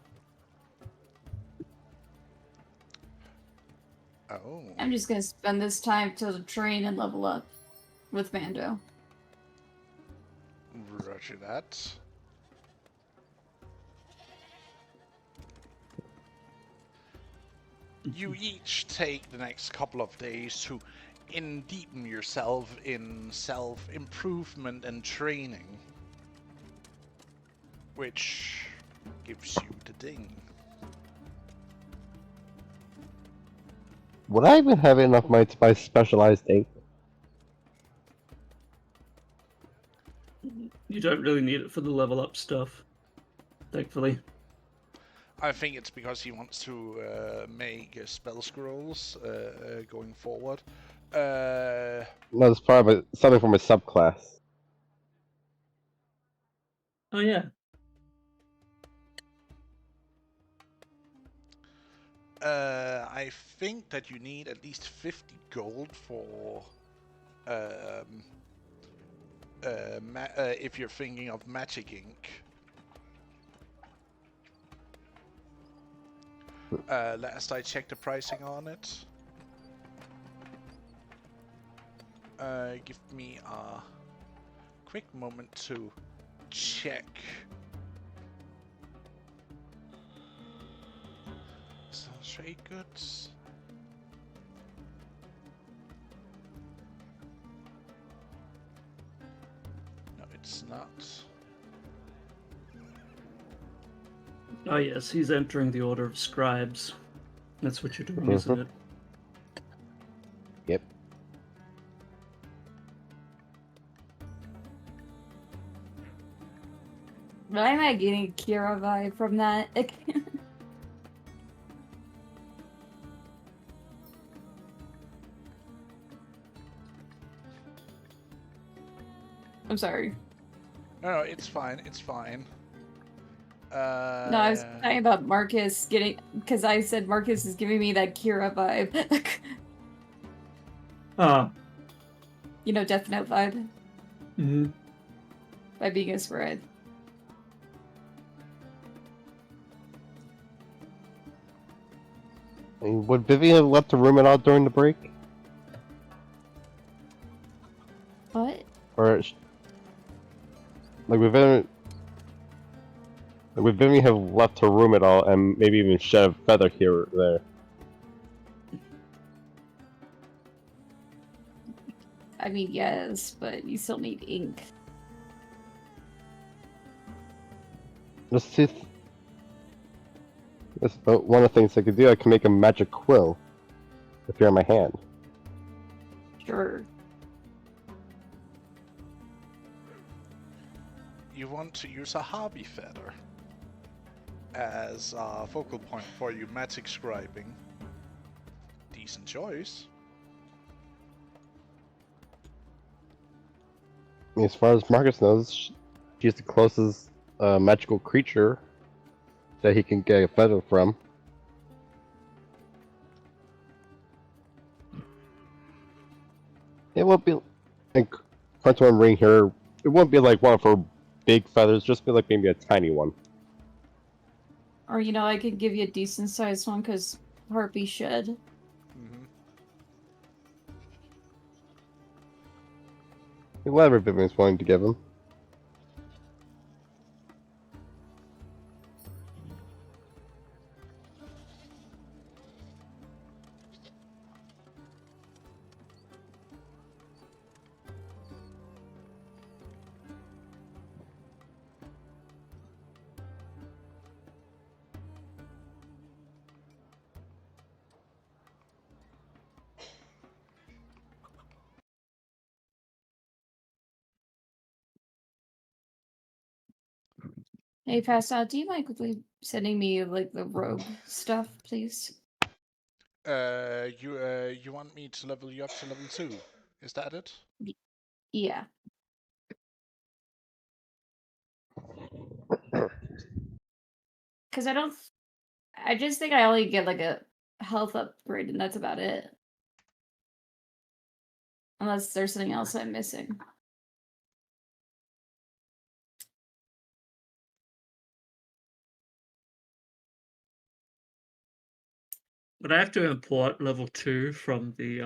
Oh. I'm just gonna spend this time to train and level up with Mando. Roger that. You each take the next couple of days to deepen yourself in self-improvement and training, which gives you the ding. Would I even have enough money to buy specialized ink? You don't really need it for the level up stuff, thankfully. I think it's because he wants to make spell scrolls going forward. No, it's probably something from a subclass. Oh yeah. I think that you need at least 50 gold for if you're thinking of magic ink. Last I checked the pricing on it. Give me a quick moment to check. Trade goods. No, it's not. Oh yes, he's entering the order of scribes. That's what you're doing, isn't it? Yep. Why am I getting a Kira vibe from that? I'm sorry. No, it's fine. It's fine. No, I was talking about Marcus getting, because I said Marcus is giving me that Kira vibe. You know, Death Note vibe. Mm-hmm. By being a spread. I mean, would Vivian have left the room at all during the break? What? Or would Vivian have left her room at all and maybe even shed a feather here or there? I mean, yes, but you still need ink. Just two. Yes, but one of the things I could do, I can make a magic quill appear in my hand. Sure. You want to use a hobby feather as a focal point for your magic scribing. Decent choice. As far as Marcus knows, she's the closest magical creature that he can get a feather from. It won't be like Quantum Ring here. It won't be like one of her big feathers. Just be like maybe a tiny one. Or, you know, I could give you a decent sized one because Harpy should. Mm-hmm. Whatever Vivian's willing to give him. Hey, Pascal, do you mind quickly sending me, like, the rogue stuff, please? You want me to level you up to level 2? Is that it? Yeah. Because I just think I only get, like, a health upgrade, and that's about it. Unless there's something else I'm missing. Would I have to import level 2 from the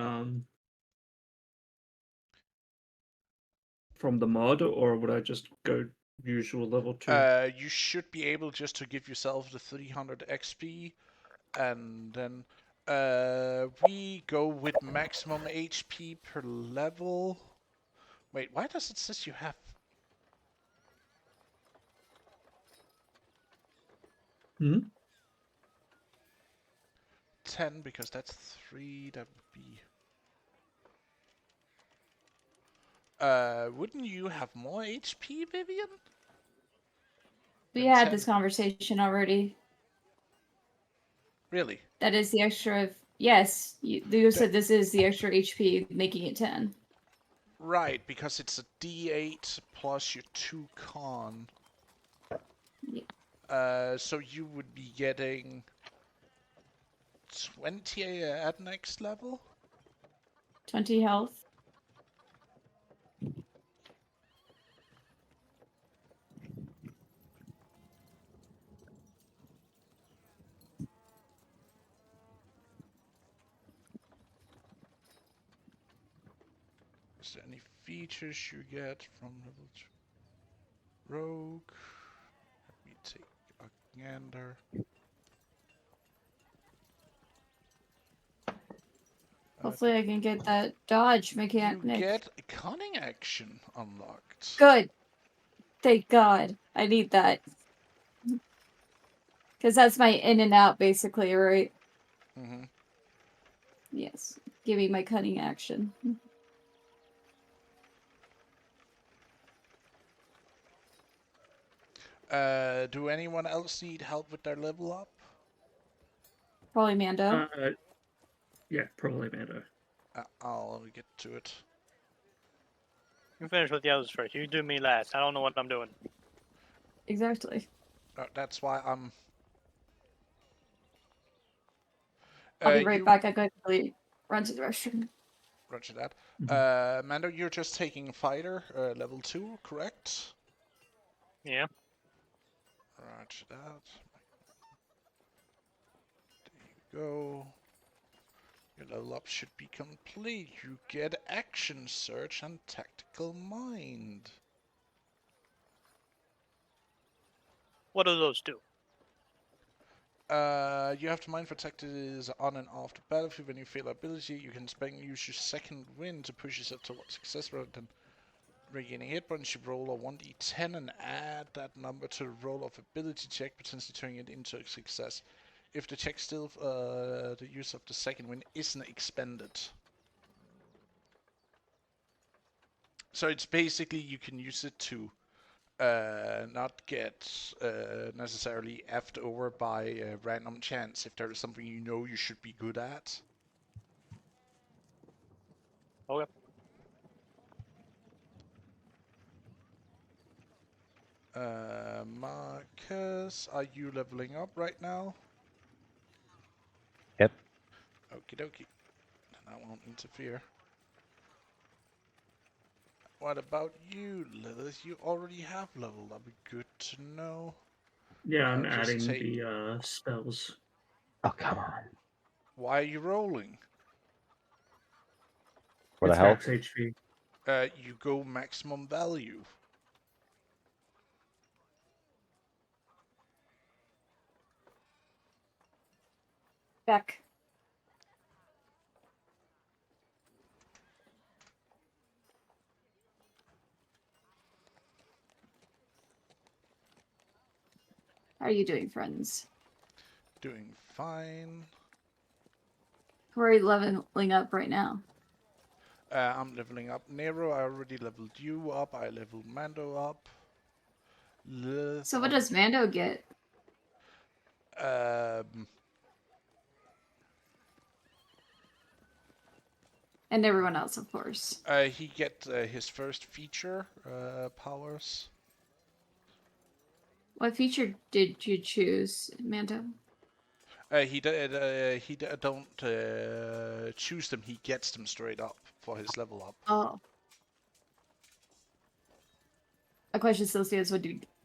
mod, or would I just go usual level 2? You should be able just to give yourself the 300 XP, and then we go with maximum HP per level. Wait, why does it says you have? Hmm? 10, because that's 3, that would be... wouldn't you have more HP, Vivian? We Than had 10? this conversation already. Really? That is the extra of... Yes, you said this is the extra HP, making it 10. Right, because it's a D8 plus your 2 con. Yeah. So you would be getting 20 at next level? 20 health. Is there any features you get from level 2? Rogue. Let me take a gander. Hopefully I can get that dodge You mechanic. get a cunning action unlocked. Good. Thank God. I need that. Because that's my in and out, basically, right? Mm-hmm. Yes. Give me my cunning action. Do anyone else need help with their level up? Probably Mando. Yeah, probably Mando. I'll get to it. You finish with the others first. You do me last. I don't know what I'm doing. Exactly. That's why I'm... I'll be right back. I'm going to run to the restroom. Roger that. Mhm. Mando, you're just taking fighter, level 2, correct? Yeah. Roger that. There you go. Your level up should be complete. You get action search and tactical mind. What do those do? You have to mind for tactics on and off the battlefield. When you fail ability, you can use your second wind to push yourself towards success rather than regaining hit points. You roll a 1d10 and add that number to the roll of ability check, potentially turning it into a success. if the check still the use of the second wind isn't expended. So it's basically you can use it to not get necessarily effed over by random chance if there is something you know you should be good at. Okay. Marcus, are you leveling up right now? Yep. Okie dokie. Then I won't interfere. What about you, Lilith? You already have leveled up. Good to know. Yeah, I'm I'll just adding take- the spells. Oh, come on. Why are you rolling? For the It's health? max HP. You go maximum value. Back. How are you doing, friends? Doing fine. Who are you leveling up right now? I'm leveling up Nero. I already leveled you up. I leveled Mando up. Lilith So what up. does Mando get? And everyone else, of course. He get his first feature powers. What feature did you choose, Mando? He don't choose them. He gets them straight up for his level up. Oh. A question still stands.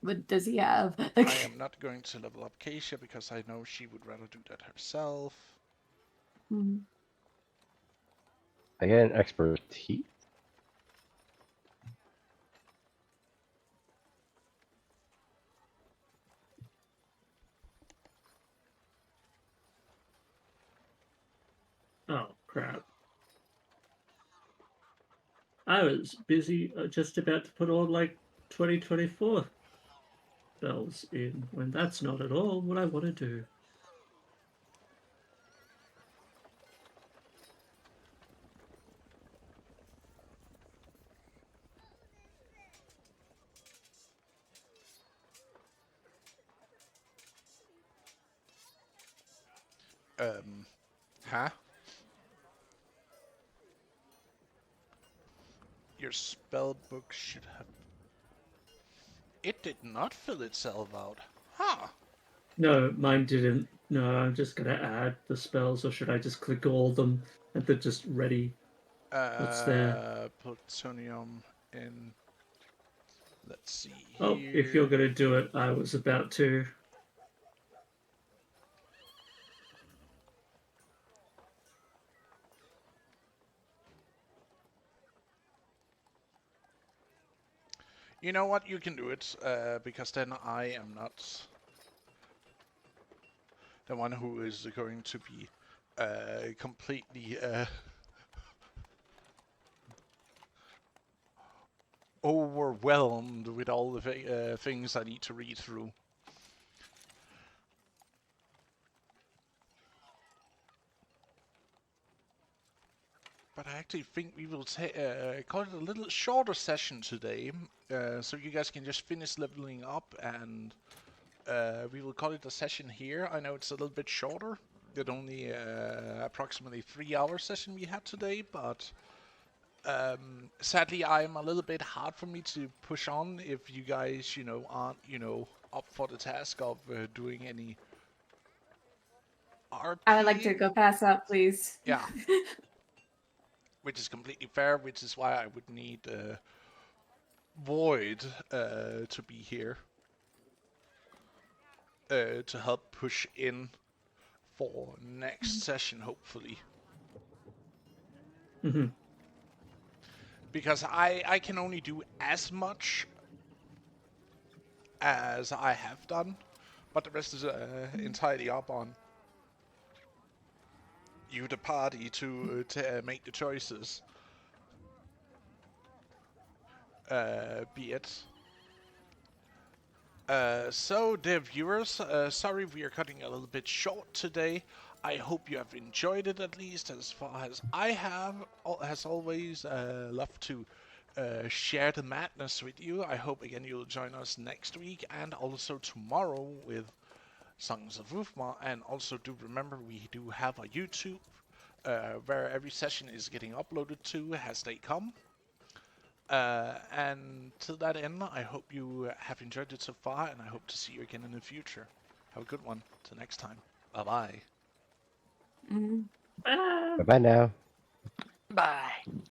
What does he have? I am not going to level up Keisha because I know she would rather do that herself. Hmm. I get an expertise. Oh, crap. I was busy just about to put all, like, 2024 spells in, when that's not at all what I want to do. Huh? Your spell book should have... It did not fill itself out. Huh. No, mine didn't. No, I'm just gonna add the spells, or should I just click all of them and they're just ready? What's there? Plutonium in... Let's see Oh, here. if you're gonna do it, I was about to. You know what? You can do it, because then I am not the one who is going to be completely overwhelmed with all the things I need to read through. But I actually think we will call it a little shorter session today, so you guys can just finish leveling up, and we will call it a session here. I know it's a little bit shorter. It's only approximately 3-hour session we had today, but sadly I'm a little bit hard for me to push on if you guys, aren't, up for the task of doing any RP. I would like to go pass out, please. Yeah. Which is completely fair, which is why I would need Void to be here to help push in for next session, hopefully. Mm-hmm. Because I can only do as much as I have done, but the rest is entirely up on you, the party, to make the choices. Be it So, dear viewers, sorry we are cutting a little bit short today. I hope you have enjoyed it at least as far as I have. As always, love to share the madness with you. I hope again you'll join us next week and also tomorrow with Songs of Wolfmar. And also do remember we do have a YouTube where every session is getting uploaded to as they come. And to that end, I hope you have enjoyed it so far, and I hope to see you again in the future. Have a good one. Till next time. Bye-bye. Mm. Bye bye now. Bye.